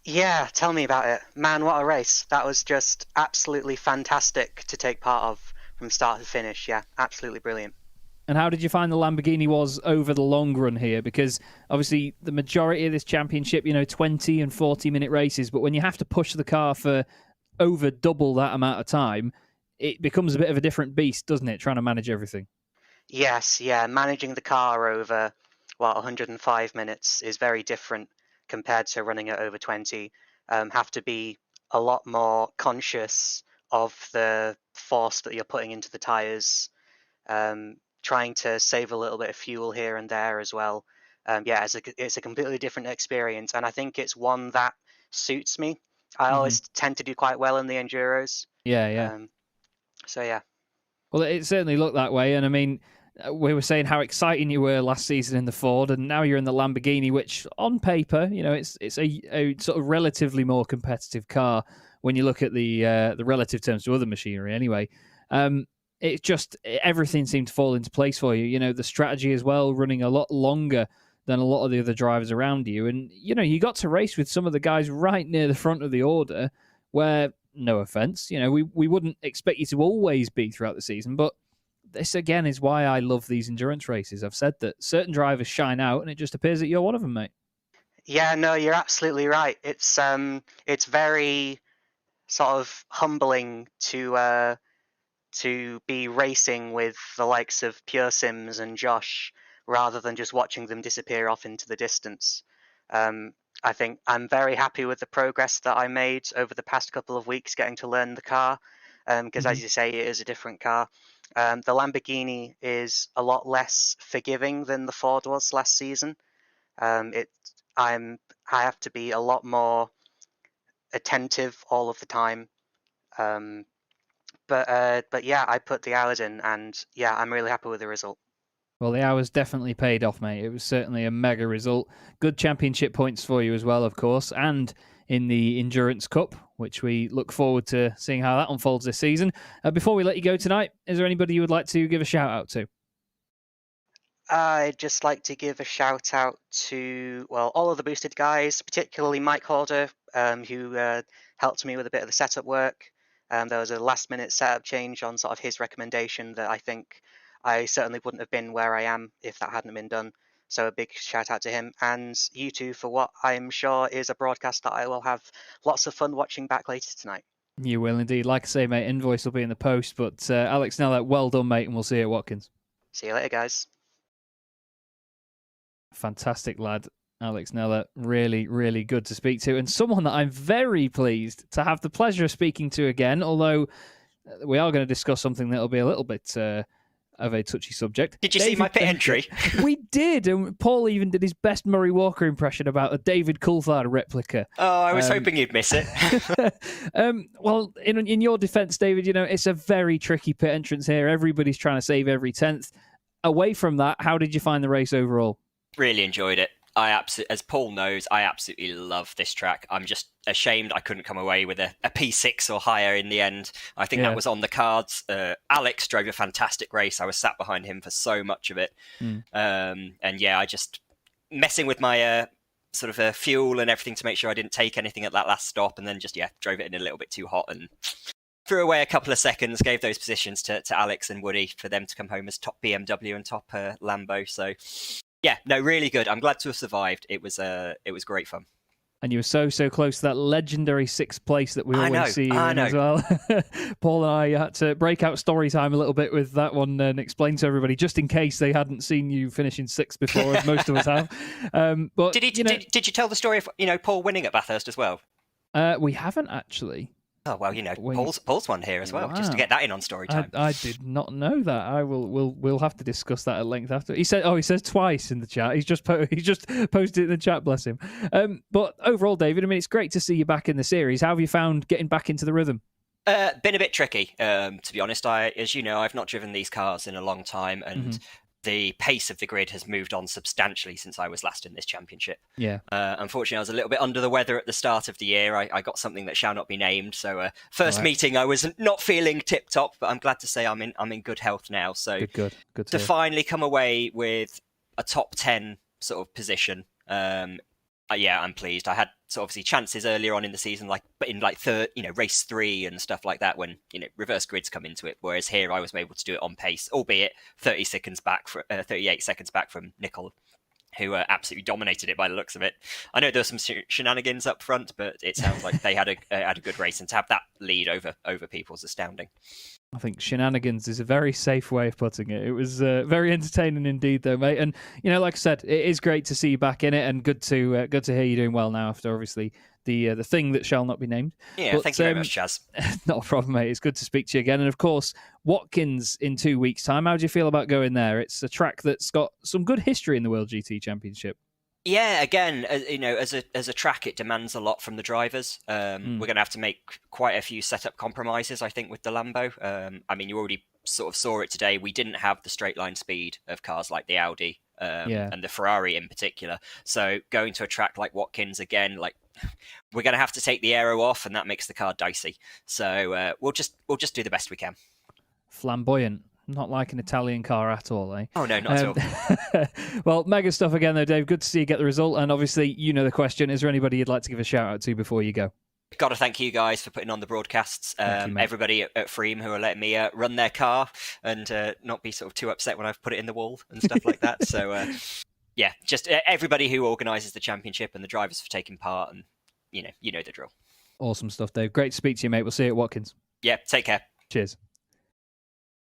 Yeah, tell me about it. Man, what a race. That was just absolutely fantastic to take part of from start to finish. Yeah, absolutely brilliant. And how did you find the Lamborghini was over the long run here? Because obviously the majority of this championship, 20 and 40-minute races, but when you have to push the car for over double that amount of time, it becomes a bit of a different beast, doesn't it, trying to manage everything? Yes, yeah, managing the car over, 105 minutes is very different compared to running it over 20. Have to be a lot more conscious of the force that you're putting into the tyres, trying to save a little bit of fuel here and there as well. It's a completely different experience, and I think it's one that suits me. I always tend to do quite well in the Enduros. Yeah. So yeah. Well, it certainly looked that way, and I mean, we were saying how exciting you were last season in the Ford, and now you're in the Lamborghini, which on paper, it's a sort of relatively more competitive car when you look at the relative terms to other machinery. Anyway, it just everything seemed to fall into place for you. The strategy as well, running a lot longer than a lot of the other drivers around you, and you got to race with some of the guys right near the front of the order, where no offense, we wouldn't expect you to always be throughout the season, but this again is why I love these endurance races. I've said that certain drivers shine out, and it just appears that you're one of them, mate. Yeah, no, you're absolutely right. It's very sort of humbling to be racing with the likes of Pure Sims and Josh rather than just watching them disappear off into the distance. I think I'm very happy with the progress that I made over the past couple of weeks getting to learn the car, because as you say, it is a different car. The Lamborghini is a lot less forgiving than the Ford was last season. I have to be a lot more attentive all of the time. But yeah, I put the hours in, and yeah, I'm really happy with the result. Well, the hours definitely paid off, mate. It was certainly a mega result. Good championship points for you as well, of course, and in the Endurance Cup, which we look forward to seeing how that unfolds this season. Before we let you go tonight, is there anybody you would like to give a shout out to? I'd just like to give a shout out to, well, all of the boosted guys, particularly Mike Horder, who helped me with a bit of the setup work. There was a last minute setup change on sort of his recommendation that I think I certainly wouldn't have been where I am if that hadn't been done. So a big shout out to him, and you two for what I'm sure is a broadcast that I will have lots of fun watching back later tonight. You will indeed. Like I say, mate, invoice will be in the post. But Alex Nellett, well done, mate, and we'll see you at Watkins. See you later, guys. Fantastic lad, Alex Nellett. Really, really good to speak to, and someone that I'm very pleased to have the pleasure of speaking to again, although we are going to discuss something that'll be a little bit of a touchy subject. Did you see my pit entry? We did, and Paul even did his best Murray Walker impression about a David Coulthard replica. Oh, I was hoping you'd miss it. Well, in your defence, David, it's a very tricky pit entrance here. Everybody's trying to save every tenth. Away from that, how did you find the race overall? Really enjoyed it. As Paul knows, I absolutely love this track. I'm just ashamed I couldn't come away with a P6 or higher in the end. I think that was on the cards. Alex drove a fantastic race. I was sat behind him for so much of it. And yeah, I just messing with my sort of fuel and everything to make sure I didn't take anything at that last stop, and then just drove it in a little bit too hot and threw away a couple of seconds, gave those positions to Alex and Woody for them to come home as top BMW and top Lambo. So yeah, no, really good. I'm glad to have survived. It was great fun. And you were so close to that legendary sixth place that we always see you in as well. Paul and I had to break out story time a little bit with that one and explain to everybody, just in case they hadn't seen you finishing sixth before, as most of us have. But did you tell the story of Paul winning at Bathurst as well? We haven't actually. Oh well, Paul's one here as well, just to get that in on story time. I did not know that. We'll have to discuss that at length after. He says twice in the chat. He's just posted it in the chat. Bless him. But overall, David, I mean, it's great to see you back in the series. How have you found getting back into the rhythm? Been a bit tricky, to be honest. As you know, I've not driven these cars in a long time, and the pace of the grid has moved on substantially since I was last in this championship. Yeah. Unfortunately, I was a little bit under the weather at the start of the year. I got something that shall not be named. So first meeting, I was not feeling tip top, but I'm glad to say I'm in good health now. So good to finally come away with a top 10 sort of position. Yeah, I'm pleased. I had obviously chances earlier on in the season, third, race 3 and stuff like that, when reverse grids come into it. Whereas here, I was able to do it on pace, albeit 38 seconds back from Nickel, who absolutely dominated it by the looks of it. I know there were some shenanigans up front, but it sounds like they had a good race, and to have that lead over people is astounding. I think shenanigans is a very safe way of putting it. It was very entertaining indeed, though, mate. And like I said, it is great to see you back in it, and good to hear you doing well now after obviously the thing that shall not be named. Yeah, but, thank you very much, Chaz. Not a problem, mate. It's good to speak to you again. And of course, Watkins in 2 weeks' time. How do you feel about going there? It's a track that's got some good history in the World GT Championship. Yeah, again, as a track, it demands a lot from the drivers. We're going to have to make quite a few setup compromises, I think, with the Lambo. I mean, you already sort of saw it today. We didn't have the straight line speed of cars like the Audi and the Ferrari in particular. So going to a track like Watkins again, like we're going to have to take the aero off, and that makes the car dicey. So we'll just do the best we can. Flamboyant. Not like an Italian car at all, eh? Oh, no, not at all. Well, mega stuff again, though, Dave. Good to see you get the result. And obviously, you know the question. Is there anybody you'd like to give a shout-out to before you go? Got to thank you guys for putting on the broadcasts. Everybody at Freem who are letting me run their car and not be sort of too upset when I've put it in the wall and stuff like that. So, yeah, just everybody who organises the championship and the drivers for taking part. And, you know the drill. Awesome stuff, Dave. Great to speak to you, mate. We'll see you at Watkins. Yeah, take care. Cheers.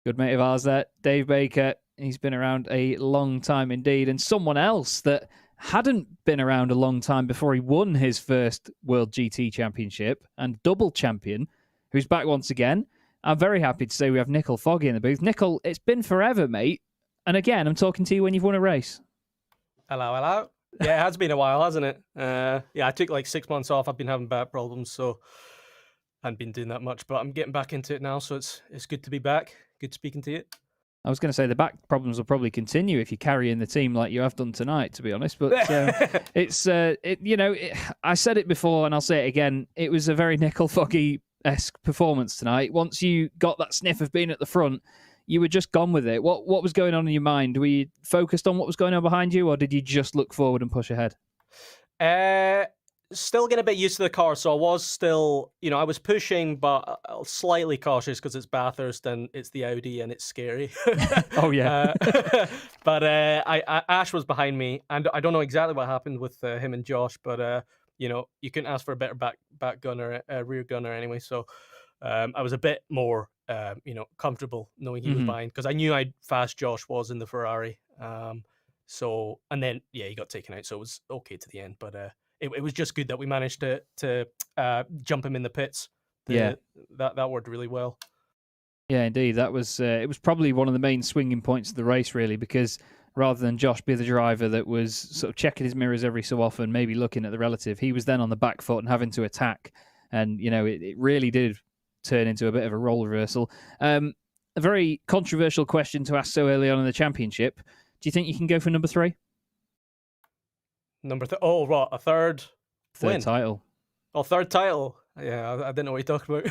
Good mate of ours there, Dave Baker. He's been around a long time indeed. And someone else that hadn't been around a long time before he won his first World GT Championship and double champion, who's back once again. I'm very happy to say we have Nickel Foggy in the booth. Nickel, it's been forever, mate. And again, I'm talking to you when you've won a race. Hello. Yeah, it has been a while, hasn't it? Yeah, I took like 6 months off. I've been having back problems, so I hadn't been doing that much. But I'm getting back into it now, so it's good to be back. Good speaking to you. I was going to say the back problems will probably continue if you carry in the team like you have done tonight, to be honest. But I said it before and I'll say it again. It was a very Nickel Foggy-esque performance tonight. Once you got that sniff of being at the front, you were just gone with it. What was going on in your mind? Were you focused on what was going on behind you, or did you just look forward and push ahead? Still getting a bit used to the car, so I was still, I was pushing, but slightly cautious because it's Bathurst and it's the Audi and it's scary. Oh yeah. But Ash was behind me, and I don't know exactly what happened with him and Josh, but you couldn't ask for a better back gunner, rear gunner anyway. So I was a bit more, comfortable knowing he was behind, because I knew how fast Josh was in the Ferrari. So, and then he got taken out, so it was okay to the end, but. It was just good that we managed to jump him in the pits. That worked really well. Yeah, indeed. That was it was probably one of the main swinging points of the race, really, because rather than Josh be the driver that was sort of checking his mirrors every so often, maybe looking at the relative, he was then on the back foot and having to attack. And, it really did turn into a bit of a role reversal. A very controversial question to ask so early on in the championship. Do you think you can go for number 3? Number a third win. Title. Oh, third title. Yeah, I didn't know what you're talking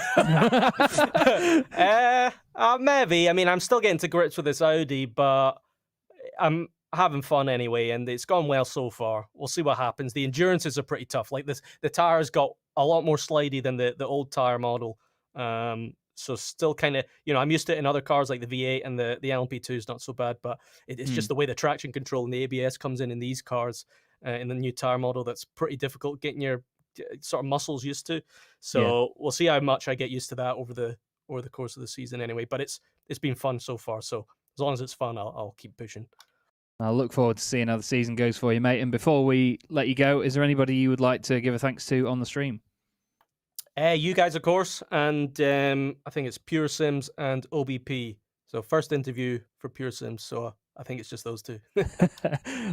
about. Maybe. I mean, I'm still getting to grips with this Audi, but I'm having fun anyway, and it's gone well so far. We'll see what happens. The endurances are pretty tough. Like the tires got a lot more slidey than the old tire model. So still kind of, I'm used to it in other cars like the V8, and the LMP2 is not so bad, but it's just the way the traction control and the ABS comes in these cars. In the new tire model, that's pretty difficult getting your sort of muscles used to. So we'll see how much I get used to that over the course of the season anyway. But it's been fun so far. So as long as it's fun, I'll keep pushing. I'll look forward to seeing how the season goes for you, mate. And before we let you go, is there anybody you would like to give a thanks to on the stream? You guys, of course, and I think it's Pure Sims and OBP. So first interview for Pure Sims. So I think it's just those two.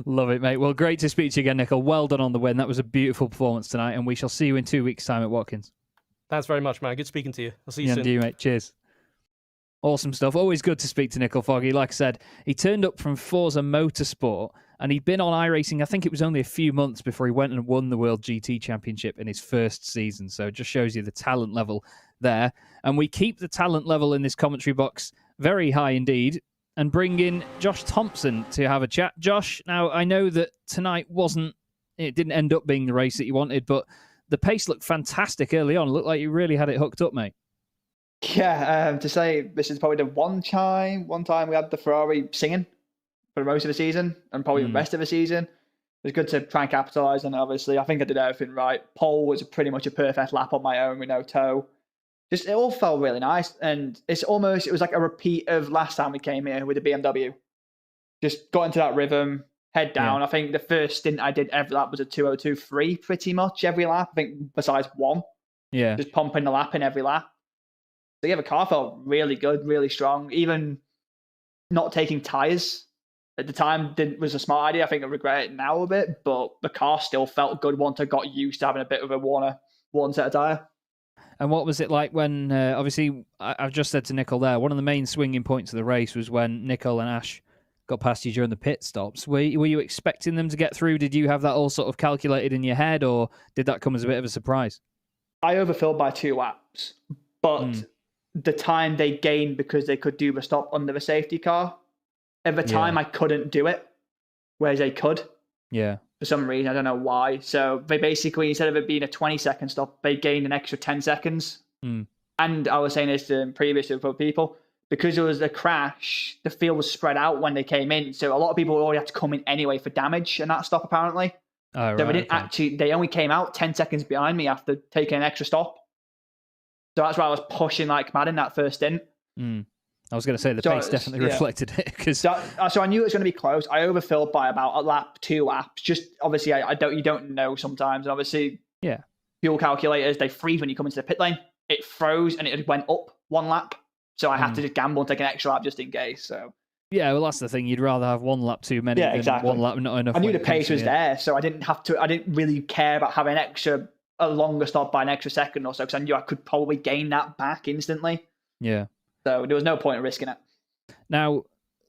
Love it, mate. Well, great to speak to you again, Nickel. Well done on the win. That was a beautiful performance tonight, and we shall see you in 2 weeks' time at Watkins. Thanks very much, man. Good speaking to you. I'll see you soon. And you, mate. Cheers. Awesome stuff. Always good to speak to Nickel Foggy. Like I said, he turned up from Forza Motorsport, and he'd been on iRacing. I think it was only a few months before he went and won the World GT Championship in his first season. So it just shows you the talent level there. And we keep the talent level in this commentary box very high indeed, and bring in Josh Thompson to have a chat. Josh, now I know that tonight didn't end up being the race that you wanted, but the pace looked fantastic early on. It looked like you really had it hooked up, mate. Yeah, to say this is probably the one time we had the Ferrari singing for most of the season, and probably the rest of the season. It was good to try and capitalise on it, obviously. I think I did everything right. Pole was pretty much a perfect lap on my own with no toe. Just it all felt really nice, and it was like a repeat of last time we came here with the BMW. Just got into that rhythm, head down. I think the first stint I did every lap was a 2:02.3 pretty much every lap. I think besides one. Yeah. Just pumping the lap in every lap. So yeah, the car felt really good, really strong. Even not taking tyres at the time was a smart idea. I think I regret it now a bit, but the car still felt good once I got used to having a bit of a worn set of tyre. And what was it like when, obviously, I've just said to Nickel there, one of the main swinging points of the race was when Nickel and Ash got past you during the pit stops. Were you expecting them to get through? Did you have that all sort of calculated in your head, or did that come as a bit of a surprise? I overfilled by 2 laps, but the time they gained because they could do the stop under the safety car, at the time I couldn't do it, whereas they could. Yeah. For some reason, I don't know why. So they basically, instead of it being a 20-second stop, they gained an extra 10 seconds. And I was saying this to previous to people, because there was a crash, the field was spread out when they came in. So a lot of people already had to come in anyway for damage in that stop, apparently. Oh, right, so they didn't they only came out 10 seconds behind me after taking an extra stop. So that's why I was pushing like mad in that first stint. I was going to say the pace definitely reflected it. So I knew it was going to be close. I overfilled by about a lap, 2 laps. Just obviously, you don't know sometimes. And obviously, fuel calculators, they freeze when you come into the pit lane. It froze and it went up 1 lap. So I had to just gamble and take an extra lap just in case. So yeah, well, that's the thing. You'd rather have 1 lap too many than exactly. 1 lap not enough. I knew the pace was there, so I didn't really care about having a longer stop by an extra second or so, because I knew I could probably gain that back instantly. Yeah. So there was no point in risking it. Now,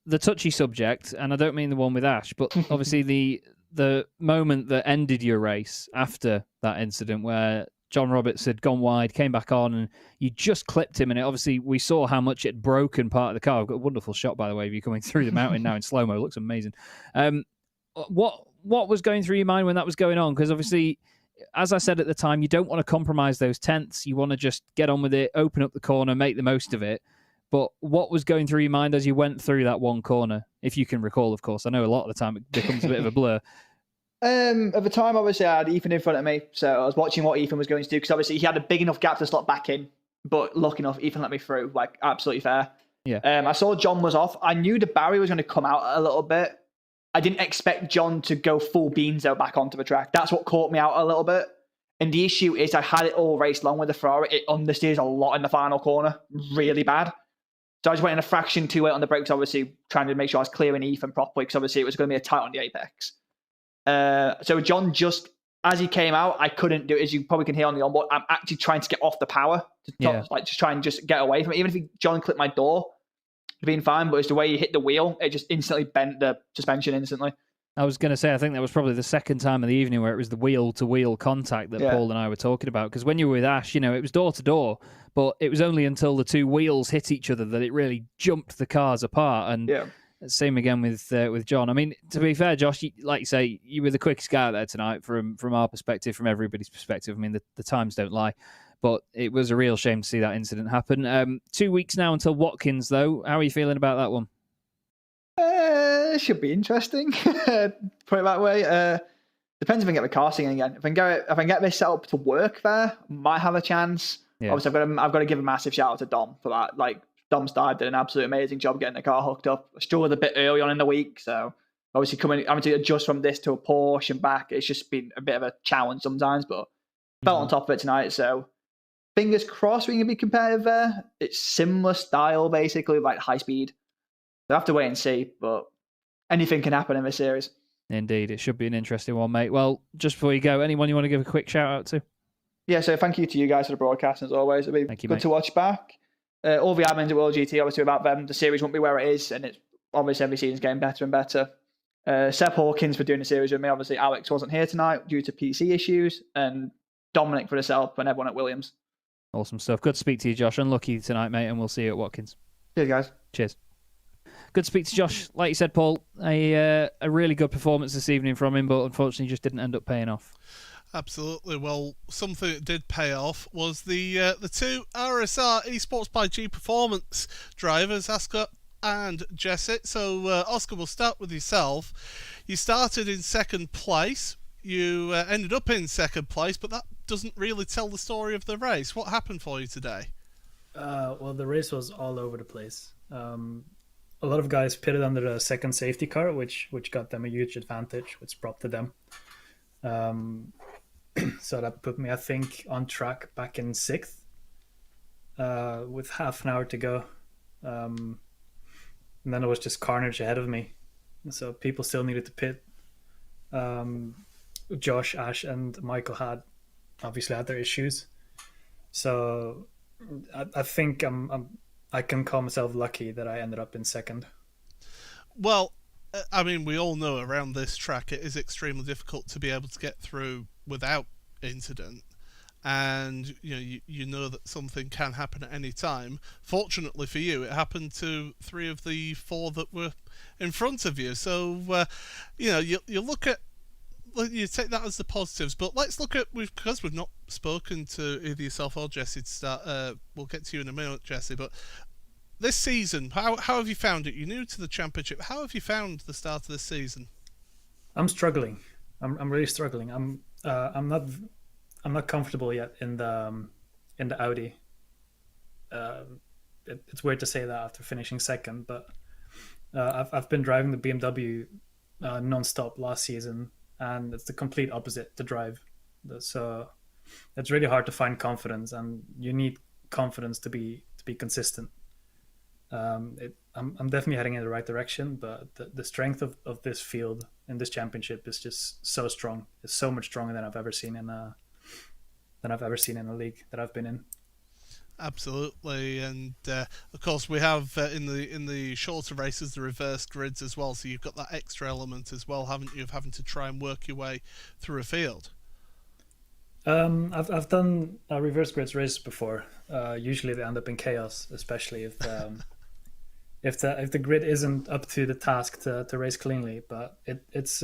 the touchy subject, and I don't mean the one with Ash, but obviously the moment that ended your race after that incident where John Roberts had gone wide, came back on, and you just clipped him, and obviously we saw how much it had broken part of the car. I've got a wonderful shot, by the way, of you coming through the mountain now in slow-mo. It looks amazing. What was going through your mind when that was going on? Because obviously, as I said at the time, you don't want to compromise those tenths. You want to just get on with it, open up the corner, make the most of it. But what was going through your mind as you went through that one corner? If you can recall, of course. I know a lot of the time it becomes a bit of a blur. At the time, obviously, I had Ethan in front of me. So I was watching what Ethan was going to do, because obviously he had a big enough gap to slot back in. But lucky enough, Ethan let me through. Like, absolutely fair. Yeah. I saw John was off. I knew the barrier was going to come out a little bit. I didn't expect John to go full Beanzo back onto the track. That's what caught me out a little bit. And the issue is I had it all raced long with the Ferrari. It understeers a lot in the final corner. Really bad. So I just went in a fraction too late on the brakes, obviously trying to make sure I was clearing Ethan properly, because obviously it was going to be a tight on the apex. So John, just as he came out, I couldn't do it. As you probably can hear on the onboard, I'm actually trying to get off the power, just try and just get away from it. Even if John clipped my door, it'd been fine, but it's the way he hit the wheel, it just instantly bent the suspension instantly. I was going to say, I think that was probably the second time of the evening where it was the wheel-to-wheel contact that Paul and I were talking about. Because when you were with Ash, it was door-to-door, but it was only until the 2 wheels hit each other that it really jumped the cars apart. And same again with John. I mean, to be fair, Josh, like you say, you were the quickest guy out there tonight from our perspective, from everybody's perspective. I mean, the times don't lie. But it was a real shame to see that incident happen. 2 weeks now until Watkins, though. How are you feeling about that one? It should be interesting. Put it that way. Depends if I can get the car singing again. If I can get this set up to work there, might have a chance. Yeah. Obviously, I've got to give a massive shout out to Dom for that. Like, Dom Stein did an absolute amazing job getting the car hooked up. I struggled a bit early on in the week, so obviously having to adjust from this to a Porsche and back, it's just been a bit of a challenge sometimes. But felt on top of it tonight, so fingers crossed we can be competitive there. It's similar style, basically, like high speed. We'll have to wait and see, but anything can happen in this series. Indeed, it should be an interesting one, mate. Well, just before you go, anyone you want to give a quick shout out to? Yeah, so thank you to you guys for the broadcast, as always. It'll be good to watch back. All the admins at World GT, obviously, without them, the series won't be where it is, and it's obviously every season's getting better and better. Seb Hawkins for doing the series with me. Obviously, Alex wasn't here tonight due to PC issues, and Dominic for the help, and everyone at Williams. Awesome stuff. Good to speak to you, Josh. Unlucky tonight, mate, and we'll see you at Watkins. Cheers, guys. Cheers. Good to speak to Josh. Like you said, Paul, a really good performance this evening from him, but unfortunately just didn't end up paying off. Absolutely. Well, something that did pay off was the 2 RSR Esports by G Performance drivers, Oscar and Jessit. So, Oscar, we'll start with yourself. You started in second place. You ended up in second place, but that doesn't really tell the story of the race. What happened for you today? Well, the race was all over the place. A lot of guys pitted under the second safety car, which got them a huge advantage, which propped them. So that put me, I think, on track back in sixth, with half an hour to go. And then it was just carnage ahead of me. So people still needed to pit. Josh, Ash, and Michael had obviously had their issues. So I think I can call myself lucky that I ended up in second. Well, I mean, we all know around this track it is extremely difficult to be able to get through without incident. And you know that something can happen at any time. Fortunately for you, it happened to 3 of the 4 that were in front of you. So you look at, you take that as the positives. But let's look at, because we've not spoken to either yourself or Jesse to start. We'll get to you in a minute, Jesse. But this season, how have you found it? You're new to the championship. How have you found the start of this season? I'm struggling. I'm really struggling. I'm not comfortable yet in the Audi. It's weird to say that after finishing second, but I've been driving the BMW non-stop last season, and it's the complete opposite to drive. So it's really hard to find confidence, and you need confidence to be consistent. I'm definitely heading in the right direction, but the strength of this field in this championship is just so strong. It's so much stronger than I've ever seen in a league that I've been in. Absolutely, and of course we have in the shorter races the reverse grids as well. So you've got that extra element as well, haven't you, of having to try and work your way through a field? I've done reverse grids races before. Usually they end up in chaos, especially if the grid isn't up to the task to race cleanly. But it's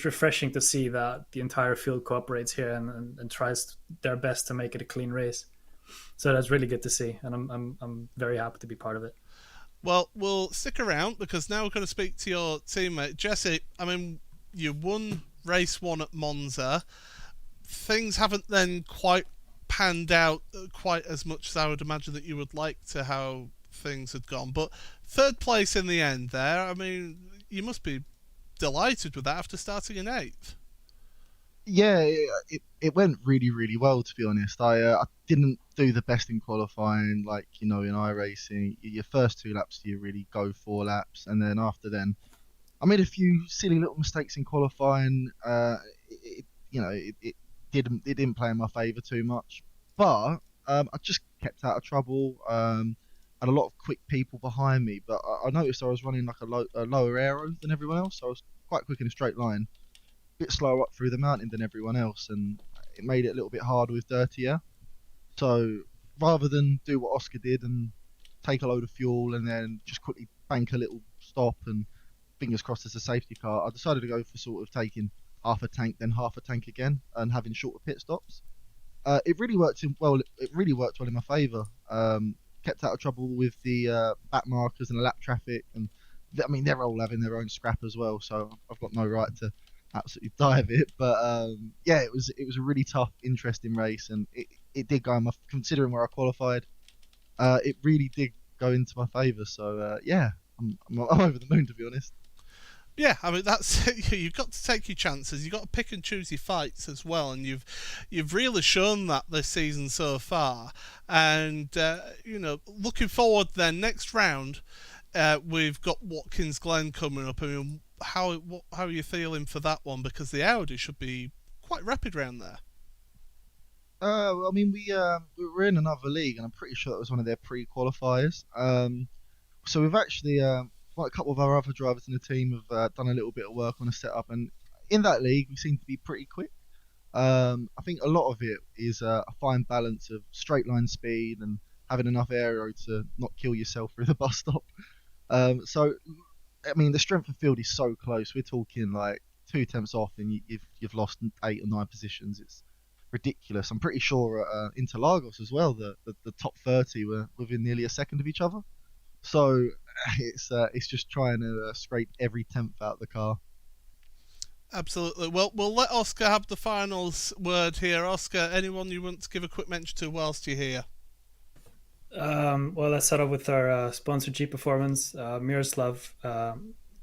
refreshing to see that the entire field cooperates here and tries their best to make it a clean race. So that's really good to see, and I'm very happy to be part of it. Well, we'll stick around because now we're going to speak to your teammate Jesse. I mean, you won race 1 at Monza. Things haven't then quite panned out quite as much as I would imagine that you would like to how things had gone, but 3rd place in the end there. I mean, you must be delighted with that after starting in 8th. Yeah, it went really, really well, to be honest. I didn't do the best in qualifying, like, in iRacing. Your first 2 laps, you really go 4 laps, and then after then, I made a few silly little mistakes in qualifying. It didn't play in my favour too much, but I just kept out of trouble. Had a lot of quick people behind me, but I noticed I was running like a lower aero than everyone else. So I was quite quick in a straight line, a bit slower up through the mountain than everyone else, and it made it a little bit harder with dirty air. So rather than do what Oscar did and take a load of fuel and then just quickly bank a little stop and fingers crossed as a safety car, I decided to go for sort of taking half a tank, then half a tank again, and having shorter pit stops. It really worked well. It really worked well in my favour. Kept out of trouble with the back markers and the lap traffic, and I mean they're all having their own scrap as well, so I've got no right to absolutely die of it. But yeah, it was a really tough, interesting race, and it did go in my, considering where I qualified, it really did go into my favour. So yeah, I'm over the moon, to be honest. Yeah, I mean that's it. You've got to take your chances. You've got to pick and choose your fights as well, and you've really shown that this season so far. And looking forward then next round, we've got Watkins Glen coming up. I mean, how are you feeling for that one? Because the Audi should be quite rapid round there. Well, I mean, we were in another league, and I'm pretty sure it was one of their pre-qualifiers. So we've actually, like a couple of our other drivers in the team have done a little bit of work on a setup, and in that league we seem to be pretty quick. I think a lot of it is a fine balance of straight line speed and having enough aero to not kill yourself through the bus stop. So, I mean, the strength of field is so close. We're talking like 2 tenths off, and you've lost 8 or 9 positions. It's ridiculous. I'm pretty sure at Interlagos as well, the top 30 were within nearly a second of each other. So it's just trying to scrape every tenth out of the car. Absolutely. Well, we'll let Oscar have the final word here. Oscar, anyone you want to give a quick mention to whilst you're here? Well, let's start off with our sponsor, G Performance. Miroslav,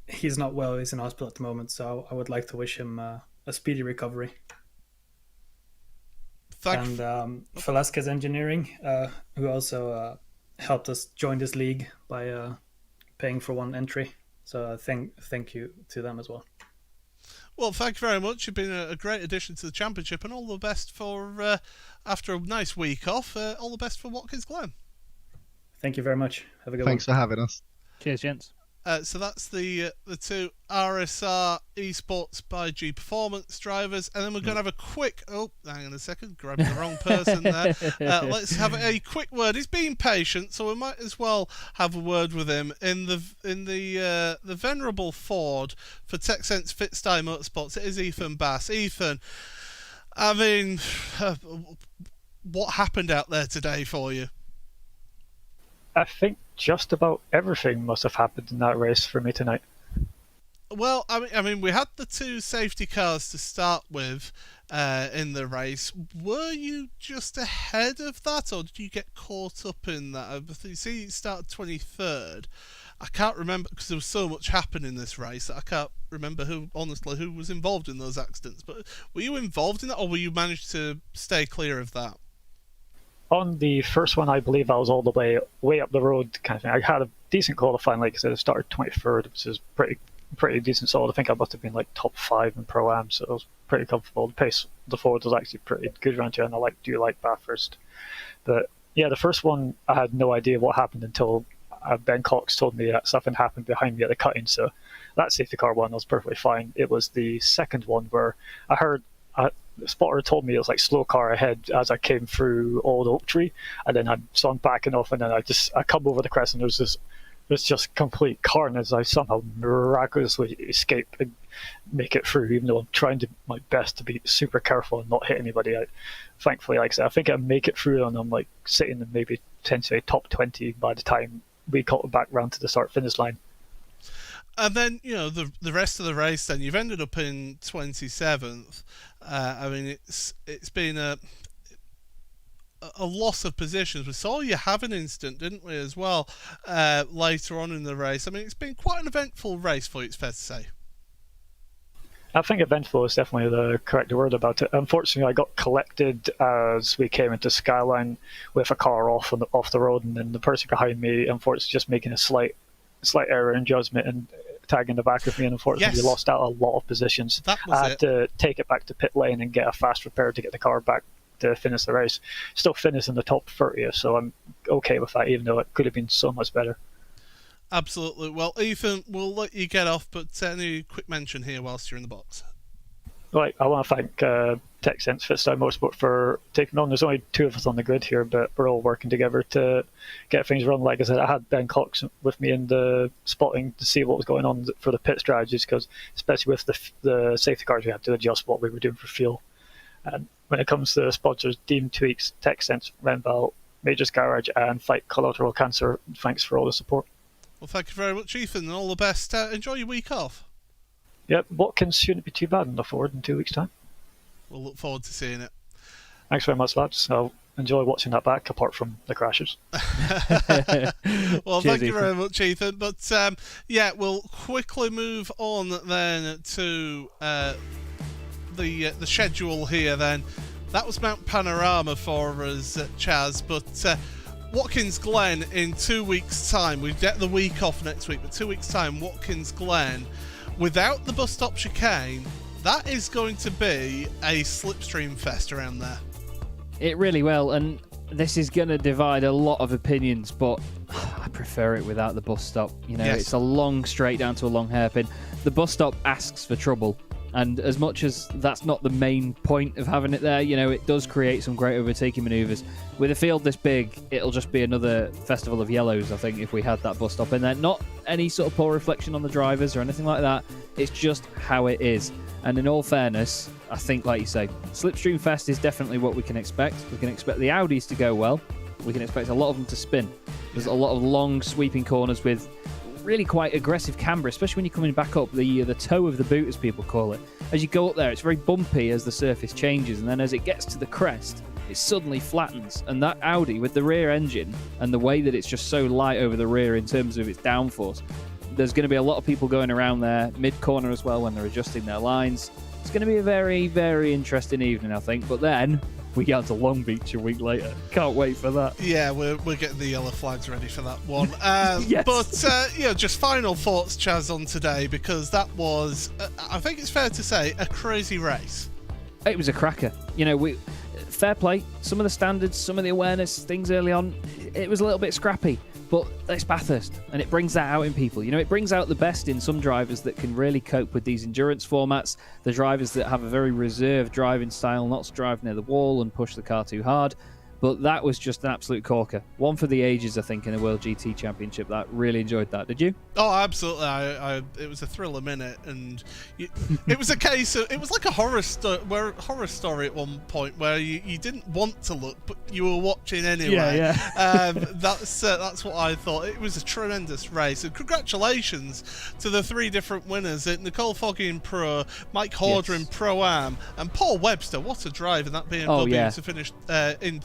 he's not well. He's in hospital at the moment, so I would like to wish him a speedy recovery. And Velasquez Engineering, who also helped us join this league by paying for one entry. So thank you to them as well. Well, thank you very much. You've been a great addition to the championship, and all the best for after a nice week off. All the best for Watkins Glen. Thank you very much. Have a good one. Thanks for having us. Cheers, gents. So that's the two RSR Esports by G Performance drivers, and then we're going to have a quick. Oh, hang on a second, grabbed the wrong person there. Let's have a quick word. He's being patient, so we might as well have a word with him in the venerable Ford for TechSense Fitstyle Motorsports. It is Ethan Bass. Ethan, I mean, what happened out there today for you? I think just about everything must have happened in that race for me tonight. Well, I mean, we had the two safety cars to start with in the race. Were you just ahead of that, or did you get caught up in that? You see, you started 23rd. I can't remember because there was so much happening in this race that I can't remember who was involved in those accidents. But were you involved in that, or were you managed to stay clear of that? On the first one, I believe I was all the way up the road kind of thing. I had a decent qualifying, like I said, I started 23rd, which is pretty decent solid. I think I must have been like top 5 in Pro-Am, so it was pretty comfortable. The pace of the Ford was actually pretty good around here, and I do like Bathurst. But yeah, the first one, I had no idea what happened until Ben Cox told me that something happened behind me at the cutting, so that safety car one was perfectly fine. It was the second one where I heard the spotter told me it was like slow car ahead as I came through Old Oak Tree, and then I saw him backing off, and then I come over the crest, and there's just complete carnage. I somehow miraculously escape and make it through, even though I'm trying to my best to be super careful and not hit anybody. Thankfully, like I said, I think I make it through, and I'm like sitting in maybe potentially top 20 by the time we got back round to the start finish line. And then, you know, the rest of the race, then you've ended up in 27th. I mean, it's been a loss of positions. We saw you have an instant, didn't we, as well, later on in the race. I mean, it's been quite an eventful race for you, it's fair to say. I think eventful is definitely the correct word about it. Unfortunately, I got collected as we came into Skyline with a car off the road, and then the person behind me, unfortunately, just making a slight error in judgment and tagging the back of me, and unfortunately we lost out a lot of positions. I had to take it back to pit lane and get a fast repair to get the car back to finish the race. Still finished in the top 30, so I'm okay with that, even though it could have been so much better. Absolutely. Well, Ethan, we'll let you get off, but any quick mention here whilst you're in the box? Right, I want to thank TechSense Fitstyle Motorsport for taking on. There's only 2 of us on the grid here, but we're all working together to get things run. Like I said, I had Ben Cox with me in the spotting to see what was going on for the pit strategies, because especially with the safety cars, we had to adjust what we were doing for fuel. And when it comes to sponsors, Deem Tweaks, TechSense, Renval, Majors Garage, and Fight Collateral Cancer, thanks for all the support. Well, thank you very much, Ethan, and all the best. Enjoy your week off. Yep, Watkins shouldn't be too bad in the Ford in 2 weeks' time. We'll look forward to seeing it. Thanks very much, lads. I'll enjoy watching that back, apart from the crashes. Well, Cheers, thank you Ethan. very much, Ethan. But yeah, we'll quickly move on then to the schedule here. Then that was Mount Panorama for us, Chaz. But Watkins Glen in 2 weeks' time. We get the week off next week, but 2 weeks' time, Watkins Glen, without the bus stop chicane, that is going to be a slipstream fest around there. It really will, and this is going to divide a lot of opinions, but I prefer it without the bus stop. You know, It's a long straight down to a long hairpin. The bus stop asks for trouble, and as much as that's not the main point of having it there, you know, it does create some great overtaking manoeuvres. With a field this big, it'll just be another festival of yellows, I think, if we had that bus stop in there. Not any sort of poor reflection on the drivers or anything like that. It's just how it is. And in all fairness, I think, like you say, Slipstream Fest is definitely what we can expect. We can expect the Audis to go well. We can expect a lot of them to spin. There's a lot of long sweeping corners with really quite aggressive camber, especially when you're coming back up the toe of the boot, as people call it. As you go up there, it's very bumpy as the surface changes, and then as it gets to the crest, it suddenly flattens. And that Audi, with the rear engine and the way that it's just so light over the rear in terms of its downforce, there's going to be a lot of people going around there mid-corner as well when they're adjusting their lines. It's going to be a very, very interesting evening, I think. But then we get on to Long Beach a week later. Can't wait for that. Yeah, we're getting the yellow flags ready for that one. Yes. But, just final thoughts, Chaz, on today, because that was, I think it's fair to say, a crazy race. It was a cracker. Fair play. Some of the standards, some of the awareness, things early on, it was a little bit scrappy. But it's Bathurst, and it brings that out in people. It brings out the best in some drivers that can really cope with these endurance formats, the drivers that have a very reserved driving style, not to drive near the wall and push the car too hard. But that was just an absolute corker. One for the ages, I think, in the World GT Championship. That really enjoyed that. Did you? Oh, absolutely. It was a thrill a minute, and it was a case of, it was like a horror story at one point where you didn't want to look, but you were watching anyway. Yeah. That's what I thought. It was a tremendous race, and congratulations to the 3 different winners: Nicole Foggy in Pro, Mike Horder in Pro-Am, and Paul Webster. What a drive in that BMW to finish in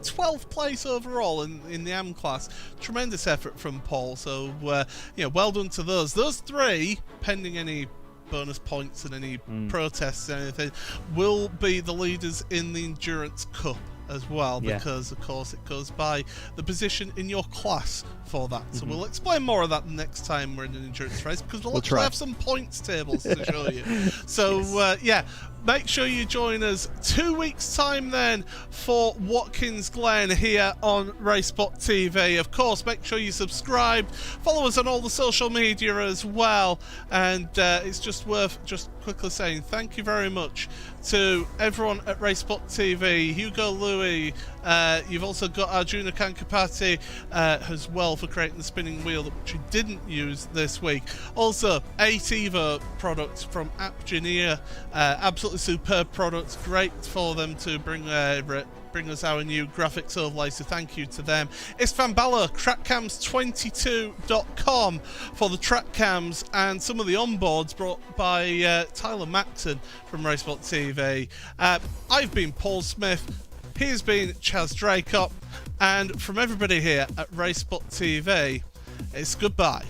12th place overall in the AM class. Tremendous effort from Paul. So, well done to those. Those 3, pending any bonus points and any protests and anything, will be the leaders in the Endurance Cup as well, because of course it goes by the position in your class for that. So we'll explain more of that next time we're in an endurance race, because we'll actually have some points tables to show you. So make sure you join us 2 weeks time then for Watkins Glen here on RaceSpotTV. Of course, make sure you subscribe, follow us on all the social media as well, and it's just worth just quickly saying thank you very much to everyone at RaceSpotTV, Hugo Louis, you've also got Arjuna Kankapati as well for creating the spinning wheel, which we didn't use this week. Also, 8 Evo products from Apgeneer, absolutely superb products, great for them to bring us our new graphics overlay, so thank you to them. Istvan Bala, trackcams22.com for the track cams and some of the onboards brought by Tyler Maxon from RaceSpotTV. I've been Paul Smith, he's been Chaz Dracop, and from everybody here at RaceSpotTV, it's goodbye.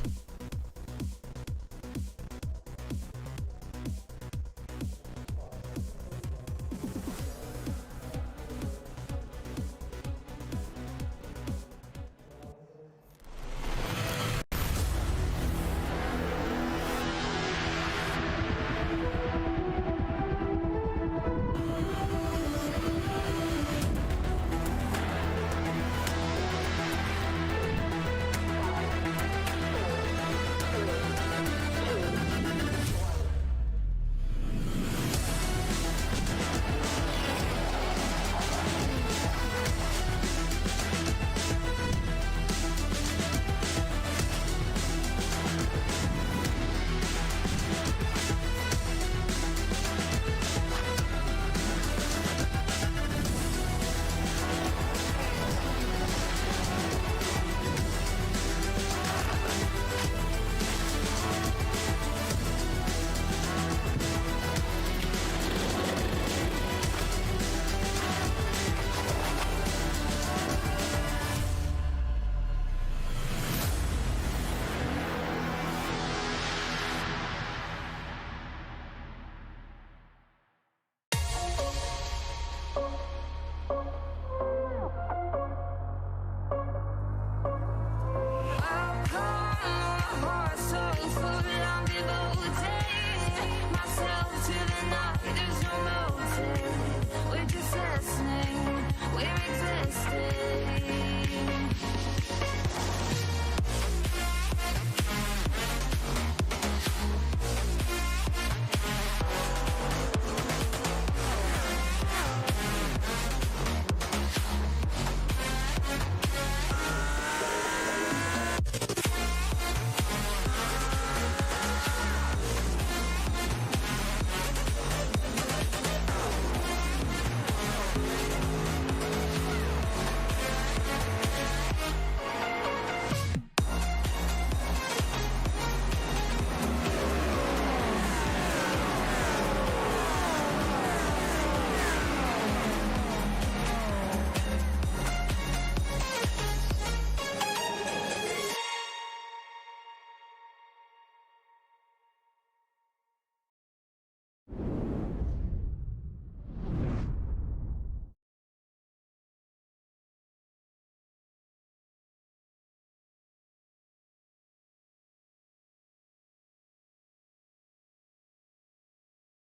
We're just listening.